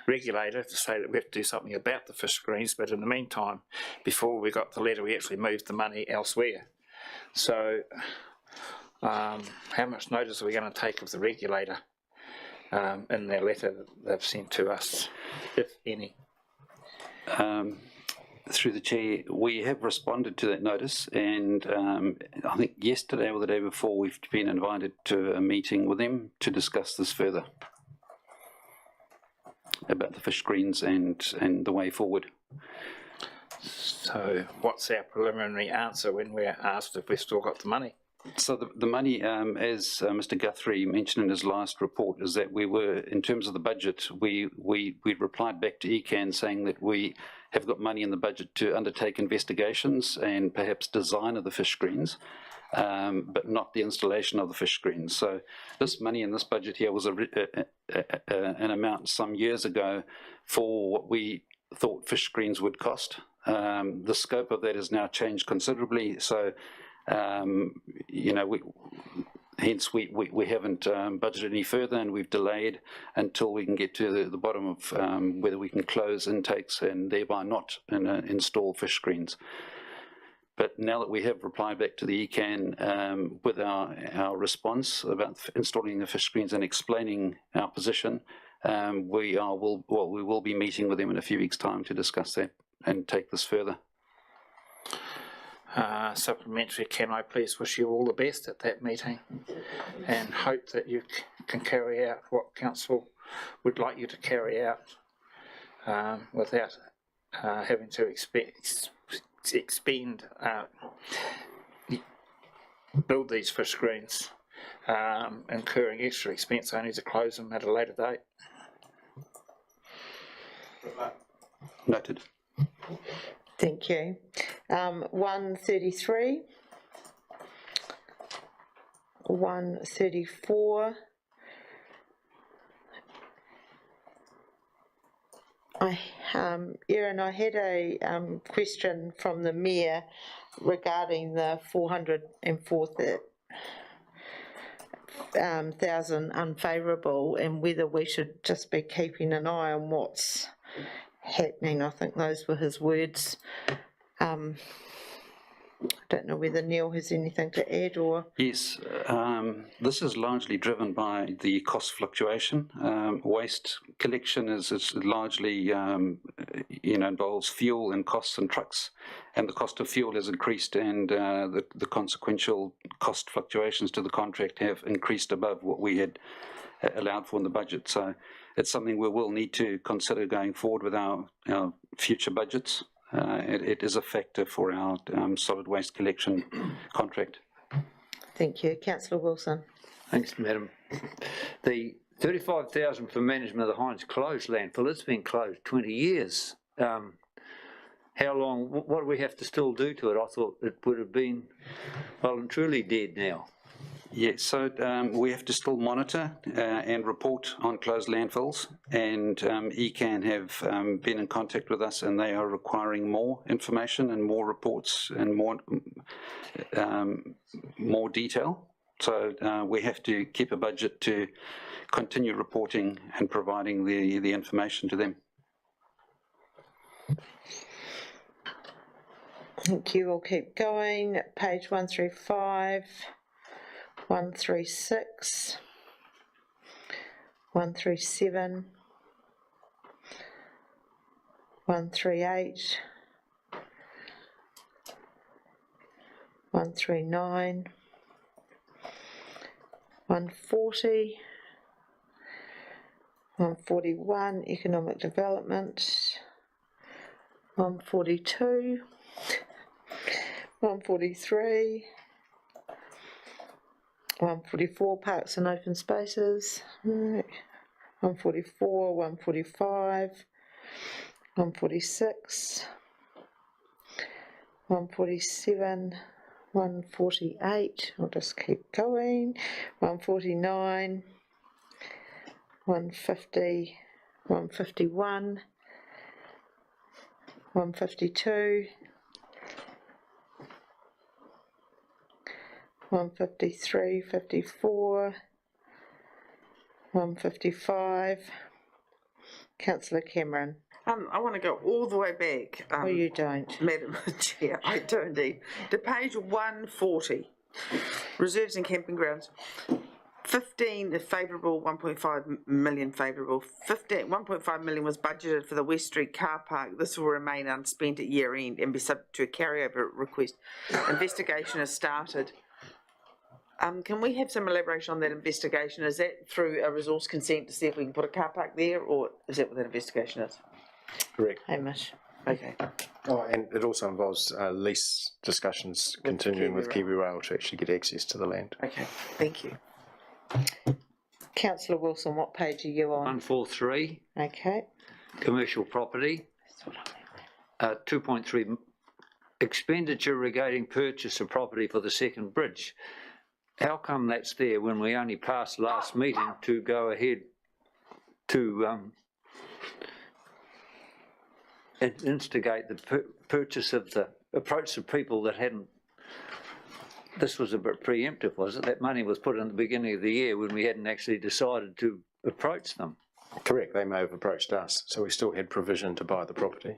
Speaker 10: regulator to say that we have to do something about the fish screens, but in the meantime, before we got the letter, we actually moved the money elsewhere. So how much notice are we going to take of the regulator in their letter that they've sent to us, if any?
Speaker 21: Through the chair, we have responded to that notice, and I think yesterday or the day before we've been invited to a meeting with them to discuss this further about the fish screens and the way forward.
Speaker 10: So what's our preliminary answer when we're asked if we've still got the money?
Speaker 21: So the money, as Mr. Guthrie mentioned in his last report, is that we were, in terms of the budget, we replied back to ECAN saying that we have got money in the budget to undertake investigations and perhaps design of the fish screens. but not the installation of the fish screens. So this money in this budget here was an amount some years ago for what we thought fish screens would cost. The scope of that has now changed considerably. So, hence we haven't budgeted any further, and we've delayed until we can get to the bottom of whether we can close intakes and thereby not install fish screens. But now that we have replied back to the ECAN with our response about installing the fish screens and explaining our position, we will be meeting with them in a few weeks' time to discuss that and take this further.
Speaker 10: Supplementary, can I please wish you all the best at that meeting and hope that you can carry out what council would like you to carry out without having to build these fish screens, incurring extra expense only to close them at a later date.
Speaker 21: Noted.
Speaker 12: Thank you. 133, 134. Erin, I had a question from the Mayor regarding the 404,000 unfavourable and whether we should just be keeping an eye on what's happening. I think those were his words. I don't know whether Neil has anything to add or...
Speaker 21: Yes, this is largely driven by the cost fluctuation. Waste collection is largely, involves fuel and costs and trucks, and the cost of fuel has increased, and the consequential cost fluctuations to the contract have increased above what we had allowed for in the budget. So it's something we will need to consider going forward with our future budgets. It is a factor for our solid waste collection contract.
Speaker 12: Thank you. Councillor Wilson.
Speaker 17: Thanks, Madam. The 35,000 for management of the Hines Close landfill, it's been closed 20 years. How long, what do we have to still do to it? I thought it would have been well and truly dead now.
Speaker 21: Yes, so we have to still monitor and report on closed landfills, and ECAN have been in contact with us, and they are requiring more information and more reports and more detail. So we have to keep a budget to continue reporting and providing the information to them.
Speaker 12: Thank you. We'll keep going. Page 135. 136, 137, 138, 139, 140, 141, economic development, 142, 143, 144, parks and open spaces, 144, 145, 146, 147, 148, I'll just keep going, 149, 150, 151, 152, 153, 54, 155. Councillor Cameron.
Speaker 2: I want to go all the way back.
Speaker 12: Oh, you don't.
Speaker 2: Madam Chair, I do indeed. To page 140, reserves and camping grounds. 15 favourable, 1.5 million favourable. 1.5 million was budgeted for the West Street car park. This will remain unspent at year end and be subject to a carryover request. Investigation has started. Can we have some elaboration on that investigation? Is that through a resource consent to see if we can put a car park there, or is that what that investigation is?
Speaker 14: Correct.
Speaker 12: Hamish.
Speaker 2: Okay.
Speaker 14: Oh, and it also involves lease discussions continuing with Kiwi Rail to actually get access to the land.
Speaker 2: Okay, thank you.
Speaker 12: Councillor Wilson, what page are you on?
Speaker 17: 143.
Speaker 12: Okay.
Speaker 17: Commercial property. 2.3 expenditure regarding purchase of property for the second bridge. How come that's there when we only passed last meeting to go ahead to instigate the purchase of the approach to people that hadn't? This was a bit preemptive, was it? That money was put in the beginning of the year when we hadn't actually decided to approach them.
Speaker 14: Correct, they may have approached us, so we still had provision to buy the property.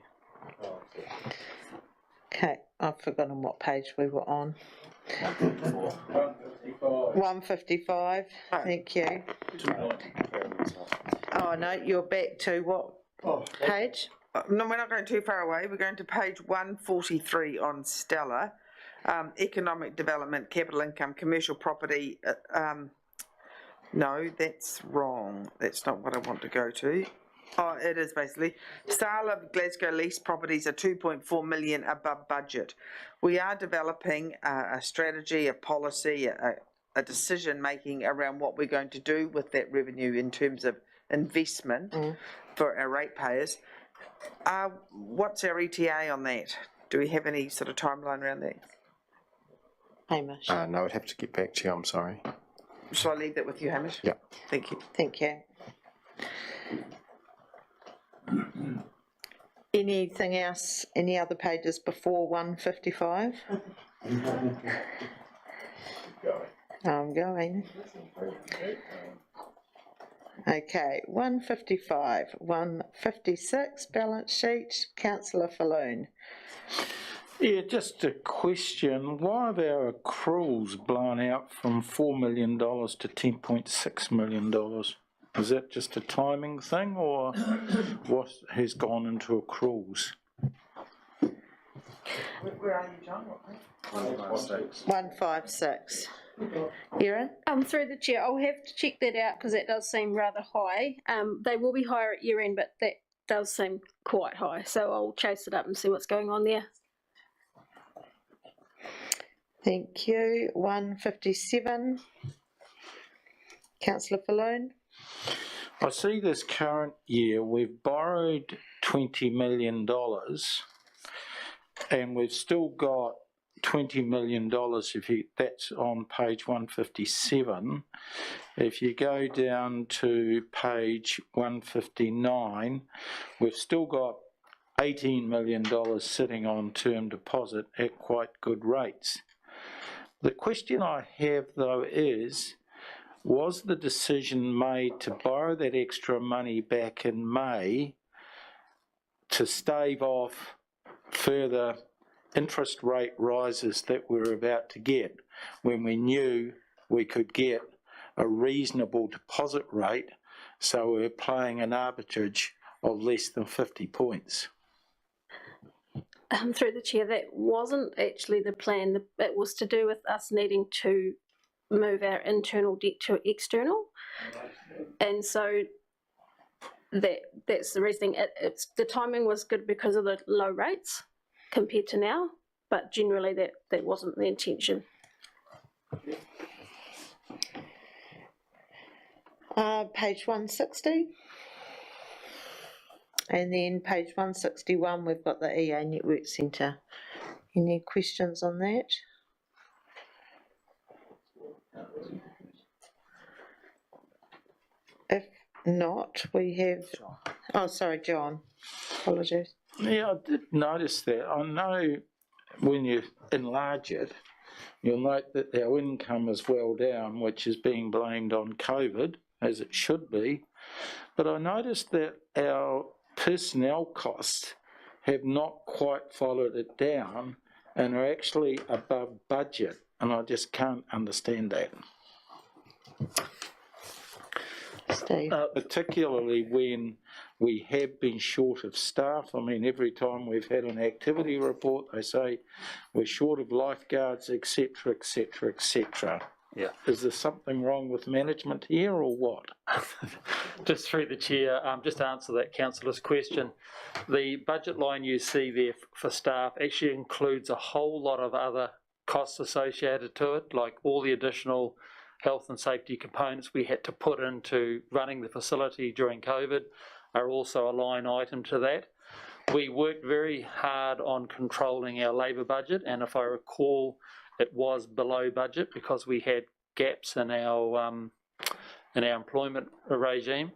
Speaker 12: Okay, I've forgotten what page we were on. 155, thank you. Oh, no, you're back to what page?
Speaker 2: No, we're not going too far away. We're going to page 143 on Stella. Economic development, capital income, commercial property. No, that's wrong. That's not what I want to go to. Oh, it is basically. Sale of Glasgow lease properties are 2.4 million above budget. We are developing a strategy, a policy, a decision making around what we're going to do with that revenue in terms of investment for our ratepayers. What's our ETA on that? Do we have any sort of timeline around that?
Speaker 12: Hamish.
Speaker 14: No, I'd have to get back to you, I'm sorry.
Speaker 2: Shall I leave that with you, Hamish?
Speaker 14: Yeah.
Speaker 2: Thank you.
Speaker 12: Thank you. Anything else, any other pages before 155? I'm going. Okay, 155, 156, balance sheet, councillor Falloon.
Speaker 15: Yeah, just a question. Why have our accruals blown out from $4 million to $10.6 million? Is that just a timing thing, or what has gone into accruals?
Speaker 2: Where are you, John?
Speaker 12: 156. Erin?
Speaker 16: Through the chair, I'll have to check that out because that does seem rather high. They will be higher at year end, but that does seem quite high. So I'll chase it up and see what's going on there.
Speaker 12: Thank you. 157. Councillor Falloon.
Speaker 15: I see this current year we've borrowed $20 million and we've still got $20 million, that's on page 157. If you go down to page 159, we've still got $18 million sitting on term deposit at quite good rates. The question I have though is, was the decision made to borrow that extra money back in May to stave off further interest rate rises that we're about to get when we knew we could get a reasonable deposit rate, so we're playing an arbitrage of less than 50 points?
Speaker 16: Through the chair, that wasn't actually the plan. It was to do with us needing to move our internal debt to external, and so that's the reason. The timing was good because of the low rates compared to now, but generally that wasn't the intention.
Speaker 12: Page 160. And then page 161, we've got the EA Network Centre. Any questions on that? If not, we have, oh, sorry, John, apologies.
Speaker 15: Yeah, I did notice that. I know when you enlarge it, you'll note that our income is well down, which is being blamed on COVID, as it should be. But I noticed that our personnel costs have not quite followed it down and are actually above budget, and I just can't understand that.
Speaker 12: Steve.
Speaker 15: Particularly when we have been short of staff. I mean, every time we've had an activity report, they say we're short of lifeguards, etc., etc., etc.
Speaker 17: Yeah.
Speaker 15: Is there something wrong with management here, or what?
Speaker 18: Just through the chair, just to answer that councillor's question, the budget line you see there for staff actually includes a whole lot of other costs associated to it, like all the additional health and safety components we had to put into running the facility during COVID, are also a line item to that. We worked very hard on controlling our labour budget, and if I recall, it was below budget because we had gaps in our employment regime.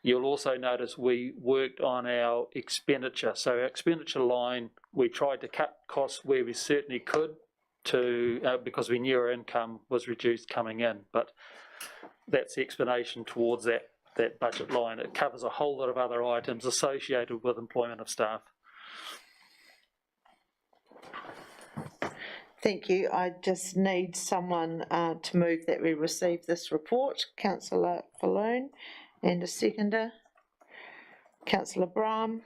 Speaker 18: You'll also notice we worked on our expenditure. So our expenditure line, we tried to cut costs where we certainly could because we knew our income was reduced coming in. But that's the explanation towards that budget line. It covers a whole lot of other items associated with employment of staff.
Speaker 12: Thank you. I just need someone to move that we receive this report. Councillor Falloon, and a seconder. Councillor Brahm.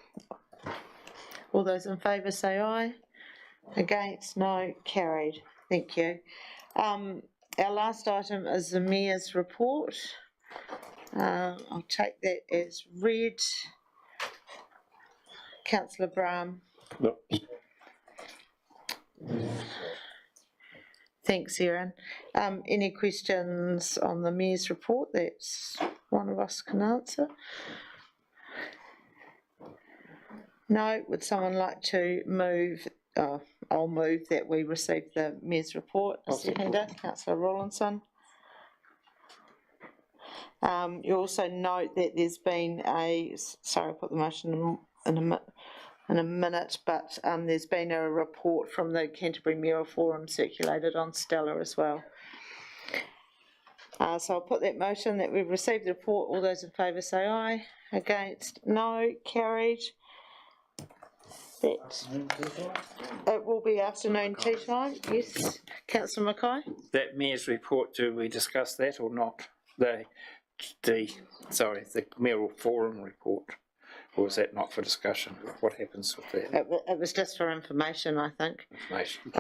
Speaker 12: All those in favour say aye. Against, no, carried. Thank you. Our last item is the Mayor's report. I'll take that as read. Councillor Brahm.
Speaker 22: No.
Speaker 12: Thanks, Erin. Any questions on the Mayor's report that one of us can answer? No? Would someone like to move? I'll move that we receive the Mayor's report. A seconder, Councillor Rawlinson. You also note that there's been sorry, I'll put the motion in a minute, but there's been a report from the Canterbury Mayoral Forum circulated on Stella as well. So I'll put that motion that we've received the report. All those in favour say aye. Against, no, carried. It will be afternoon tea time, yes. Councillor Mackay?
Speaker 10: That Mayor's report, do we discuss that or not? The Mayoral Forum report, or is that not for discussion? What happens with that?
Speaker 12: It was just for information, I think.
Speaker 10: Information.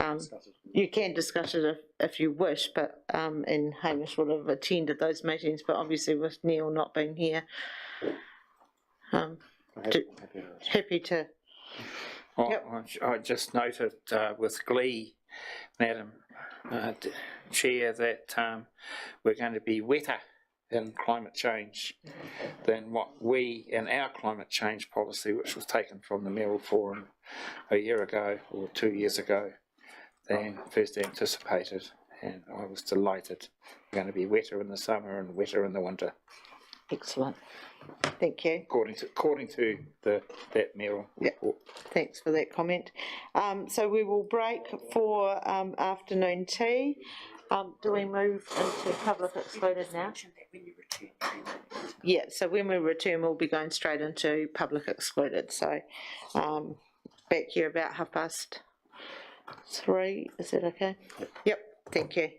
Speaker 12: You can discuss it if you wish, but and Hamish would have attended those meetings, but obviously with Neil not being here, happy to.
Speaker 10: I just noted with glee, Madam Chair, that we're going to be wetter in climate change than what we, in our climate change policy, which was taken from the Mayoral Forum a year ago or 2 years ago, than first anticipated. And I was delighted. We're going to be wetter in the summer and wetter in the winter.
Speaker 12: Excellent. Thank you.
Speaker 10: According to that Mayoral report.
Speaker 12: Thanks for that comment. So we will break for afternoon tea. Do we move into public excluded now? Yeah, so when we return, we'll be going straight into public excluded. So back here about 3:30. Is that okay? Yep. Thank you.